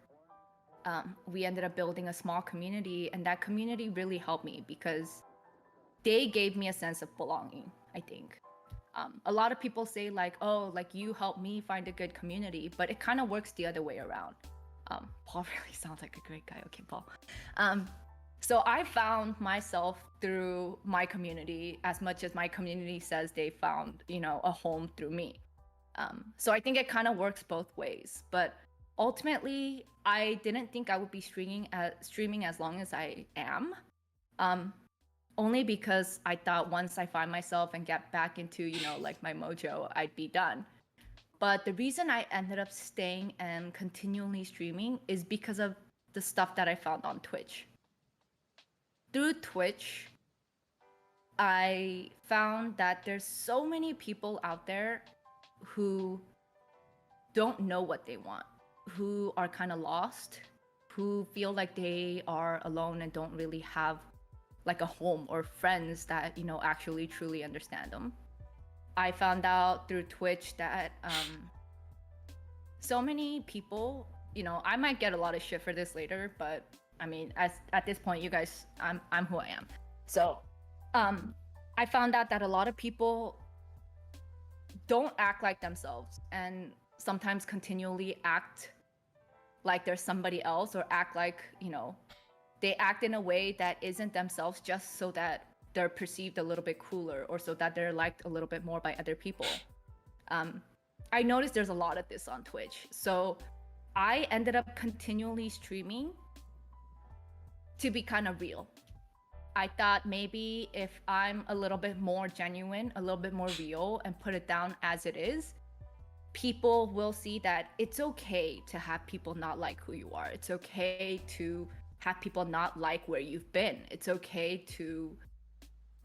We ended up building a small community, and that community really helped me, because they gave me a sense of belonging, I think. A lot of people say you helped me find a good community, but it kind of works the other way around. Paul really sounds like a great guy. Okay, Paul. So I found myself through my community, as much as my community says they found, a home through me. So I think it kind of works both ways. But ultimately, I didn't think I would be streaming as long as I am. Only because I thought once I find myself and get back into, my mojo, I'd be done. But the reason I ended up staying and continually streaming is because of the stuff that I found on Twitch. Through Twitch, I found that there's so many people out there who don't know what they want, who are kind of lost, who feel like they are alone and don't really have a home or friends that, actually truly understand them. I found out through Twitch that so many people, I might get a lot of shit for this later, but I mean, at this point, you guys, I'm who I am. So I found out that a lot of people don't act like themselves, and sometimes continually act like there's somebody else, or act like, they act in a way that isn't themselves, just so that they're perceived a little bit cooler, or so that they're liked a little bit more by other people. I noticed there's a lot of this on Twitch. So I ended up continually streaming to be kind of real. I thought maybe if I'm a little bit more genuine, a little bit more real, and put it down as it is, people will see that it's okay to have people not like who you are. It's okay to have people not like where you've been. It's okay to,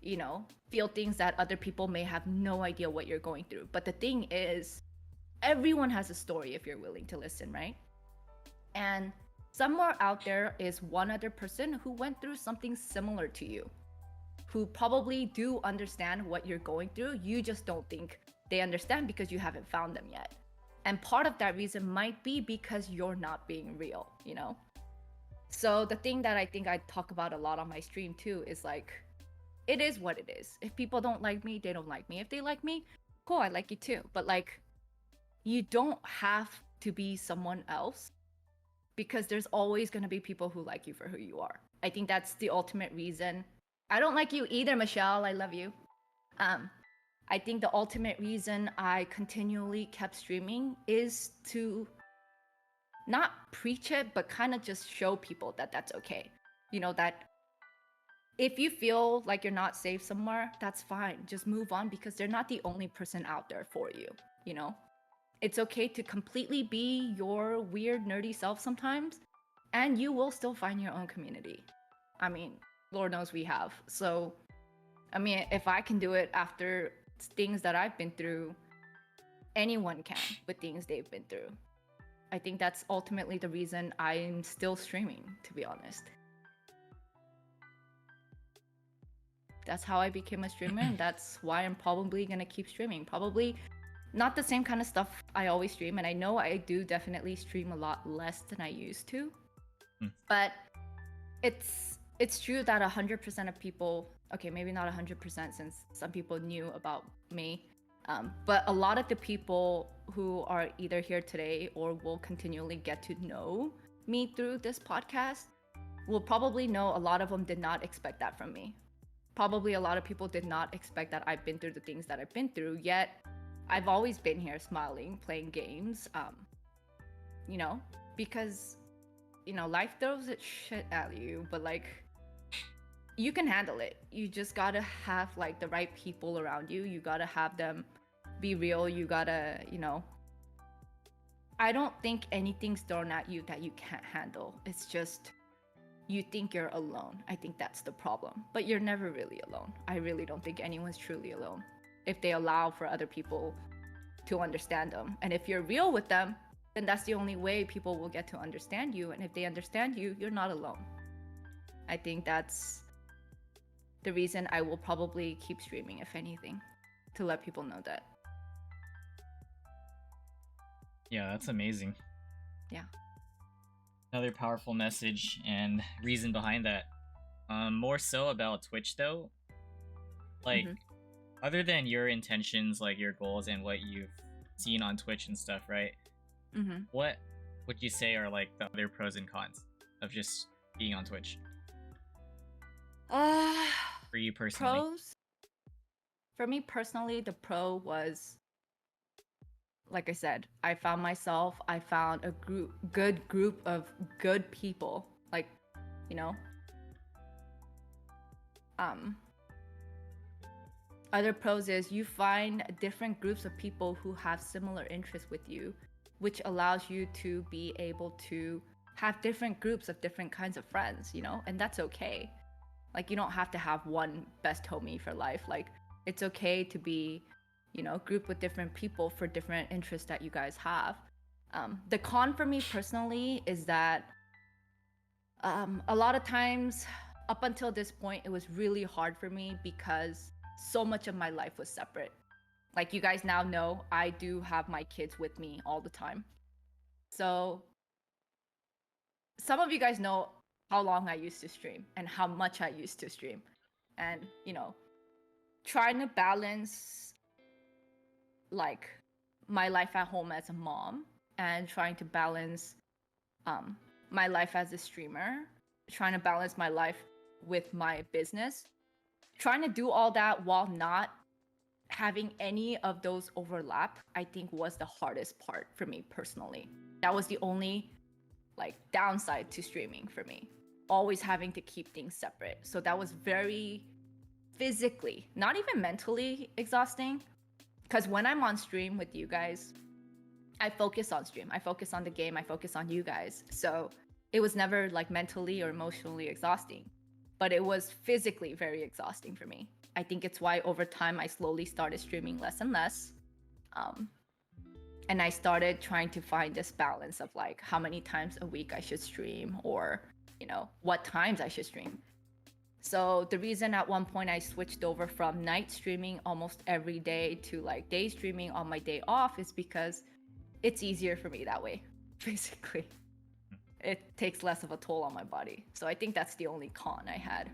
you know, feel things that other people may have no idea what you're going through. But the thing is, everyone has a story if you're willing to listen, right? And somewhere out there is one other person who went through something similar to you, who probably do understand what you're going through. You just don't think they understand because you haven't found them yet. And part of that reason might be because you're not being real, you know? So the thing that I think I talk about a lot on my stream too is like, it is what it is. If people don't like me, they don't like me. If they like me, cool, I like you too. But like, you don't have to be someone else, because there's always going to be people who like you for who you are. I think that's the ultimate reason. I don't like you either, Michelle. I love you. I think the ultimate reason I continually kept streaming is to not preach it, but kind of just show people that that's okay. You know, that if you feel like you're not safe somewhere, that's fine. Just move on, because they're not the only person out there for you, you know? It's okay to completely be your weird, nerdy self sometimes, and you will still find your own community. I mean, Lord knows we have. So, I mean, if I can do it after things that I've been through, anyone can with things they've been through. I think that's ultimately the reason I'm still streaming, to be honest. That's how I became a streamer, and that's why I'm probably gonna keep streaming. Probably not the same kind of stuff I always stream, and I know I do definitely stream a lot less than I used to. But it's true that 100% of people, okay, maybe not 100% since some people knew about me, but a lot of the people who are either here today or will continually get to know me through this podcast will probably know a lot of them did not expect that from me. Probably a lot of people did not expect that I've been through the things that I've been through, yet I've always been here smiling, playing games, you know, because, you know, life throws its shit at you, but like, you can handle it. You just gotta have like the right people around you. You gotta have them be real. You gotta, you know, I don't think anything's thrown at you that you can't handle. It's just, you think you're alone. I think that's the problem, but you're never really alone. I really don't think anyone's truly alone if they allow for other people to understand them. And if you're real with them, then that's the only way people will get to understand you. And if they understand you, you're not alone. I think that's the reason I will probably keep streaming, if anything, to let people know that. Yeah, that's amazing. Yeah. Another powerful message and reason behind that. More so about Twitch though. Like, other than your intentions, like your goals and what you've seen on Twitch and stuff, right? What would you say are like the other pros and cons of just being on Twitch? For you personally. Pros? For me personally, the pro was, like I said, I found myself, I found a good group of good people. Like, you know, other pros is you find different groups of people who have similar interests with you, which allows you to be able to have different groups of different kinds of friends, you know, and that's okay. Like, you don't have to have one best homie for life. Like, it's okay to be, you know, grouped with different people for different interests that you guys have. The con for me personally is that a lot of times up until this point, it was really hard for me because so much of my life was separate. Like, you guys now know, I do have my kids with me all the time. So some of you guys know how long I used to stream and how much I used to stream. And, you know, trying to balance like my life at home as a mom and trying to balance my life as a streamer, trying to balance my life with my business, trying to do all that while not having any of those overlap, I think was the hardest part for me personally. That was the only like downside to streaming for me. Always having to keep things separate. So that was very physically, not even mentally exhausting. Because when I'm on stream with you guys, I focus on stream. I focus on the game. I focus on you guys. So it was never like mentally or emotionally exhausting, but it was physically very exhausting for me. I think it's why over time I slowly started streaming less and less. And I started trying to find this balance of like how many times a week I should stream, or, you know, what times I should stream. So the reason at one point I switched over from night streaming almost every day to like day streaming on my day off is because it's easier for me that way, basically. It takes less of a toll on my body. So I think that's the only con I had.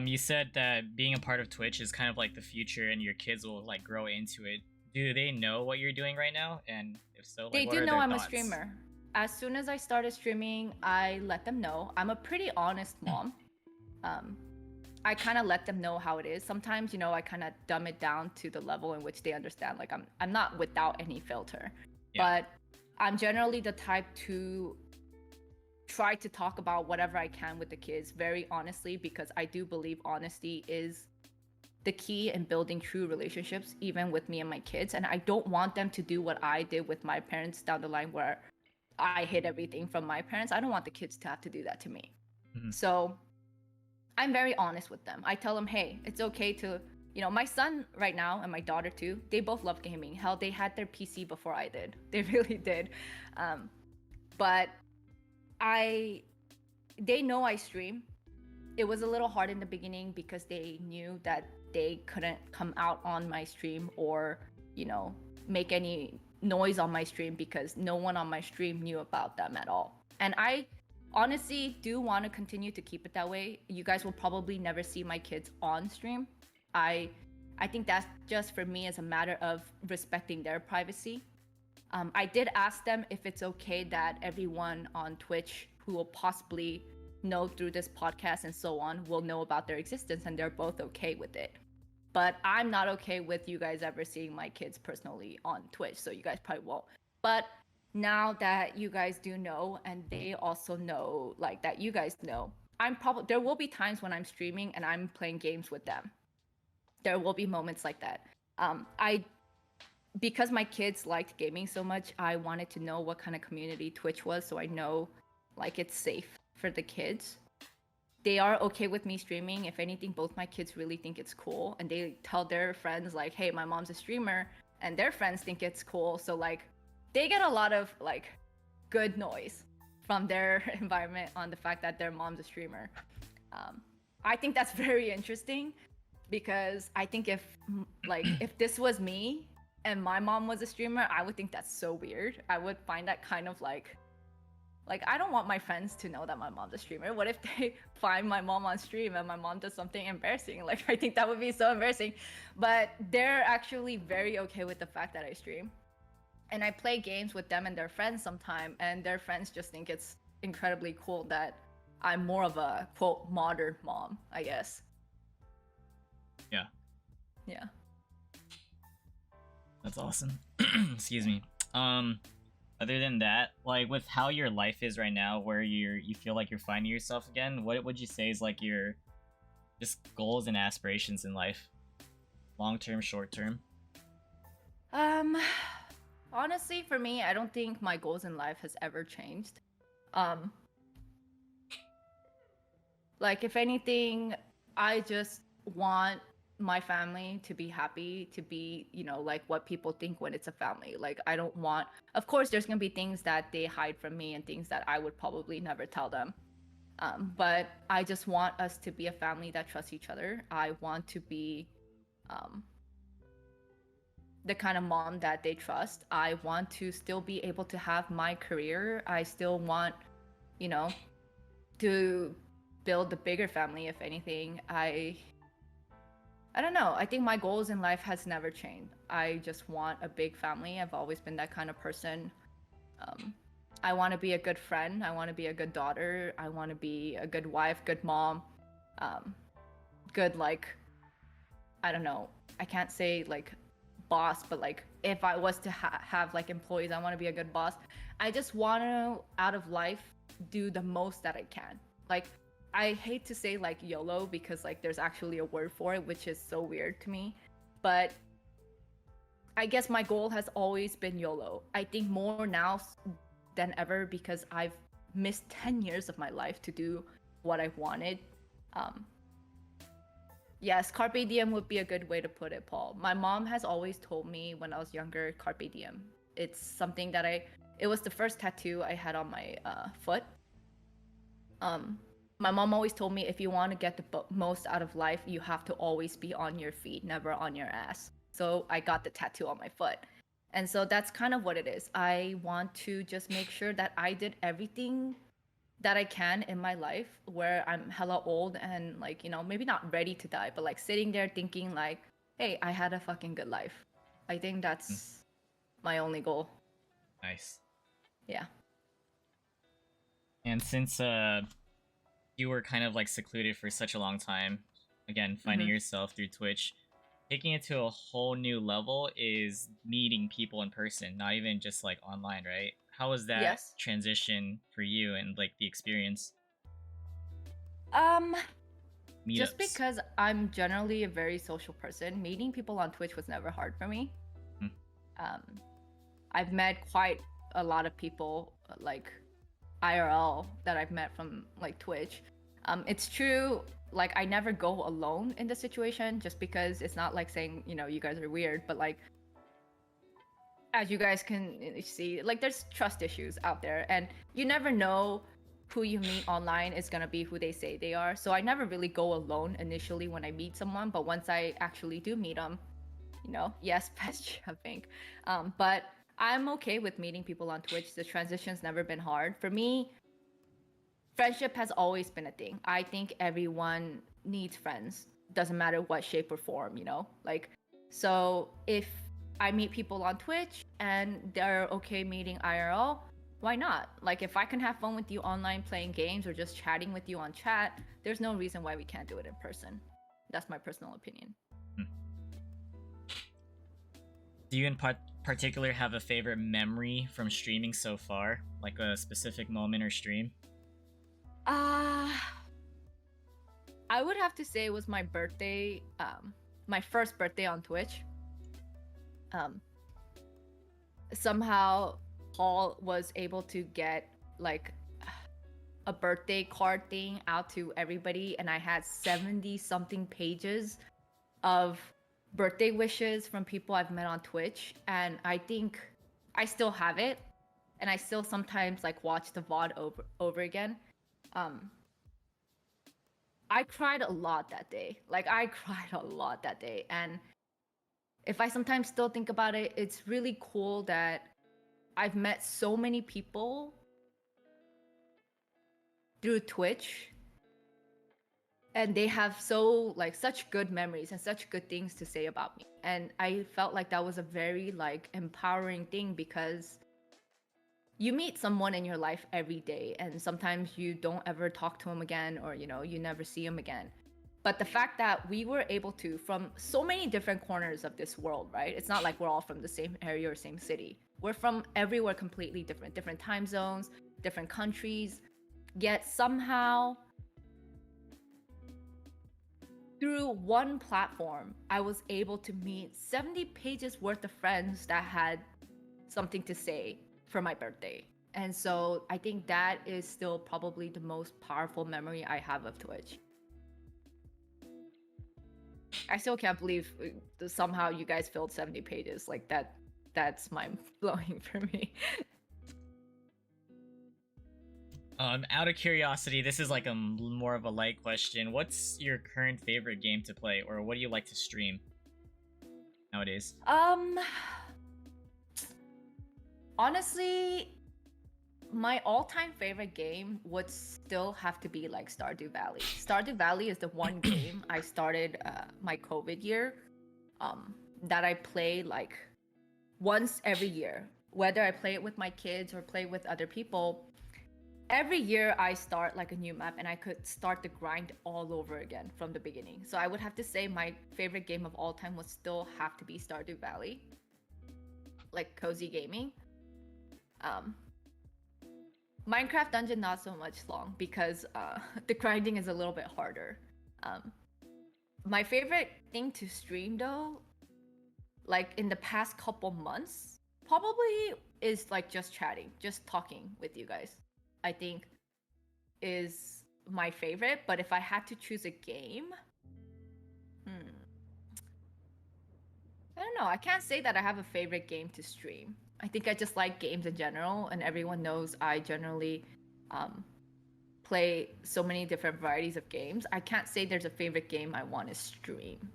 You said that being a part of Twitch is kind of like the future and your kids will like grow into it. Do they know what you're doing right now? And if so, like, they what do are know their I'm thoughts? a streamer. As soon as I started streaming, I let them know. I'm a pretty honest mom. I kind of let them know how it is. Sometimes, you know, I kind of dumb it down to the level in which they understand. Like I'm not without any filter, but I'm generally the type to try to talk about whatever I can with the kids very honestly, because I do believe honesty is the key in building true relationships, even with me and my kids. And I don't want them to do what I did with my parents down the line, where I hid everything from my parents. I don't want the kids to have to do that to me. Mm-hmm. So I'm very honest with them. I tell them, hey, it's okay to, you know, my son right now and my daughter too, they both love gaming. Hell, they had their PC before I did. They really did. But they know I stream. It was a little hard in the beginning because they knew that they couldn't come out on my stream or, you know, make any noise on my stream because no one on my stream knew about them at all. And I honestly do want to continue to keep it that way. You guys will probably never see my kids on stream. I think that's just for me as a matter of respecting their privacy. I did ask them if it's okay that everyone on Twitch who will possibly know through this podcast and so on will know about their existence, and they're both okay with it. But I'm not okay with you guys ever seeing my kids personally on Twitch, so you guys probably won't. But now that you guys do know, and they also know, like, that you guys know, there will be times when I'm streaming and I'm playing games with them. There will be moments like that. Because my kids liked gaming so much, I wanted to know what kind of community Twitch was, so I know like it's safe for the kids. They are okay with me streaming. If anything, both my kids really think it's cool, and they tell their friends like, hey, my mom's a streamer, and their friends think it's cool. So like they get a lot of like good noise from their environment on the fact that their mom's a streamer. I think that's very interesting, because I think if this was me and my mom was a streamer, I would think that's so weird. I would find that kind of like I don't want my friends to know that my mom's a streamer. What if they find my mom on stream and my mom does something embarrassing? Like, I think that would be so embarrassing. But they're actually very okay with the fact that I stream. And I play games with them and their friends sometime, and their friends just think it's incredibly cool that I'm more of a, quote, modern mom, I guess. Yeah. Yeah. That's awesome. Excuse me. Other than that, like with how your life is right now, where you feel like you're finding yourself again, what would you say is like your just goals and aspirations in life? Long term, short term? Honestly, for me, I don't think my goals in life has ever changed. Like, if anything, I just want my family to be happy, to be, you know, like what people think when it's a family. Like, I don't want, of course, there's gonna be things that they hide from me and things that I would probably never tell them. But I just want us to be a family that trusts each other. I want to be the kind of mom that they trust. I want to still be able to have my career. I still want, you know, to build a bigger family, if anything. I don't know. I think my goals in life has never changed. I just want a big family. I've always been that kind of person. I want to be a good friend. I want to be a good daughter. I want to be a good wife, good mom. good, like, I don't know, I can't say like boss, but like if I was to have like employees, I want to be a good boss. I just want to, out of life, do the most that I can. Like, I hate to say like YOLO because like there's actually a word for it, which is so weird to me. But I guess my goal has always been YOLO. I think more now than ever because I've missed 10 years of my life to do what I wanted. Um, yes, carpe diem would be a good way to put it, Paul. My mom has always told me when I was younger, carpe diem. It's something that it was the first tattoo I had on my foot. Um, my mom always told me if you want to get the most out of life, you have to always be on your feet, never on your ass. So I got the tattoo on my foot. And so that's kind of what it is. I want to just make sure that I did everything that I can in my life where I'm hella old and like, you know, maybe not ready to die, but like sitting there thinking like, hey, I had a fucking good life. I think that's my only goal. Nice. Yeah. And since you were kind of like secluded for such a long time, again, finding yourself through Twitch, taking it to a whole new level is meeting people in person, not even just like online, right? How was that Yes. transition for you and like the experience? Just Meetups. because I'm generally a very social person, meeting people on Twitch was never hard for me. Hmm. Um, I've met quite a lot of people like IRL that I've met from like Twitch. It's true, like I never go alone in the situation just because it's not like saying, you know, you guys are weird, but like as you guys can see, like there's trust issues out there and you never know who you meet online is going to be who they say they are. So I never really go alone initially when I meet someone, but once I actually do meet them, you know, yes, best jumping. But I'm okay with meeting people on Twitch. The transition's never been hard. For me, friendship has always been a thing. I think everyone needs friends. Doesn't matter what shape or form, you know? Like, so if I meet people on Twitch and they're okay meeting IRL, why not? Like, if I can have fun with you online playing games or just chatting with you on chat, there's no reason why we can't do it in person. That's my personal opinion. Do you in particular have a favorite memory from streaming so far? Like a specific moment or stream? I would have to say it was my birthday, my first birthday on Twitch. Somehow Paul was able to get like a birthday card thing out to everybody, and I had 70 something pages of birthday wishes from people I've met on Twitch, and I think I still have it, and I still sometimes like watch the VOD over again. I cried a lot that day. Like I cried a lot that day, and if I sometimes still think about it, it's really cool that I've met so many people through Twitch and they have so like such good memories and such good things to say about me. And I felt like that was a very like empowering thing because you meet someone in your life every day and sometimes you don't ever talk to them again or you know, you never see them again. But the fact that we were able to, from so many different corners of this world, right? It's not like we're all from the same area or same city. We're from everywhere completely different time zones, different countries. Yet somehow, through one platform, I was able to meet 70 pages worth of friends that had something to say for my birthday. And so I think that is still probably the most powerful memory I have of Twitch. I still can't believe somehow you guys filled 70 pages. Like that's mind-blowing for me. Out of curiosity, this is like a more of a light question. What's your current favorite game to play, or what do you like to stream nowadays? Honestly, my all-time favorite game would still have to be like Stardew Valley. Stardew Valley is the one game I started my COVID year that I play like once every year. Whether I play it with my kids or play with other people, every year I start like a new map and I could start the grind all over again from the beginning. So I would have to say my favorite game of all time would still have to be Stardew Valley, like cozy gaming. Um, Minecraft Dungeon not so much long because the grinding is a little bit harder. Um, my favorite thing to stream though, like in the past couple months, probably is like just chatting, just talking with you guys. I think is my favorite. But if I had to choose a game, I don't know. I can't say that I have a favorite game to stream. I think I just like games in general, and everyone knows I generally play so many different varieties of games. I can't say there's a favorite game I want to stream.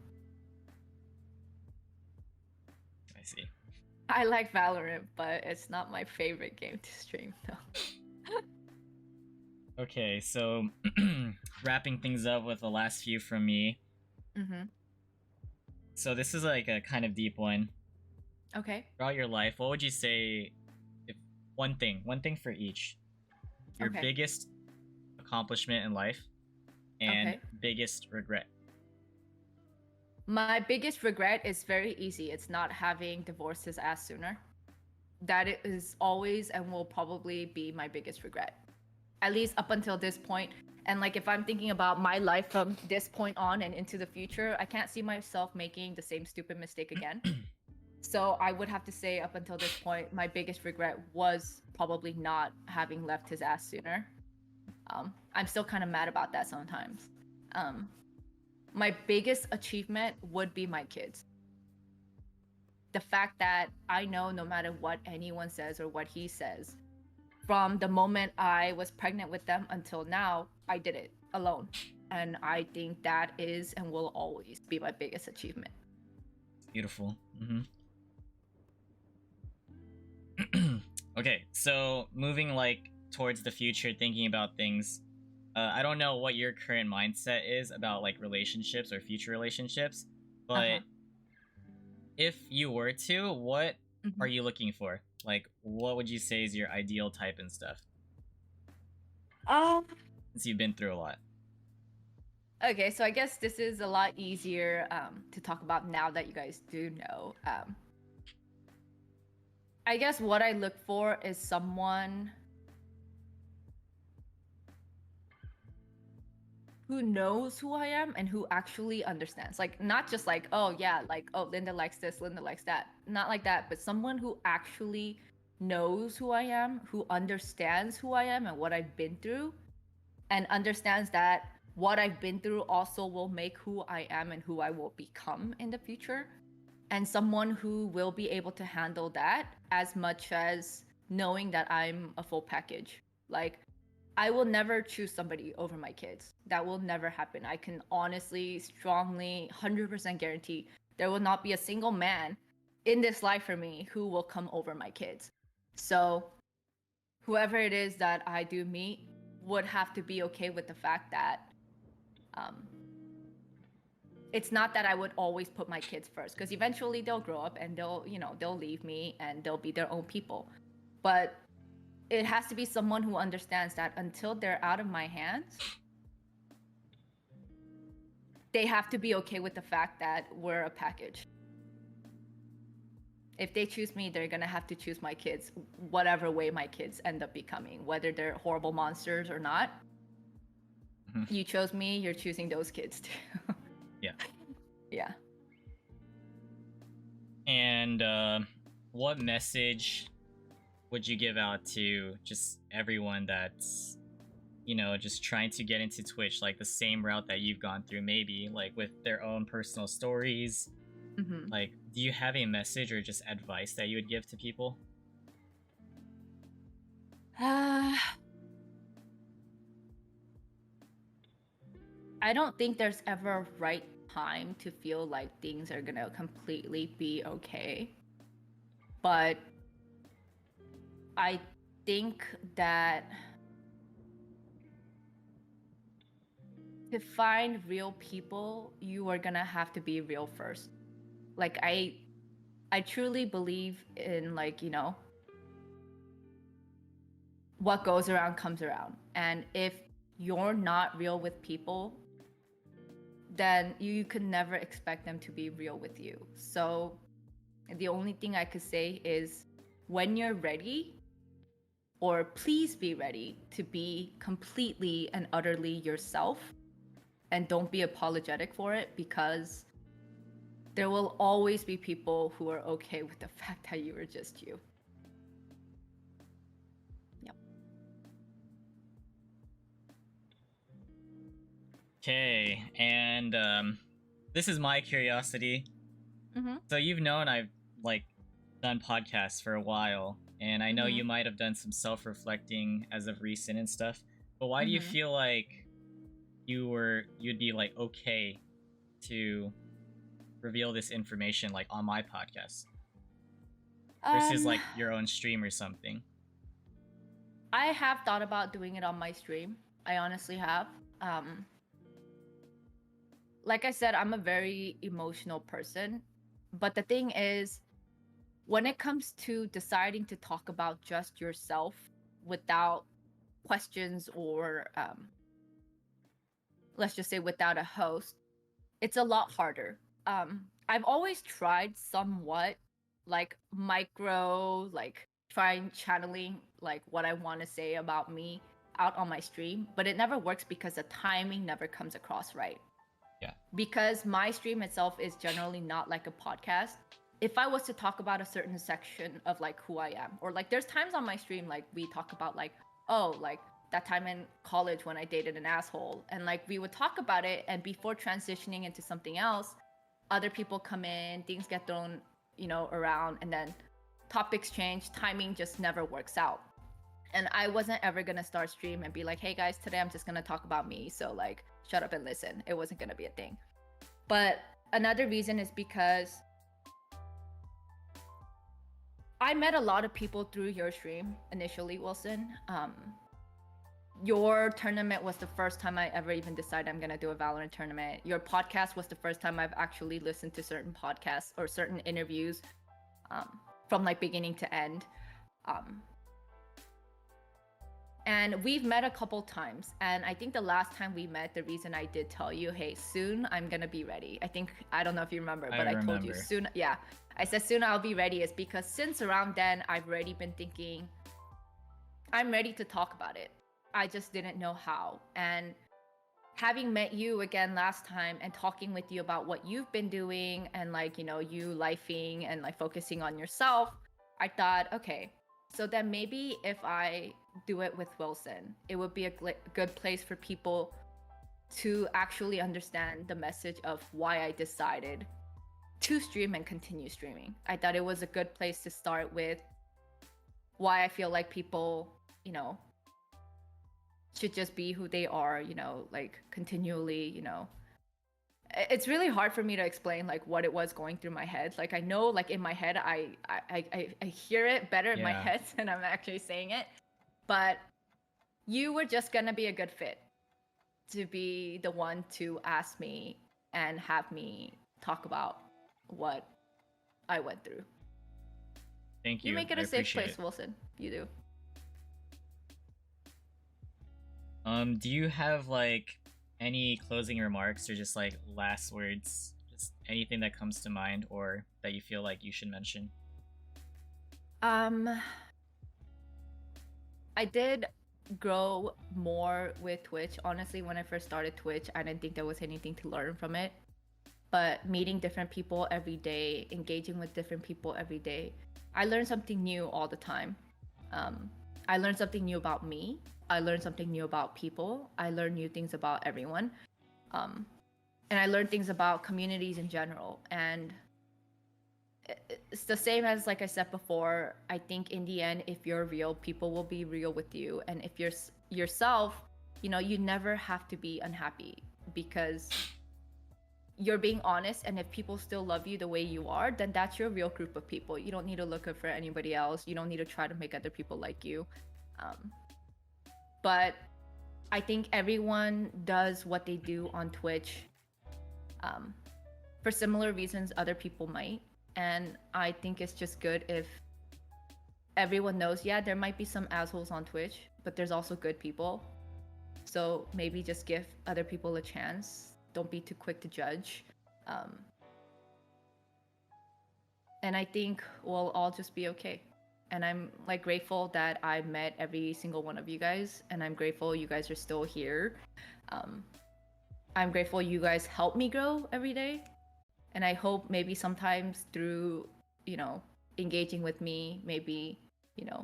I see. I like Valorant, but it's not my favorite game to stream, though. Okay, so wrapping things up with the last few from me. Mm-hmm. So this is like a kind of deep one. Okay. Throughout your life, what would you say if one thing for each? Your Okay. biggest accomplishment in life and Okay. biggest regret. My biggest regret is very easy. It's not having divorced his ass sooner. That is always and will probably be my biggest regret. At least up until this point. And like if I'm thinking about my life from this point on and into the future, I can't see myself making the same stupid mistake again. So I would have to say up until this point, my biggest regret was probably not having left his ass sooner. I'm still kind of mad about that sometimes. My biggest achievement would be my kids. The fact that I know no matter what anyone says or what he says, from the moment I was pregnant with them until now, I did it alone. And I think that is and will always be my biggest achievement. Beautiful. Okay, so moving like towards the future, thinking about things. I don't know what your current mindset is about like relationships or future relationships, but if you were to, what are you looking for? Like, what would you say is your ideal type and stuff? Since you've been through a lot. Okay, so I guess this is a lot easier to talk about now that you guys do know. I guess what I look for is someone who knows who I am and who actually understands. Like, not just like, oh, yeah, like, oh, Linda likes this, Linda likes that. Not like that, but someone who actually knows who I am, who understands who I am and what I've been through, and understands that what I've been through also will make who I am and who I will become in the future. And someone who will be able to handle that as much as knowing that I'm a full package. Like, I will never choose somebody over my kids. That will never happen. I can honestly, strongly, 100% guarantee there will not be a single man in this life for me who will come over my kids. So, whoever it is that I do meet would have to be okay with the fact that it's not that I would always put my kids first, because eventually they'll grow up and they'll leave me and they'll be their own people. But it has to be someone who understands that until they're out of my hands, they have to be okay with the fact that we're a package. If they choose me, they're gonna have to choose my kids, whatever way my kids end up becoming, whether they're horrible monsters or not. You chose me, you're choosing those kids too. Yeah. Yeah. And what message would you give out to just everyone that's, just trying to get into Twitch, like the same route that you've gone through, maybe like with their own personal stories? Like, do you have a message or just advice that you would give to people? I don't think there's ever a right time to feel like things are gonna completely be okay. But I think that to find real people, you are gonna have to be real first. Like I truly believe in what goes around comes around. And if you're not real with people, then you could never expect them to be real with you. So the only thing I could say is when you're ready, or please be ready to be completely and utterly yourself, and don't be apologetic for it, because there will always be people who are okay with the fact that you were just you. Yep. Okay, and this is my curiosity. Mm-hmm. So you've known I've like done podcasts for a while, and I know Mhm. you might have done some self-reflecting as of recent and stuff. But why do you Mhm. feel like you'd be like okay to reveal this information like on my podcast versus like your own stream or something? I have thought about doing it on my stream. I honestly have. Like I said, I'm a very emotional person. But the thing is, when it comes to deciding to talk about just yourself without questions, or let's just say without a host, it's a lot harder. I've always tried somewhat like micro, like trying channeling like what I want to say about me out on my stream, but it never works because the timing never comes across right. Yeah. Because my stream itself is generally not like a podcast. If I was to talk about a certain section of like who I am, or like there's times on my stream like we talk about like, oh, like that time in college when I dated an asshole, and like we would talk about it, and before transitioning into something else, other people come in, things get thrown, around, and then topics change, timing just never works out. And I wasn't ever gonna start stream and be like, hey guys, today I'm just gonna talk about me, so like shut up and listen. It wasn't gonna be a thing. But another reason is because I met a lot of people through your stream initially, Wilson. Your tournament was the first time I ever even decided I'm gonna do a Valorant tournament. Your podcast was the first time I've actually listened to certain podcasts or certain interviews, from like beginning to end. And we've met a couple times. And I think the last time we met, the reason I did tell you, hey, soon I'm gonna be ready. I don't know if you remember, but I told you soon. Yeah, I said soon I'll be ready, is because since around then, I've already been thinking, I'm ready to talk about it. I just didn't know how. And having met you again last time and talking with you about what you've been doing, and like, you lifing and like focusing on yourself, I thought, okay, so then maybe if I do it with Wilson, it would be a good place for people to actually understand the message of why I decided to stream and continue streaming. I thought it was a good place to start with why I feel like people, should just be who they are, like continually, It's really hard for me to explain like what it was going through my head. Like I know, like in my head, I hear it better in my head than I'm actually saying it. But you were just gonna be a good fit to be the one to ask me and have me talk about what I went through. Thank you. You make it a safe place, Wilson. You do. Do you have like any closing remarks or just like last words? Just anything that comes to mind or that you feel like you should mention? I did grow more with Twitch. Honestly, when I first started Twitch, I didn't think there was anything to learn from it. But meeting different people every day, engaging with different people every day, I learned something new all the time. I learned something new about me. I learned something new about people. I learned new things about everyone. And I learned things about communities in general. And it's the same as like I said before. I think in the end, if you're real, people will be real with you. And if you're yourself, you never have to be unhappy, because you're being honest. And if people still love you the way you are, then that's your real group of people. You don't need to look for anybody else. You don't need to try to make other people like you. But I think everyone does what they do on Twitch for similar reasons other people might. And I think it's just good if everyone knows, yeah, there might be some assholes on Twitch, but there's also good people. So maybe just give other people a chance. Don't be too quick to judge. And I think we'll all just be okay. And I'm like grateful that I met every single one of you guys, and I'm grateful you guys are still here. I'm grateful you guys help me grow every day. And I hope maybe sometimes through, engaging with me, maybe,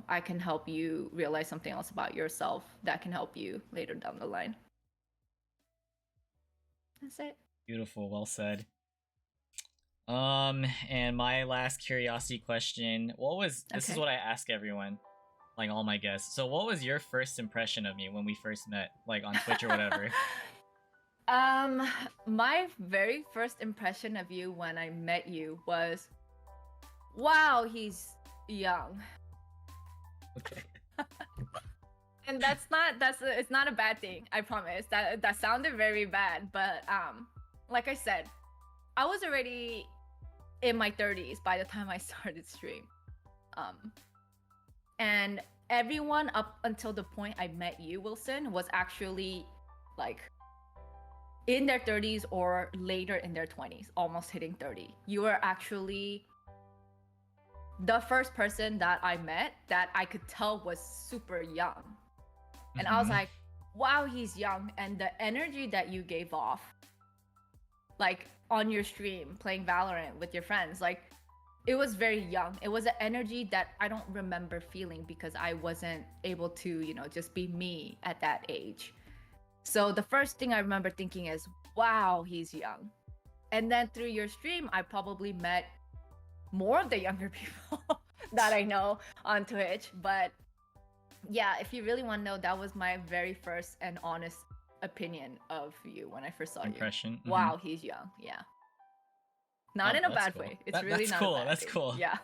I can help you realize something else about yourself that can help you later down the line. That's it. Beautiful, well said. And my last curiosity question, this is Okay. what I ask everyone, like all my guests. So what was your first impression of me when we first met, like on Twitch or whatever? My very first impression of you when I met you was, wow, he's young. Okay. And it's not a bad thing, I promise. That sounded very bad, but like I said, I was already in my 30s by the time I started stream. And everyone up until the point I met you, Wilson, was actually like in their 30s or later in their 20s, almost hitting 30. You were actually the first person that I met that I could tell was super young. And I was like, wow, he's young. And the energy that you gave off, like on your stream, playing Valorant with your friends, like it was very young. It was an energy that I don't remember feeling because I wasn't able to, just be me at that age. So the first thing I remember thinking is, wow, he's young. And then through your stream, I probably met more of the younger people that I know on Twitch. But yeah, if you really want to know, that was my very first and honest opinion of you when I first saw Impression. you. Wow, he's young. Yeah. Not in a bad way. It's really that's not cool. a bad That's thing. cool. Yeah.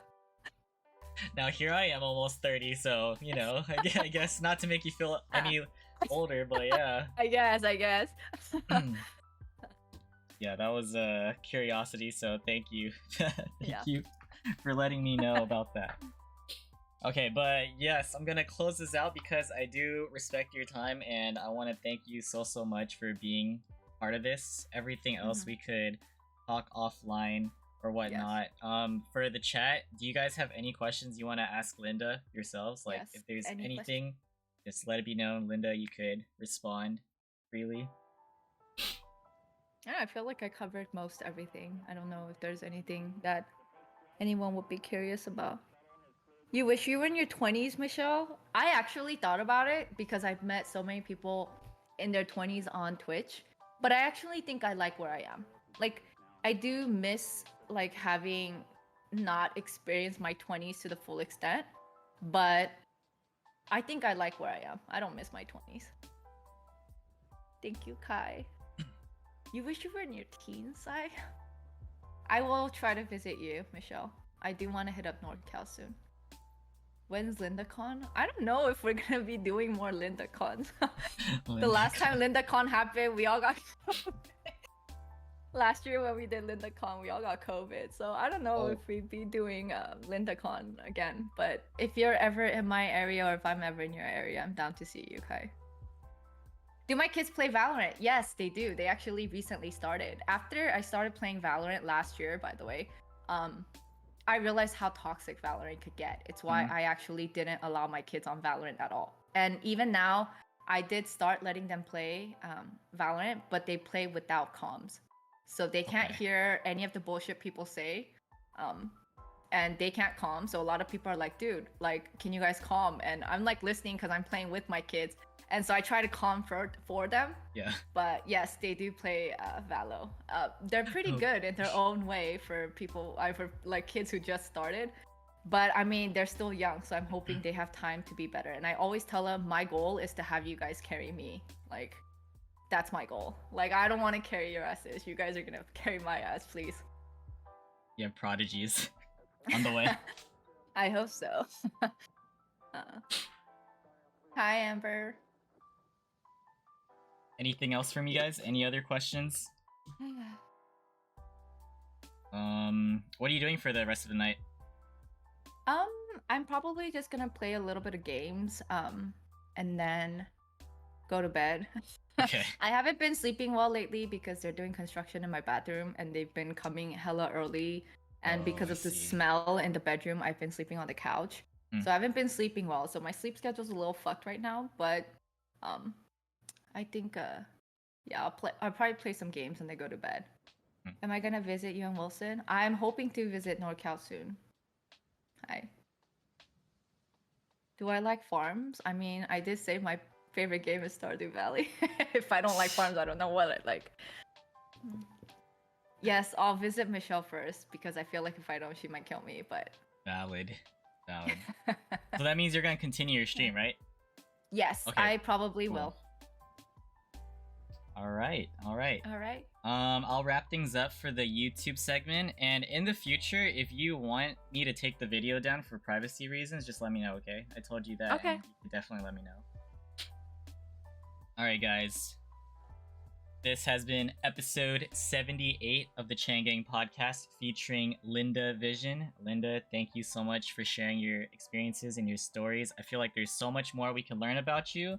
Now here I am, almost 30, so I guess not to make you feel any older, but yeah. I guess. Yeah, that was a curiosity, so thank you. Yeah. You for letting me know about that. Okay, but yes, I'm gonna close this out because I do respect your time, and I want to thank you so much for being part of this. Everything else we could talk offline or whatnot. Yes. For the chat, do you guys have any questions you want to ask Linda yourselves? Like, Yes, if there's any anything, just let it be known. Linda, you could respond freely. Yeah, I feel like I covered most everything. I don't know if there's anything that anyone would be curious about. You wish you were in your 20s, Michelle? I actually thought about it because I've met so many people in their 20s on Twitch, but I actually think I like where I am. Like, I do miss like having not experienced my 20s to the full extent, but I think I like where I am. I don't miss my 20s. Thank you, Kai. You wish you were in your teens, I will try to visit you, Michelle. I do want to hit up NordCal soon. When's LindaCon? I don't know if we're gonna be doing more LindaCons. The last time LindaCon happened, we all got COVID. Last year when we did LindaCon, we all got COVID. So I don't know if we'd be doing LindaCon again. But if you're ever in my area or if I'm ever in your area, I'm down to see you, Kai. Do my kids play Valorant? Yes, they do. They actually recently started. After I started playing Valorant last year, by the way, I realized how toxic Valorant could get. It's why I actually didn't allow my kids on Valorant at all. And even now, I did start letting them play Valorant, but they play without comms. So they can't hear any of the bullshit people say. And they can't calm. So a lot of people are like, dude, like, can you guys calm? And I'm like listening because I'm playing with my kids. And so I try to calm for them. Yeah. But yes, they do play Valo. They're pretty good in their own way for people, for like kids who just started. But I mean, they're still young, so I'm hoping they have time to be better. And I always tell them my goal is to have you guys carry me. Like, that's my goal. Like, I don't want to carry your asses. You guys are gonna carry my ass, please. You have prodigies on the way. I hope so. Hi, Amber. Anything else from you guys? Any other questions? What are you doing for the rest of the night? I'm probably just gonna play a little bit of games. and then go to bed. Okay. I haven't been sleeping well lately because they're doing construction in my bathroom and they've been coming hella early. And because I of the see. smell in the bedroom, I've been sleeping on the couch. Hmm. So I haven't been sleeping well. So my sleep schedule's a little fucked right now. But I think yeah, I'll probably play some games and then go to bed. Am I gonna visit you and Wilson? I'm hoping to visit NorCal soon. Hi. Do I like farms? I mean, I did say my favorite game is Stardew Valley. If I don't like farms, I don't know what I like. Yes, I'll visit Michelle first because I feel like if I don't, she might kill me. But Valid. So that means you're gonna continue your stream, right? yes, Okay, I probably cool. will. All right. All right. I'll wrap things up for the YouTube segment, and in the future, if you want me to take the video down for privacy reasons, just let me know, okay? I told you that. Okay. And you can definitely let me know. All right, guys. This has been episode 78 of the Chang podcast featuring LINDAVISION. Linda, thank you so much for sharing your experiences and your stories. I feel like there's so much more we can learn about you,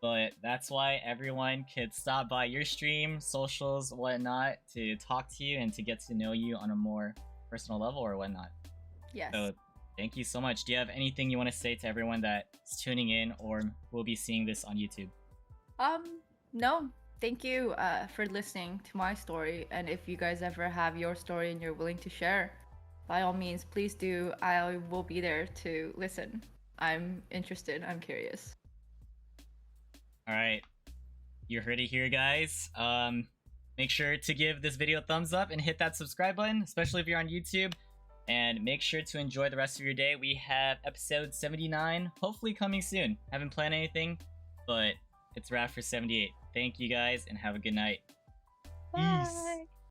but that's why everyone could stop by your stream, socials, whatnot, to talk to you and to get to know you on a more personal level or whatnot. Yes. So thank you so much. Do you have anything you want to say to everyone that's tuning in or will be seeing this on YouTube? No. Thank you for listening to my story. And if you guys ever have your story and you're willing to share, by all means, please do. I will be there to listen. I'm interested. I'm curious. All right. You heard it here, guys. Make sure to give this video a thumbs up and hit that subscribe button, especially if you're on YouTube. And make sure to enjoy the rest of your day. We have episode 79, hopefully coming soon. Haven't planned anything, but it's a wrap for 78. Thank you guys and have a good night. Bye. Peace.